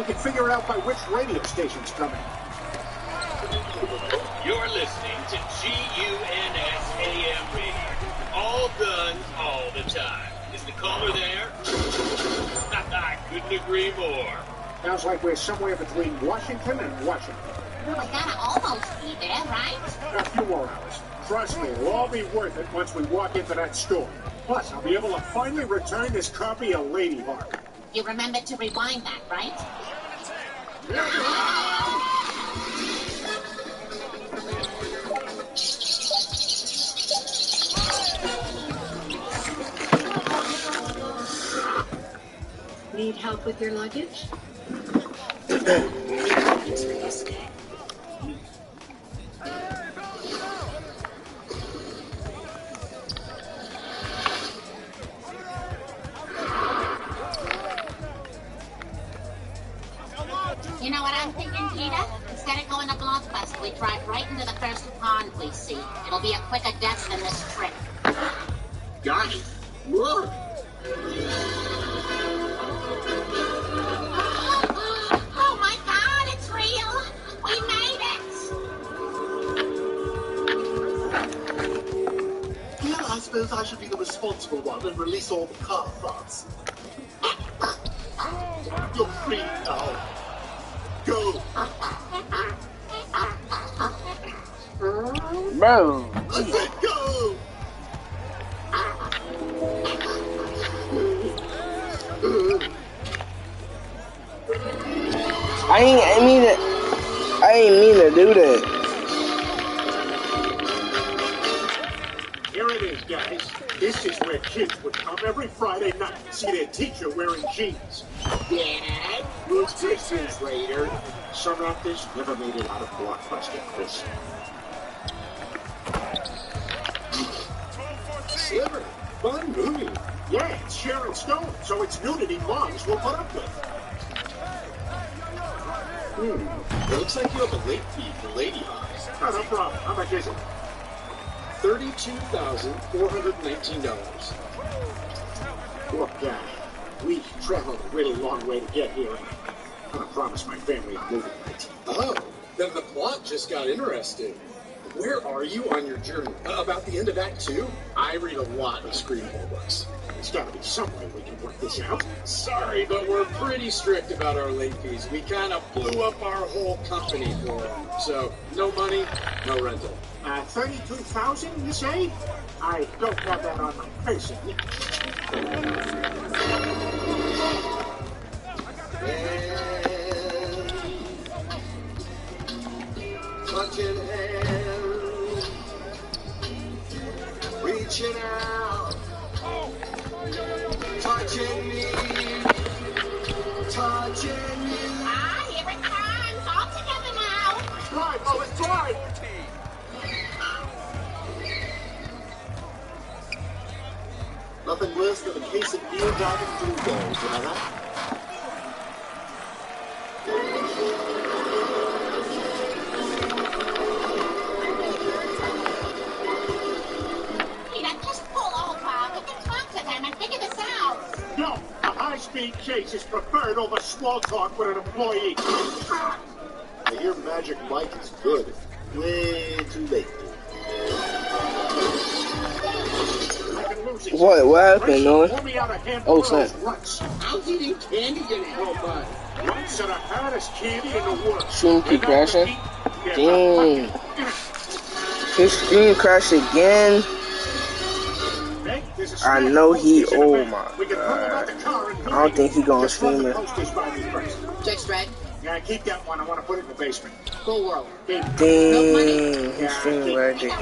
can figure it out by which radio station's coming. You're listening to GUNS AM radio. All guns, all the time. Is the caller there? I couldn't agree more. Sounds like we're somewhere between Washington and Washington. Well, we gotta almost be there, right? A few more hours. Trust me, it'll all be worth it once we walk into that store. Plus, I'll be able to finally return this copy of Ladyhawk. You remembered to rewind that, right? Need help with your luggage? You know what I'm thinking, Peter? Instead of going to Blockbuster, we drive right into the first pond we see. It'll be a quicker death than this trip. Got it. Look. Oh my God, it's real! We made it! Yeah, I suppose I should be the responsible one and release all the car thoughts. You're free now. Go. Bro. I said go. I ain't mean to do that. Here it is, guys. This is where kids would come every Friday night to see their teacher wearing jeans. Dad, who's Christmas later? Some actors never made it out of Blockbuster, Chris. Sliver, fun movie. Yeah, it's Sharon Stone, so it's nudity moms will put up with. It looks like you have a late fee for Ladyhawk. Oh, no problem. How much is it? $32,419. Look, we traveled a really long way to get here. I promised my family a movie night. Oh, then the plot just got interesting. Where are you on your journey? About the end of Act 2? I read a lot of screenplay books. There's gotta be some way we can work this out. Sorry, but we're pretty strict about our late fees. We kind of blew up our whole company for them. So, no money, no rental. 32,000, you say? I don't have that on my person. Touching hands, reaching out, touching me, touching you. Ah, here it comes! All together now! Drive, Lois, drive! Nothing worse than a case of beer diving through balls, you know that? No, a high-speed chase is preferred over small talk with an employee. I hear Magic Mike is good. Way too late. What happened, Noah? Oh, snap. How's eating candy gonna help us? Once of the hottest candy in the world. Shouldn't keep crashing? Dang. His screen crashed again. I know he, oh my God. I don't think he gonna stream it. Just red. Yeah, keep that one. I want to put it in the basement. Full world. Dang, he's streaming right again.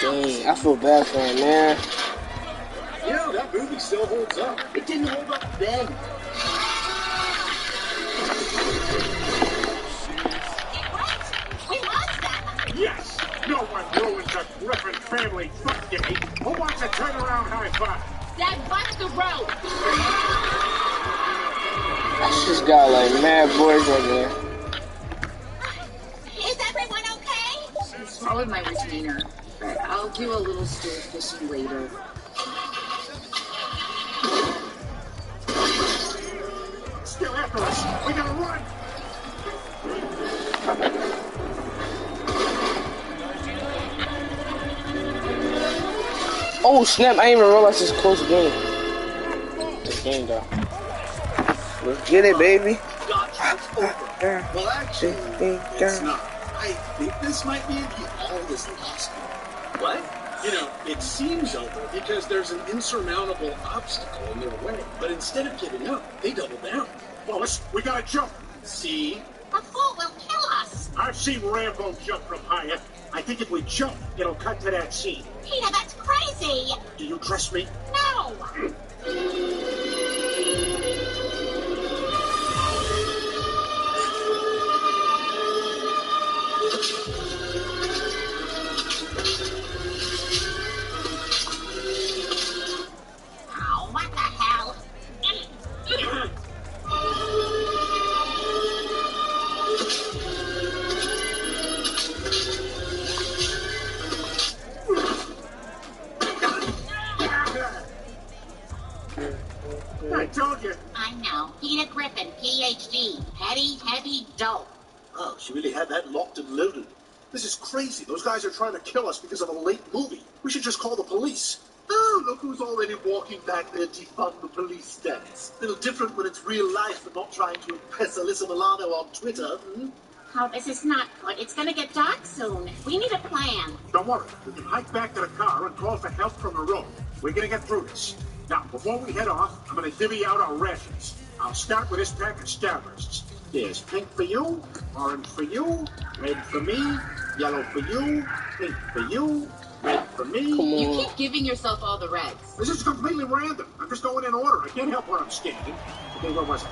Dang, I feel bad for him, man. You know, that movie still holds up. It didn't hold up then. Yes! No one ruins a Griffin family birthday. Who wants a turnaround high five? Dad, bust the road! I just got like mad boys in there. Is everyone okay? I swallowed my retainer. I'll do a little stool fishing later. Oh snap! I didn't even realize it's a close game. This game though. Let's get it, baby. Gotcha, it's over. Well, actually, it's not. I think this might be the all-this lost. What? You know, it seems over because there's an insurmountable obstacle in their way. But instead of giving up, they double down. Wallace, we gotta jump. See? A fool will kill us. I've seen Rambo jump from higher. I think if we jump, it'll cut to that scene. Peter, that's crazy. Do you trust me? No. Oh, what the hell? I told you. I know. Peter Griffin, PhD. Petty, heavy dope. Oh, she really had that locked and loaded. This is crazy. Those guys are trying to kill us because of a late movie. We should just call the police. Oh, look who's already walking back there defund the police stats. A little different when it's real life and not trying to impress Alyssa Milano on Twitter. Oh, this is not good. It's gonna get dark soon. We need a plan. Don't worry. We can hike back to the car and call for help from the road. We're gonna get through this. Now, before we head off, I'm gonna divvy out our rations. I'll start with this pack of Starbursts. There's pink for you, orange for you, red for me, yellow for you, pink for you, red for me. You keep giving yourself all the reds. This is completely random. I'm just going in order. I can't help where I'm standing. Okay, where was it?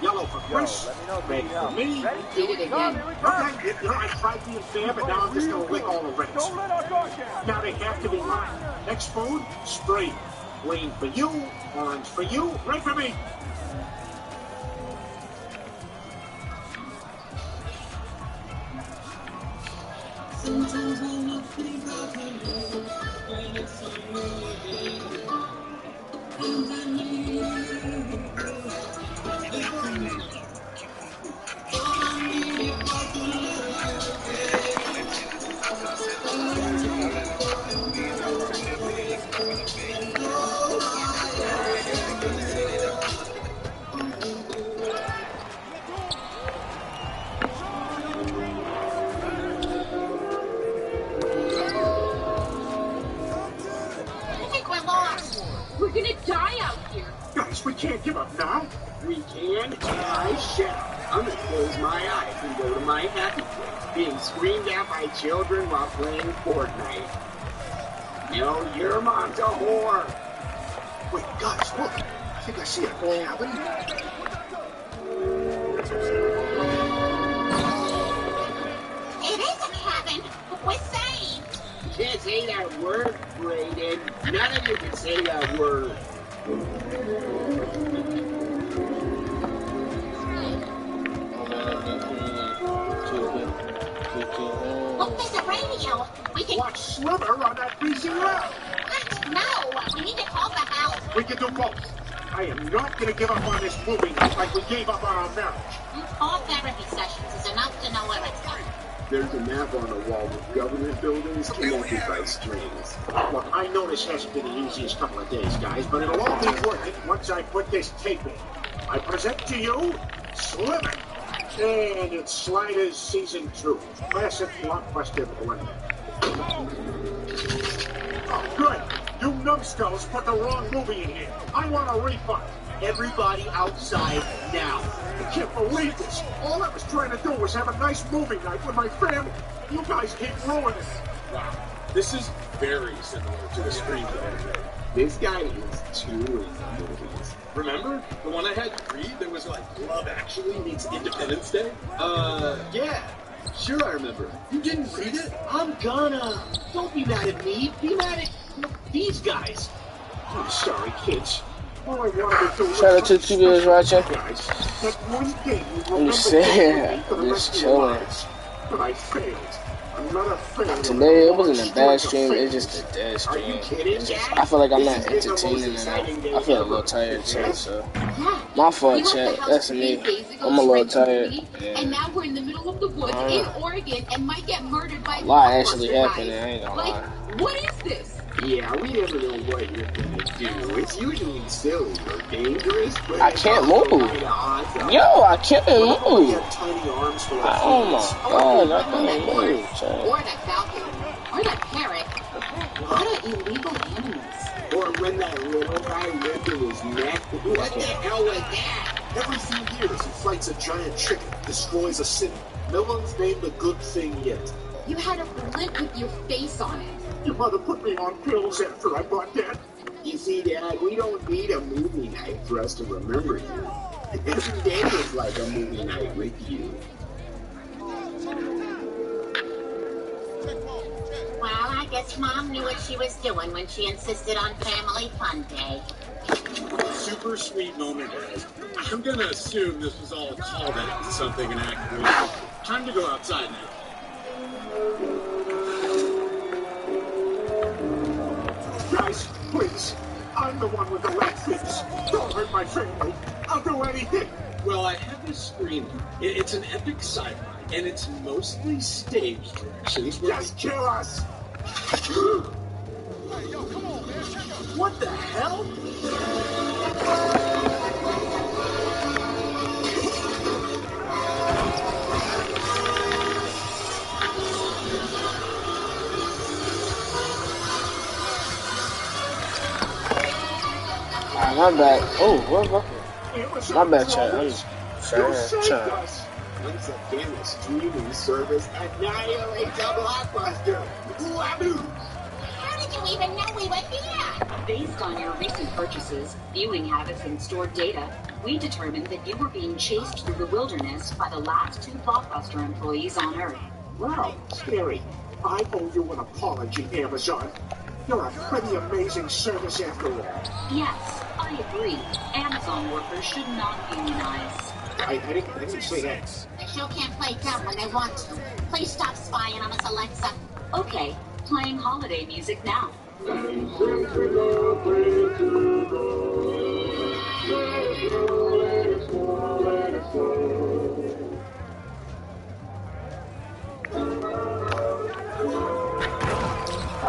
Yellow for Chris, red for me. Did it again. Okay, you know, I tried being fair, but now I'm just gonna lick all the reds. Now they have to be mine. Next food, spray. Green for you, orange for you, red for me. Sometimes when I think of you, when it's so really and I need you. All I need was a We're gonna die out here. Guys, we can't give up now. We can, and I shall. I'm gonna close my eyes and go to my happy place, being screamed at by children while playing Fortnite. No, your mom's a whore. Wait, guys, look. I think I see a cabin. It is a cabin. We're saved. You can't say that word, Brayden. None of you can say that word. Look, there's a radio. We can... Watch Sliver on that VCR. What? No, we need to call the house. We can do both. I am not going to give up on this movie night like we gave up on our marriage. 4 therapy sessions is enough to know where it's going. There's a map on the wall with government buildings connected by strings. Look, I know this hasn't been the easiest couple of days, guys, but it'll all be worth it once I put this tape in. I present to you, Sliver. And it's Sliders Season 2. Classic blockbuster blend. Oh, good. You numbskulls put the wrong movie in here. I want a refund. Everybody outside now. I can't believe this. All I was trying to do was have a nice movie night with my family. You guys keep ruining it. Wow. This is very similar to the screenplay. This guy is too into movies. Remember? The one I had to read that was like Love Actually meets Independence Day? Yeah. Sure, I remember. You didn't read it? I'm gonna. Don't be mad at me. Be mad at these guys. I'm sorry, kids. All I wanted to do was... Shout out to the two viewers watching. Guys, that one game you I'm remember just saying, for the I'm rest just of your chilling. lives. But I failed. Another failure. Today it wasn't a bad stream, it's just a dead stream. Kidding, Dad? I feel like I'm not entertaining enough. I feel a little tired too, so. My fault, chat. That's me. I'm a little tired. Yeah. And now we're in the middle of the woods in Oregon and might get murdered by A lot actually happened, I ain't gonna lie. What is this? Yeah, we never know what you're gonna do. It's usually silly or dangerous, but I can't move. Yo, I can't move. Oh my god, I can't move. Or that falcon. Or that parrot. What an illegal animals. Or when that little guy ripped his neck. What the hell was that? Every few years, he fights a giant chicken, destroys a city. No one's named a good thing yet. You had a blimp with your face on it. Your mother put me on pills after I bought that. You see, Dad, we don't need a movie night for us to remember you. Every day is like a movie night with you. Well, I guess Mom knew what she was doing when she insisted on Family Fun Day. Super sweet moment, guys. I'm gonna assume this was all a callback to something inactive. Time to go outside now. Guys, please. I'm the one with the red face. Don't hurt my family. I'll do anything. Well, I have this screen. It's an epic sci-fi, and it's mostly stage directions. Just kill us! What the hell? My bad. Oh, what? My bad, chat. I'm trying. Once again, a streaming service annihilates a blockbuster. How did you even know we were here? Based on your recent purchases, viewing habits, and stored data, we determined that you were being chased through the wilderness by the last 2 Blockbuster employees on Earth. Wow, scary. I owe you an apology, Amazon. You're a pretty amazing service after all. Yes, I agree. Amazon workers should not unionize. I didn't say that. They sure can't play dumb when they want to. Please stop spying on us, Alexa. Okay, playing holiday music now.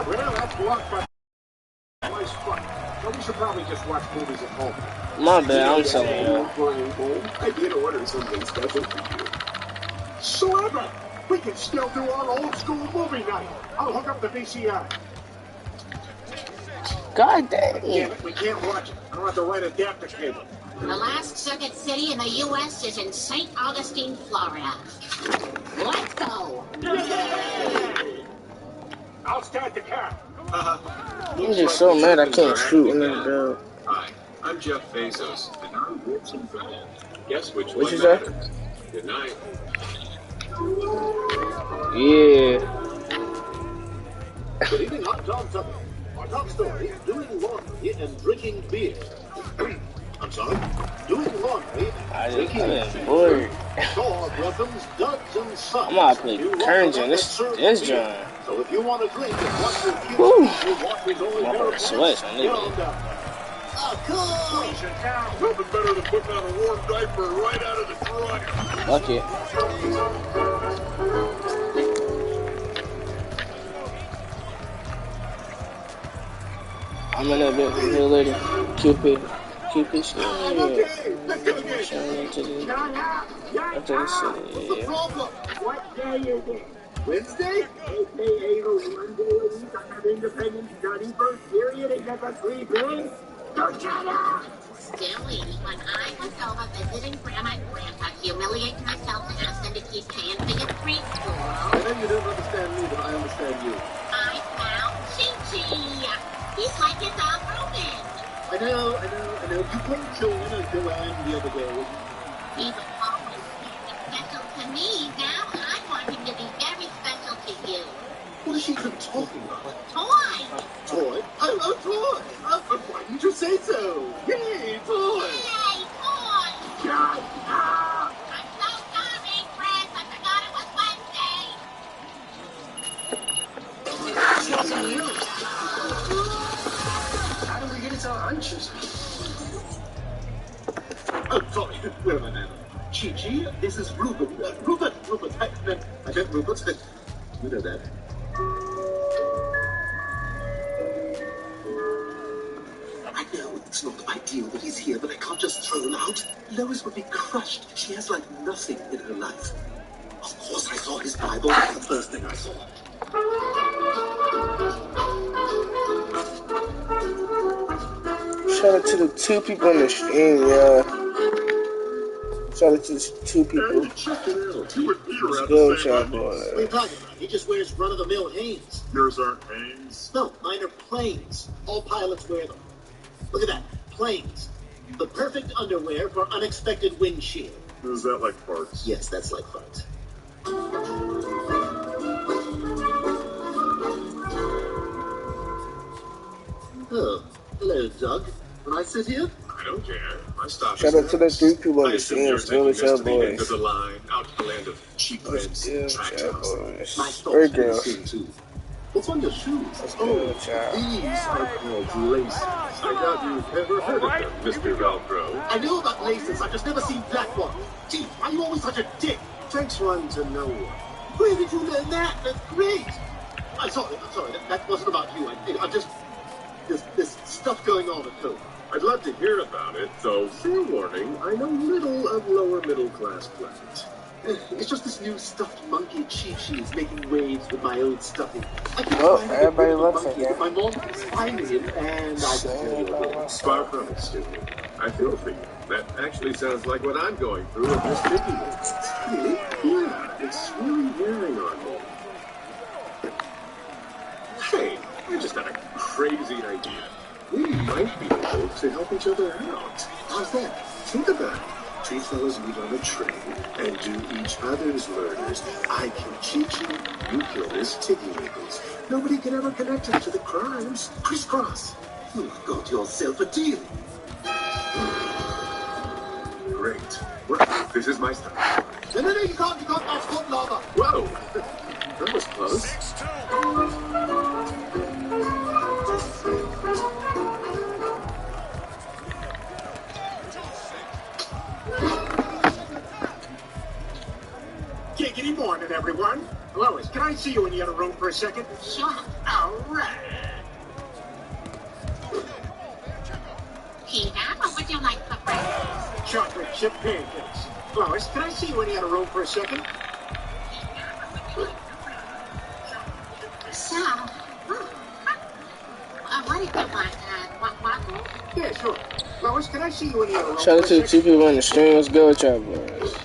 Well, that's Blockbuster. Nice fun. But we should probably just watch movies at home. My bad, I'm telling you. I did order something special for you. Clever! We can still do our old school movie night. I'll hook up the VCR. God damn it. We can't watch it. I don't have the right adapter cable. The last circuit city in the U.S. is in St. Augustine, Florida. Let's go! Yay! I'll start the car. I'm just so mad I can't shoot in this girl. Hi, I'm Jeff Bezos, and I'm rich and fat. Guess which What one you say? matters? Good night. Yeah. Good evening, hot dog supper. Our top story, doing laundry and drinking beer. I'm sorry, doing laundry and drinking beer. Bored. Dog welcomes Duds and Sons. I'm gonna play Current Gen. This John. So if you want to drink and watch your kids, Woo. you want to go in I'm gonna sweat, I need it. Oh, cool! Nothing better than putting on a warm diaper right out of the dryer. Fuck it. I'm in a bit here later. Cupid shit. Yeah. What's the problem? What day is it? Wednesday? AKA the one day a week I have independent study first period and get the free thing? Don't shut up! Silly, when I was over visiting Grandma and Grandpa, humiliating myself to ask them to keep paying for your preschool, I know you don't understand me, but I understand you. I found Chi-Chi. He's like his own Reuben. I know. You played Joanne and Joanne the other day. He's always been special to me. Now I want him to be very special to you. What is she even talking about? Toy! Toy? I love toy! Why didn't you say so? Yay, toy! Yay, toy! Shut up! I'm so sorry, Chris. I forgot it was Wednesday. How do we get it to lunches? Oh, sorry. Where am I now? Chi-Chi, this is Reuben. Reuben. I meant Rupert. You know that. I know it's not ideal that he's here, but I can't just throw him out. Lois would be crushed. She has like nothing in her life. Of course I saw his Bible. That's the first thing I saw. Shout out to the 2 people on the stream, yeah. Shout out to the 2 people. What's good with y'all, boys? What are you talking about? He just wears run-of-the-mill Hanes. Yours aren't Hanes? No, mine are planes. All pilots wear them. Look at that. Planes. The perfect underwear for unexpected windshield. Is that like farts? Yes, that's like farts. Oh, hello, Doug. Can I sit here? I don't care. My stop. Shout out to the 3 people on the stream. stream. What's good with y'all, boys? The line, out to the land of cheap rents, track house. Hey, girl. What's on your shoes? Oh, these are called laces. I doubt you've ever heard of them, Mr. Velcro. I know about laces. I've just never seen black ones. Gee, why are you always such a dick? Takes one to know one. Where did you learn that? That's great. I'm sorry. That wasn't about you. I'm just... There's stuff going on at home. I'd love to hear about it, though, fair warning, I know little of lower middle class planet. It's just this new stuffed monkey cheat sheet making waves with my old stuffing. Oh, everybody looks like that. My mom is finding him, and I'll just tell you about it. Far from it, stupid. I feel for you. That actually sounds like what I'm going through with this sticky movement. Really? Yeah, it's really wearing on me. Hey, I just had a crazy idea. We might be able to help each other out. How's that? Think about it. 3 fellas meet on a train and do each other's murders. I kill Chi-Chi, you kill Miss Tiggy Wiggles. Nobody can ever connect us to the crimes. Crisscross. You've got yourself a deal. Great. Well, this is my style. No, you can't. That's foot lava. Whoa! That was close. 6-2. Good morning, everyone. Lois, can I see you in the other room for a second? Sure. All right. Peter, what would you like for breakfast? Chocolate chip pancakes. Lois, can I see you in the other room for a second? So, what did you want? Waffle? Yeah, sure. Lois, can I see you in the other room Shout out to the 2 people on the stream. What's good with y'all, boys?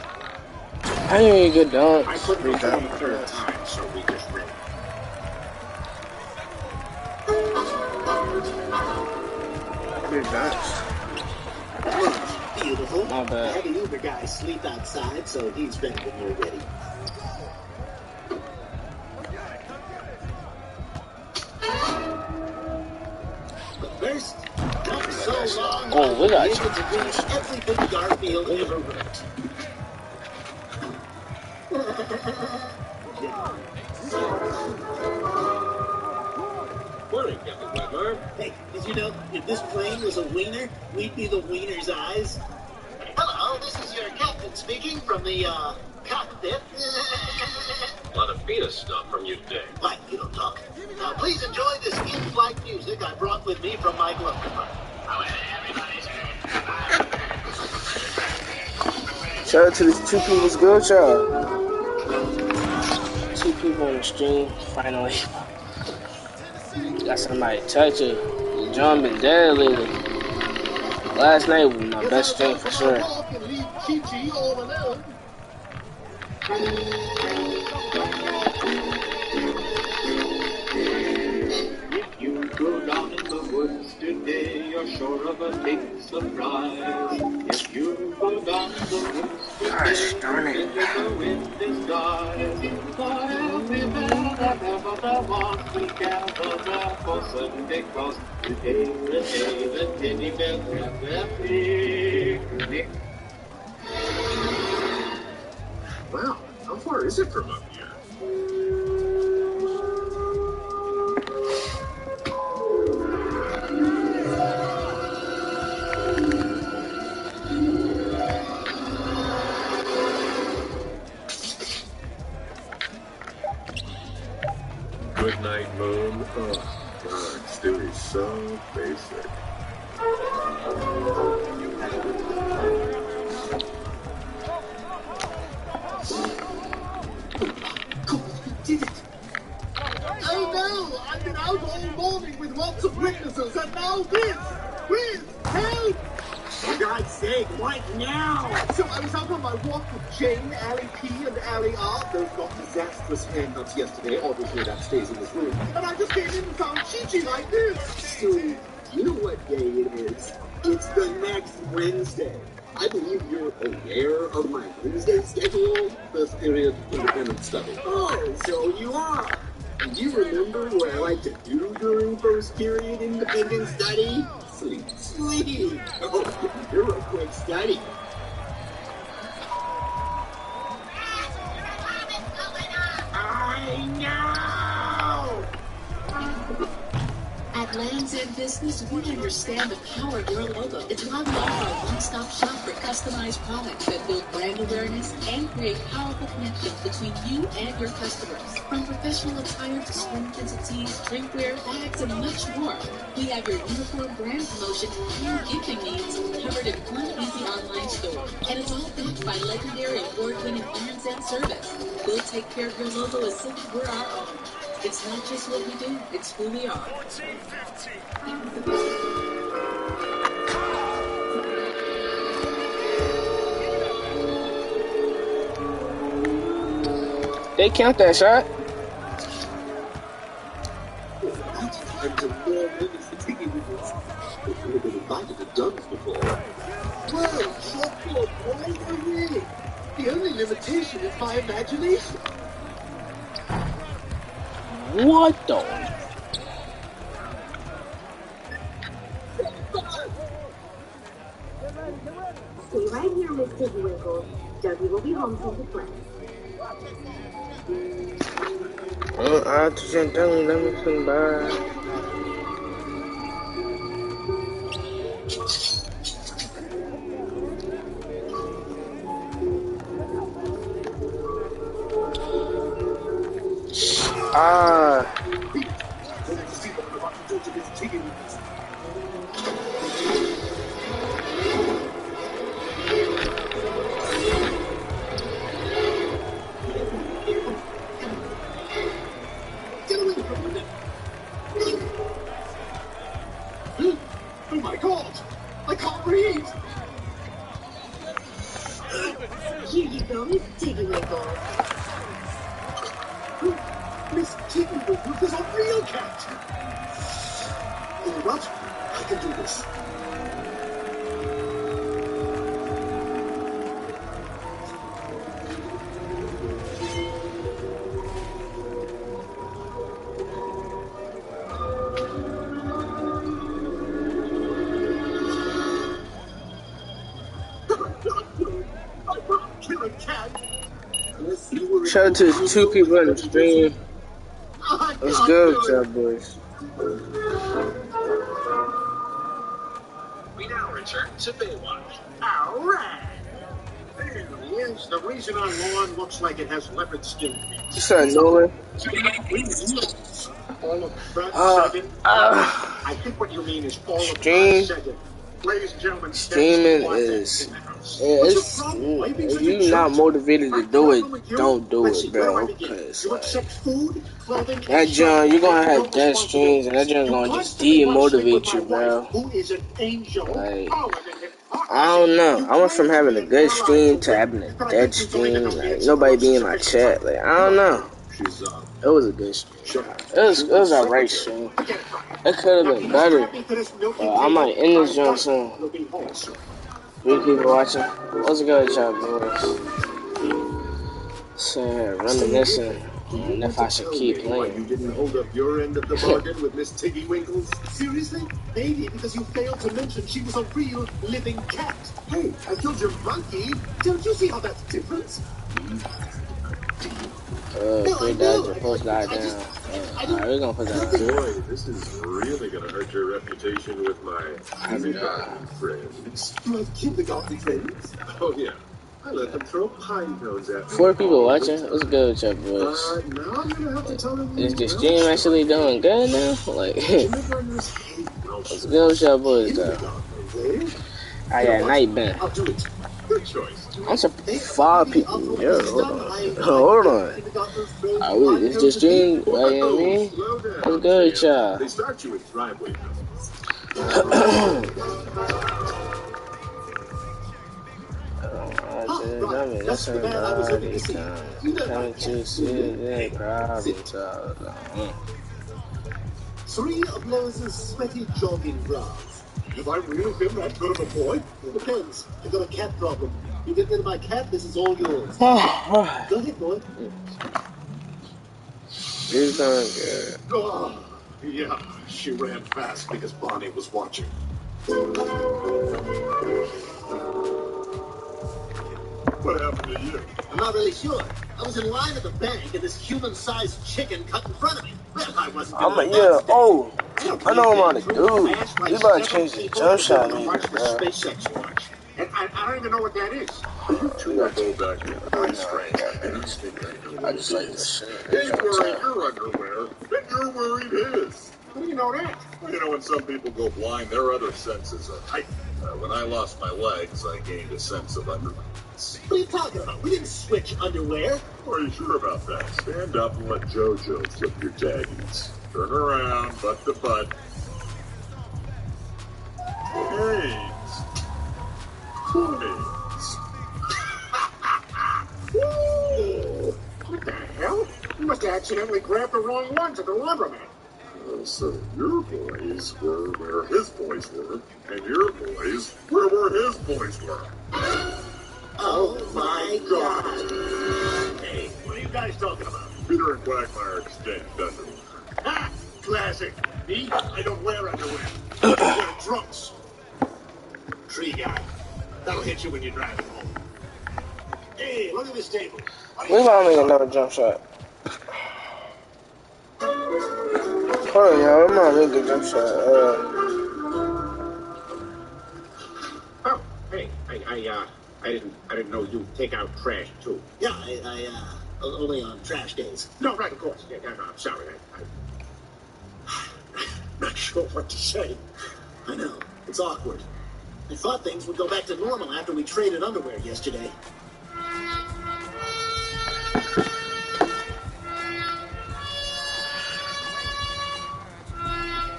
I didn't even get done. I put it on the 3rd time, so we just read. Pretty nice. Beautiful. My bad. I had an Uber guy sleep outside, so he's ready when you're ready. But first, not so long. Oh, we got you. Everything Garfield ever wrote. Morning, Captain Webber. Hey, did you know if this plane was a wiener, we'd be the wiener's eyes? Hello, this is your captain speaking from the cockpit. A lot of fetus stuff from you today. Mike, you don't talk. Now, please enjoy this in-flight music I brought with me from my glove compartment. Shout out to these 2 people. What's good with y'all? 2 people on the stream, finally. Got somebody touch it. John been dead lately. Last night was my best stream for sure. If you go down in the woods today, you're sure of a big surprise. If you go down in the woods today, the wind is dies. For every bell that ever there was, we gather there for certain because today the day the teddy bears have their picnic. Wow, how far is it from up here? Good night, Moon. Oh, God, Stewie's so basic. God's sake, what now? So I was out on my walk with Jane, Allie P, and Allie R. Those got disastrous handouts yesterday. Obviously, that stays in this room. And I just came in and found Chi-Chi like this. So, you know what day it is? It's the next Wednesday. I believe you're aware of my Wednesday schedule. First period, independent study. Oh, so you are. And do you remember what I like to do during first period independent study? Sleep. Sleep. Oh, you're a quick study. I know! At Lands End Business, we understand the power of your logo. It's why we offer a one-stop shop for customized products that build brand awareness and create powerful connections between you and your customers. From professional attire to swim tees, drinkware, bags, and much more, we have your uniform brand promotion and gifting needs covered in one easy online store. And it's all backed by legendary award-winning Lands End service. We'll take care of your logo as if it were our own. It's not just what we do, it's who we are. They count that shot. And to more minutes to take it with us. We've never been invited to Duns before. Well, chocolate, why are we? The only limitation is my imagination. What the? Stay right here, Miss Tiggy Winkle. Dougie will be home soon to play. I just don't let me come by. Oh my God! I can't breathe! Here you go, Miss Tiggy Winkle. Miss Tiggy Winkle is a real cat! You know what? I can do this. Shout out to the 2 people in the stream. Let's go, y'all boys. We now return to Baywatch. All right. There he is. The reason our lawn looks like it has leopard skin. What's up, Nolan? All of second. I think what you mean is all of second. Ladies and gentlemen, streaming is, if you're not motivated to do it, don't do it, bro. Cause like, that John, you're gonna have dead streams, and that John gonna just demotivate you, bro. Like, I don't know. I went from having a good stream to having a dead stream. Like, nobody being in my chat. Like, I don't know. It was a good stream. It was a right stream. It could have been better. I might end this jump soon. 3 people watching. What's good, y'all boys? So, reminiscing. And if I should keep playing. You didn't hold up your end of the bargain with Miss Tiggy Winkles? Seriously? Maybe because you failed to mention she was a real living cat. Hey, I killed your monkey. Don't you see how that's different? 3 died, your post died down. Alright, we're gonna put that on. Boy, this is really gonna hurt your reputation with my kindergarten friends. You have kindergarten friends? Oh yeah. I let them throw pine cones at me. 4 people watching. What's good with y'all boys? Now I'm gonna have to tell them. Is the stream actually doing good now? Like, what's good with y'all boys though? I got night been. I'll do it. Good choice. I'm surprised 5 people. Yo, hold on. It's just stream. You know what I mean? What's good with y'all? They start you with driveway. That's somebody coming to see their problems out. 3 of Lois's sweaty jogging bras. Have I really been that good of a boy? It depends. I've got a cat problem. You get rid of my cat, this is all yours. Go ahead, boy. He's doing good. Oh, yeah, she ran fast because Bonnie was watching. What happened to you? I'm not really sure. I was in line at the bank and this human-sized chicken cut in front of me. Well, I wasn't gonna I know I'm on a dude. You about to change the jump shot meter, bro. And I don't even know what that is. You two are both acting very strange. I just like this shit. He's wearing your underwear, and you're wearing his. How do you know that? Well, you know, when some people go blind, their other senses are heightened. When I lost my legs, I gained a sense of underwear. What are you talking about? We didn't switch underwear. Are you sure about that? Stand up and let JoJo flip your taggies. Turn around, butt to butt. Hayes. What the hell? You must have accidentally grabbed the wrong ones at the laundromat. So your boys were where his boys were, and your boys were where his boys were. Oh my God! Hey, what are you guys talking about? Peter and Quagmire exchanged underwear. Ha! Classic. Me? I don't wear underwear. I wear trunks. Tree guy. That'll hit you when you're driving home. Hey, look at this table. We might make another jump shot. Hold on, y'all. I'm not making a jump shot. Oh, hey, I didn't know you take out trash too. Yeah, I only on trash days. No, right, of course. Yeah, I'm sorry. I'm not sure what to say. I know, it's awkward. I thought things would go back to normal after we traded underwear yesterday.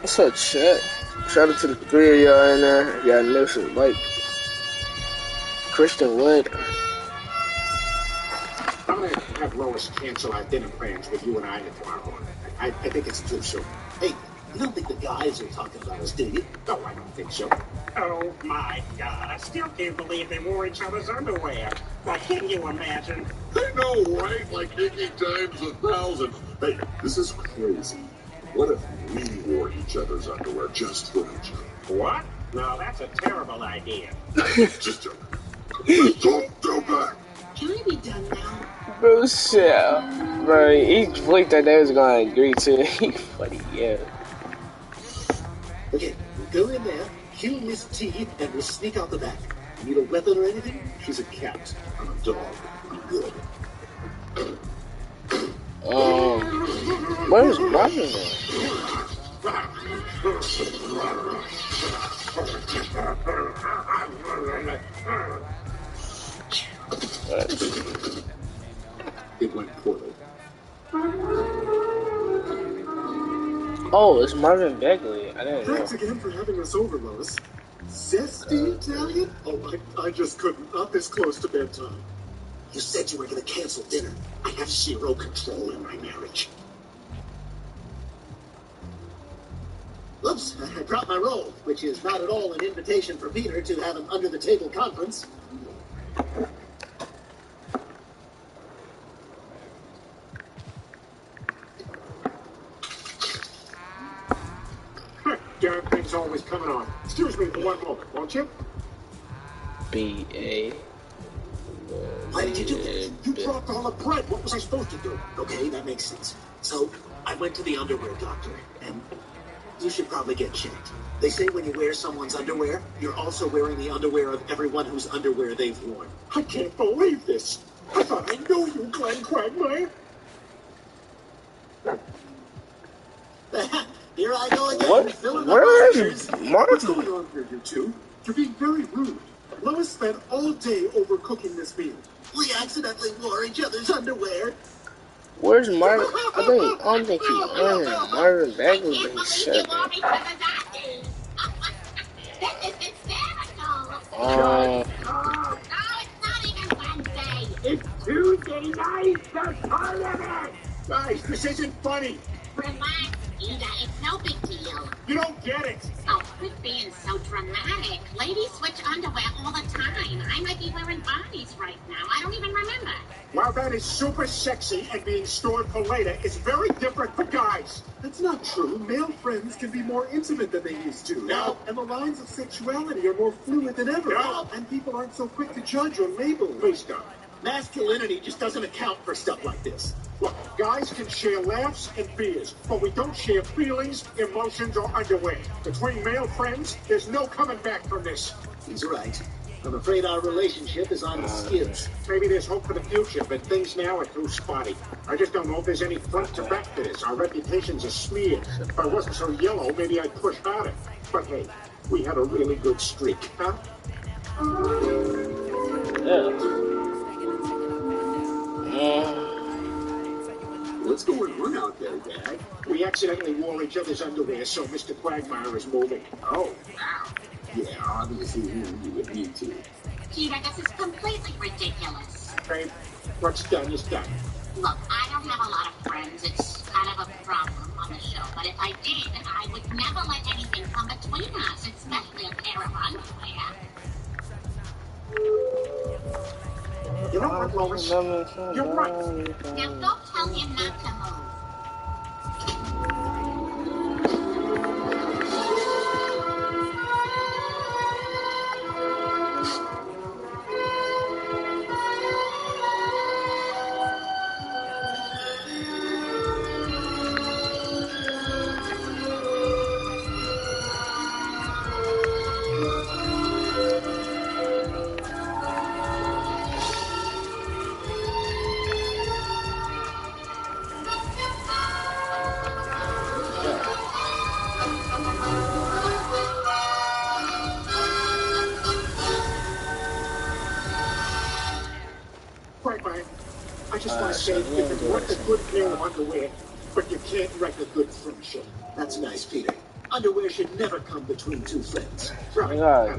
What's up, chat? Shout out to the 3 of y'all in there. If y'all know some like Christian Wood. I'm gonna have Lois cancel our dinner plans with you and I tomorrow morning. I think it's too soon. Hey, you don't think the guys are talking about us, do you? No, I don't think so. Oh my God, I still can't believe they wore each other's underwear. Well, can you imagine? I know, right? Like Iggy times 1,000. Hey, this is crazy. What if we wore each other's underwear just for each other? What? No, that's a terrible idea. Just joking. Don't go back. Can we be done now? Bullshit. Bro, he blinked that they was gonna agree to it. He funny, yeah. Okay, we'll go in there, kill Miss T, and we'll sneak out the back. You need a weapon or anything? She's a cat. I'm a dog. I'm good. Where's Marvin It went poorly. Oh, it's Marvin Bagley. I didn't know. Thanks again for having us over, Lois. Zesty Italian? Oh, I just couldn't. Not this close to bedtime. You said you were going to cancel dinner. I have zero control in my marriage. Oops, I dropped my roll, which is not at all an invitation for Peter to have an under-the-table conference. Damn thing's always coming on. Excuse me for one moment, won't you? B.A. Why did you do that? You dropped all the bread. What was I supposed to do? Okay, that makes sense. So, I went to the underwear doctor, and you should probably get checked. They say when you wear someone's underwear, you're also wearing the underwear of everyone whose underwear they've worn. I can't believe this. I thought I knew you, Glenn Quagmire. Here I go again. What? Where is What's Marvin? going on here, you two? You're being very rude. Lois spent all day overcooking this meal. We accidentally wore each other's underwear. Where's Marvin? I don't think he's on here. Marvin Bagley, but he's shut up. Tonight, the tournament! Guys, this isn't funny. Relax, Ida. It's no big deal. You don't get it. Oh, quit being so dramatic. Ladies switch underwear all the time. I might be wearing Barney's right now. I don't even remember. While that is super sexy and being stored for later, it's very different for guys. That's not true. Male friends can be more intimate than they used to. No. And the lines of sexuality are more fluid than ever. No. And people aren't so quick to judge or label. Please don't. Masculinity just doesn't account for stuff like this. Look, guys can share laughs and beers, but we don't share feelings, emotions, or underwear. Between male friends, there's no coming back from this. He's right. I'm afraid our relationship is on the skids. Maybe there's hope for the future, but things now are too spotty. I just don't know if there's any front to back to this. Our reputations are smeared. If I wasn't so yellow, maybe I'd push harder. But hey, we had a really good streak, huh? What's going on out there, Dad? We accidentally wore each other's underwear, so Mr. Quagmire is moving. Oh, wow. Yeah, obviously you would need to. Peter, this is completely ridiculous. Babe, what's done is done. Look, I don't have a lot of friends. It's kind of a problem on the show. But if I did, I would never let anything come between us, especially a pair of underwear. You know what, Lois? You're right. Now don't tell him not to move. I just want to say, you can wreck a good pair of underwear, but you can't wreck a good friendship. That's nice, Peter. Underwear should never come between two friends. Right. Yeah.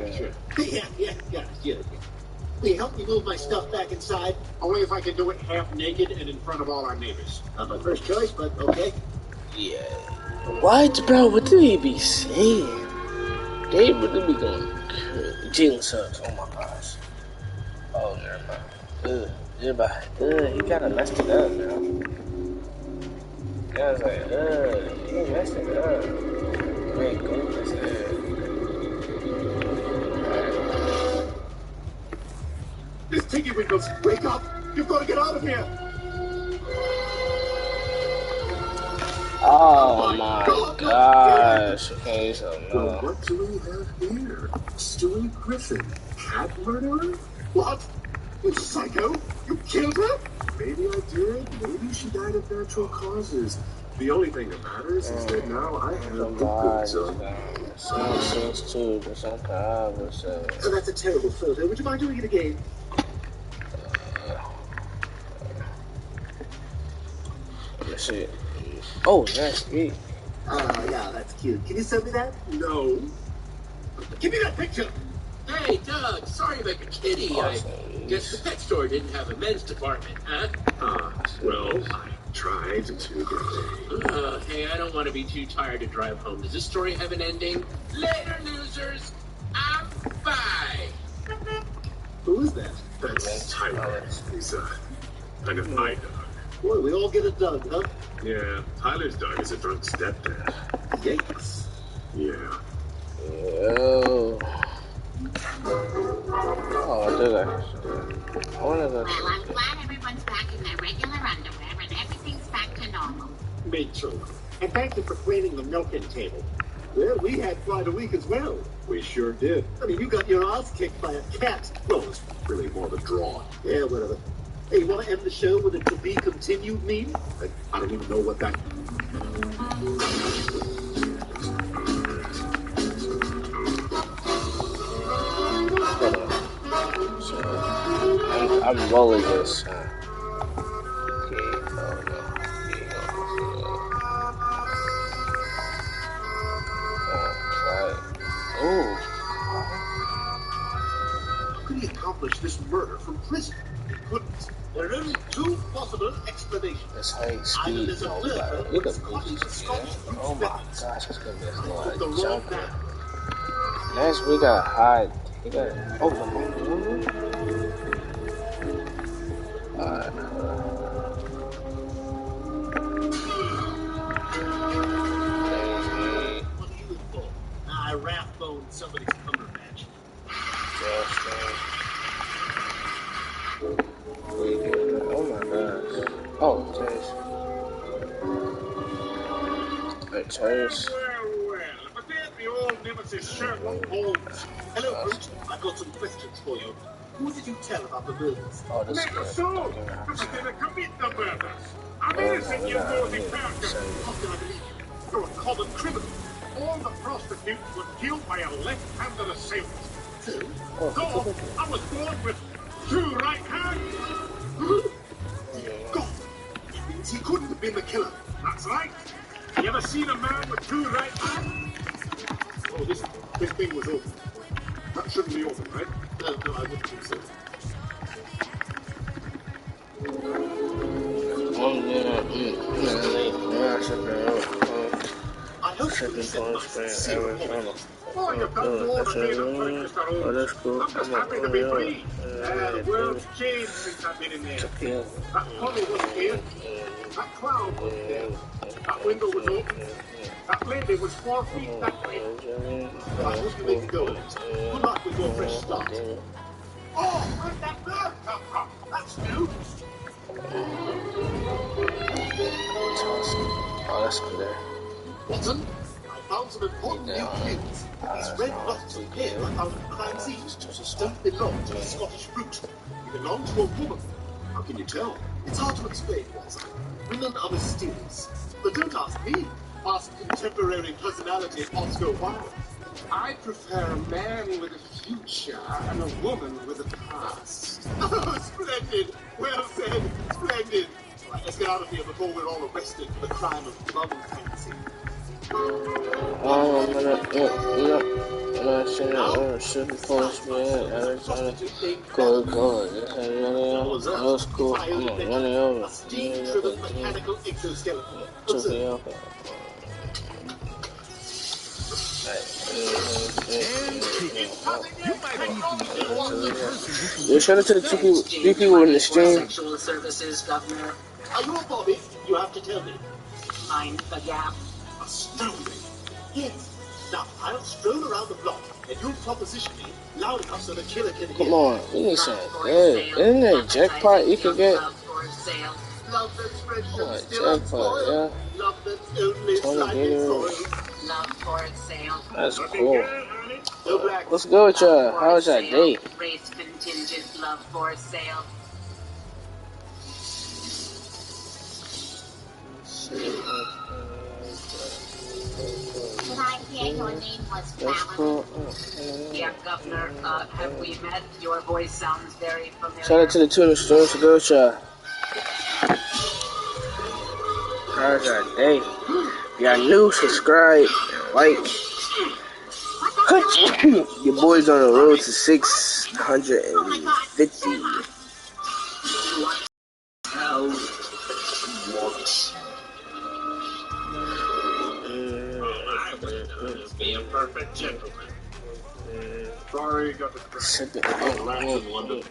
Will you help me move my stuff back inside? Only if I can do it half naked and in front of all our neighbors. Not my first choice, but okay. Yeah. What, bro? What do they be saying? They really be going Jalen sucks. Oh my gosh. Oh, never mind. He kind of messed it up now. I was like, he messed it up. Wait, go this Miss Tiggy Winkles, wake up! You've got to get out of here! Oh my gosh. Okay, so no. Well, what do we have here? Stewie Griffin, cat murderer? What? You psycho! You killed her? Maybe I did. Maybe she died of natural causes. The only thing that matters is that now I have the goods on. So that's a terrible photo. Would you mind doing it again? Let's see. Oh, that's me. Yeah, that's cute. Can you send me that? No. Give me that picture! Hey, Doug, sorry about your kitty. Awesome. I guess the pet store didn't have a men's department, huh? Well, I tried to get Hey, I don't want to be too tired to drive home. Does this story have an ending? Later, losers. I'm bye. Who is that? That's Tyler. He's kind of my dog. Boy, we all get a Doug, huh? Yeah, Tyler's dog is a drunk stepdad. Yikes. Yeah. Oh. Oh, did I? I want to go. Well, I'm glad everyone's back in their regular underwear and everything's back to normal. Me too. And thank you for cleaning the milking table. Well, we had quite a week as well. We sure did. I mean, you got your ass kicked by a cat. Well, it's really more of a draw. Yeah, whatever. Hey, you want to end the show with a to be continued meme? I don't even know what that... I'm rolling this. How could he accomplish this murder from prison? couldn't. There are only two possible explanations. That's high speed. No, we got it. You can boost this shit. Oh my gosh, that's gonna be a lot of junker. Next, we got high. We got. Oh, alright. What are you in for? I raft-boned somebody's Cumberbatch. Oh my gosh. Oh, Chase. Hey, Chase. Well, but there's the old nemesis Sherlock Holmes. Hello, Brute. I've got some questions for you. Who did you tell about the murders? Oh, this is Never good. so. Because I didn't commit the murders. I'm innocent, you naughty bastard. How can I believe you? You're a common criminal. All the prostitutes were killed by a left-handed assailant. So, I was born with two right hands. God, it means he couldn't have been the killer. That's right. You ever seen a man with two right hands? Oh, this thing was open. That shouldn't be open, right? No, I wouldn't think so. I hope you accept my sincere apologies. Oh, you've done more than made up for it, Mr. Holmes. I'm just happy to be free. The world's changed since I've been in there. That puddle wasn't here. That cloud wasn't there. That window was open. That lady was 4 feet that way. I hope you make a go of it. Good luck with your fresh start. Oh, where'd that bird come from? That's new. Oh, that's good there. Watson, I found some important new clues. These red dots on here I found at the crime scene don't belong to a Scottish brute. They belong to a woman. How can you tell? It's hard to explain, Watson. Women are mysterious. But don't ask me. Ask contemporary personality Oscar Wilde. I prefer a man with a future and a woman with a past. Oh, splendid! Well said. Splendid. Right, let's get out of here before we're all arrested for the crime of love fantasy. That's cool. I'm running over. Steam-driven mechanical exoskeleton. Yeah, shout out to the two people in the stream. Sexual services, Governor. Are you a Bobby? You have to tell me. Mind the gap. A stowaway. Yes. Now, I'll stroll around the block, and you'll proposition me loud enough so the killer can hear. Come on, we need some good. Isn't there a jackpot you can get? Love that's Oh, jackpot, yeah. Love that's only slightly soiled. Love for sale. That's cool. What's good with y'all? How was that day? Race contingent love for sale. Did I hear your name was That's cool. Yeah, Governor, have we met? Your voice sounds very familiar. Shout out to the two in the stream. What's good with y'all? How was that day? Y'all new, subscribe, like. Your boy's on the road to 650. Be a perfect gentleman. Sorry, got the last in London.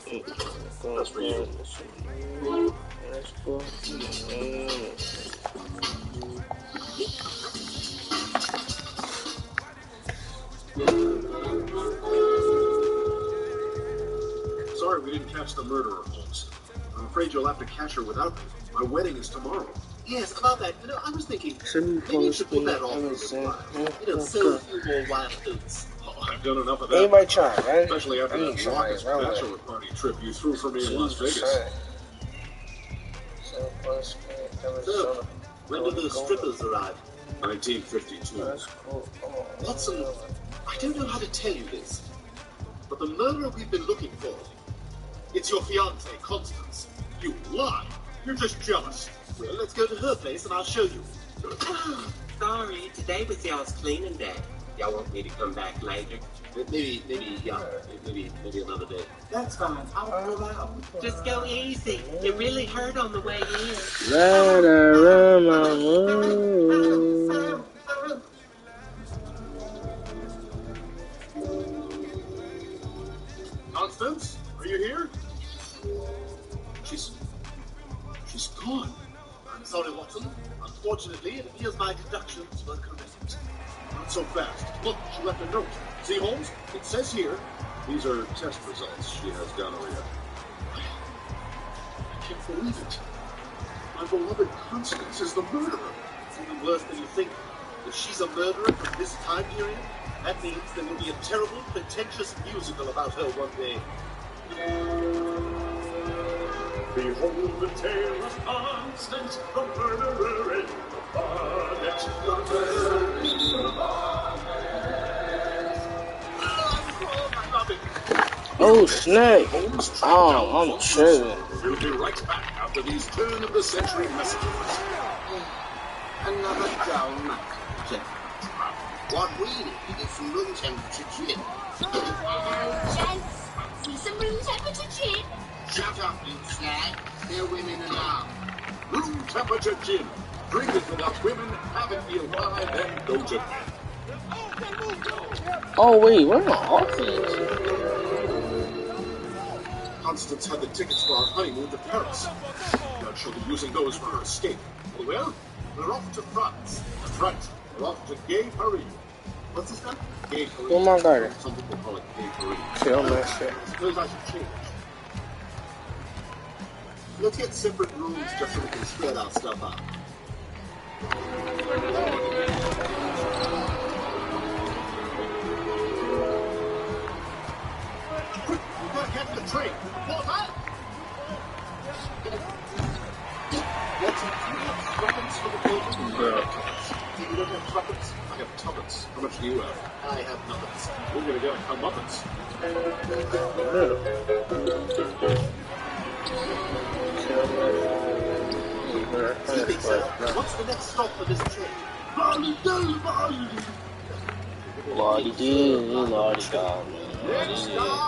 That's for you. That's cool. Sorry we didn't catch the murderer, Holmes. I'm afraid you'll have to catch her without me. My wedding is tomorrow. Yes, about that. You know, I was thinking, maybe you should put that off for a little while. You know, so a few more wild oats. Oh, I've done enough of that. Anybody try, right? Especially after that raucous bachelor party trip you threw for me in Las Vegas. So, when did the strippers arrive? 1952. That's cool. Watson, I don't know how to tell you this, but the murderer we've been looking for, it's your fiancée, Constance. You lie. You're just jealous. Well, let's go to her place and I'll show you. Sorry, today was y'all's cleaning day. Y'all want me to come back later? Maybe another day. That's fine. I'll pull out. Just go easy. It really hurt on the way in. Let her run my room. Constance, are you here? She's gone. I'm sorry, Watson. Unfortunately, it appears my deductions were correct. Not so fast. Look, she left a note. See, Holmes? It says here, these are test results. She has gonorrhea. I can't believe it. My beloved Constance is the murderer. It's even worse than you think. If she's a murderer from this time period, that means there will be a terrible, pretentious musical about her one day. Behold the tale of Constance, the murderer in the bonnet. The murderer in the bonnet. Oh, snake. Oh, I'm tripping. We'll be right back after these turn-of-the-century messages. Another dull night, gentlemen. What we need is some room temperature gin. Gents, see some room temperature gin? Shut up, you slag. They're women and all. Room temperature gin. Drink it without women, have it be a wine, then go to bed. Oh, wait, we're in the office. Constance had the tickets for our honeymoon to Paris. Now she'll be using those for her escape. Well, we're off to France. That's right. We're off to Gay Paris. What's this stuff? Gay Paris. Oh my God. Some people call it Gay Paris. Chill, man, shit. I suppose I should change. Let's get separate rooms just so we can spread our stuff out. Quick, we've got to catch the train. What? What's it? Tuppence for the building? You don't have tuppence? I have tuppence. How much do you have? I have nubbins. We're going to get a comeuppance. What's the next stop for this train? Lordy-doo, lordy-da, Next stop,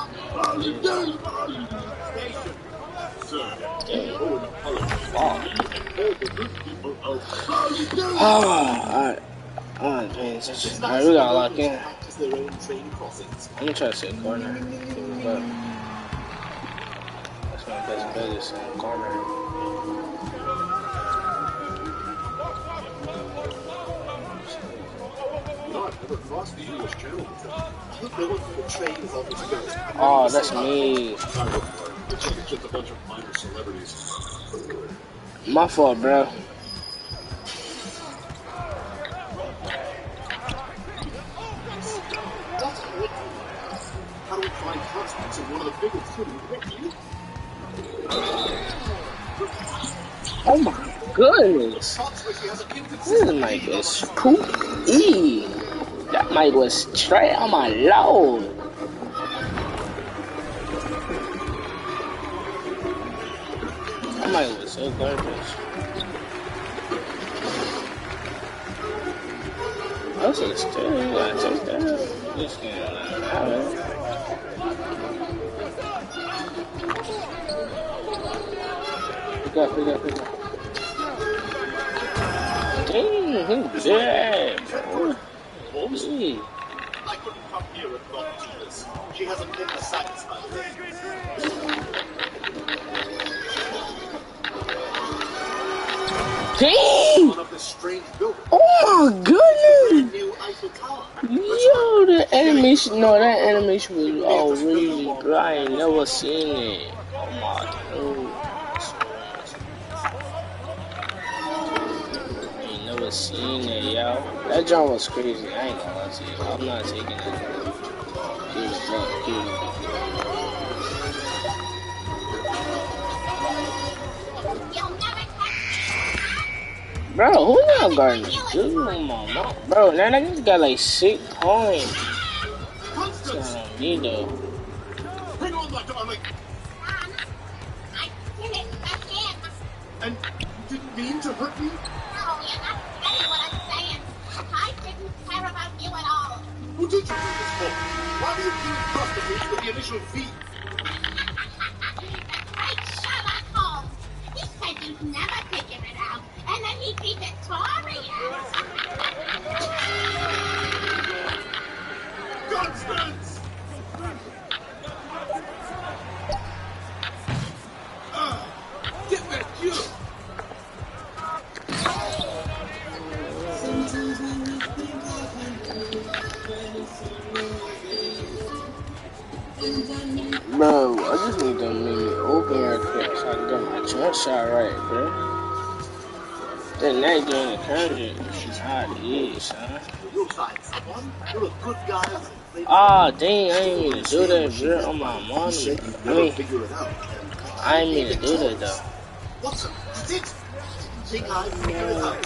Station. Sir, alright, paying attention. Alright, we gotta lock in. Their own train crossings. I'm gonna try to sit corner, but that's my best bet is in the corner. You know, I've never crossed the English Channel before. I don't know what the train is obviously going. Oh, that's me. It's just a bunch of minor celebrities. My fault, bro. How do we find Constance in one of the biggest cities? Oh my goodness. This mic is poopy. That mic was straight on my load. That mic was so garbage. That's a still, you gotta take that out. Just get it out. Pick up. Dang, he's dead, bro. Holmes? I couldn't come here and not do this. She hasn't been satisfied. Dang! One of this strange building. Oh my goodness! New Eiffel Tower. Yo, the animation, no, that animation was already, bro. I ain't never seen it. Oh my god. Never seen it, yo. That jump was crazy. I ain't gonna lie to you. I'm not taking it. Bro, who not guarding me? Dude, my mom. Bro, now that nigga got like 6 points. That's on me though. Hang on, my darling. I did it again. And you didn't mean to hurt me? No, you're not getting what I'm saying. I didn't care about you at all. Who did you do this for? Why do you keep trusting me with the initial fee? Great Sherlock Holmes. He said he'd never figure it out, and then he'd be victorious. Constance! Get back here! Bro, I just need to make it open right quick so I can get my jump shot right, bro. That neck game the current is how it is, son. Ah, dang, I ain't mean to do that, bro. On my mom. I ain't mean to do that, though. Watson, that's it! Think I figured it out.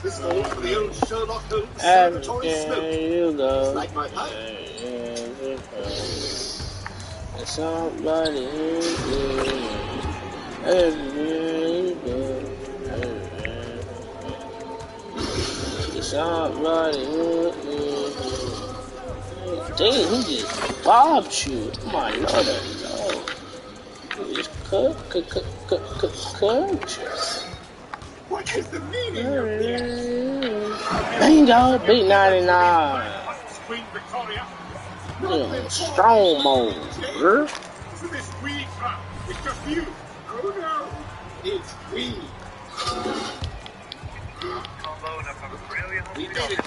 This falls for the old Sherlock Holmes laboratory smoke. You go. Like my pipe? Somebody somebody dang, he just bobbed you. Come on, no, that no. He just cooked. What is the meaning of this? Bingo, beat 99. Yeah, strong mode, bro. So this weed, it's just you. Oh no, it's we. We did it.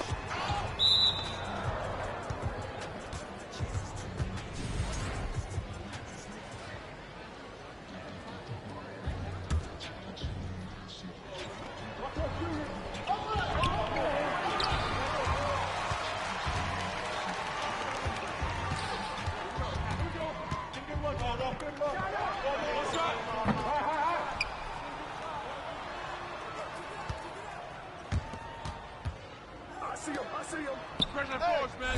I see him. Pressure force, man.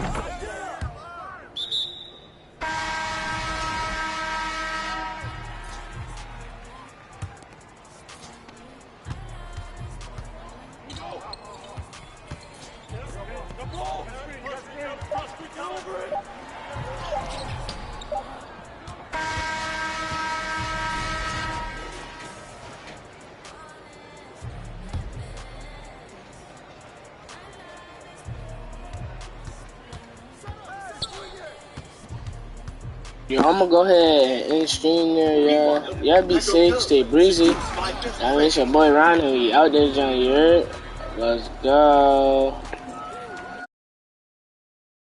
Yo, I'm gonna go ahead and stream there, y'all. Y'all be safe, stay breezy. I mean, it's your boy Ron, and we out there, John. You heard? Let's go.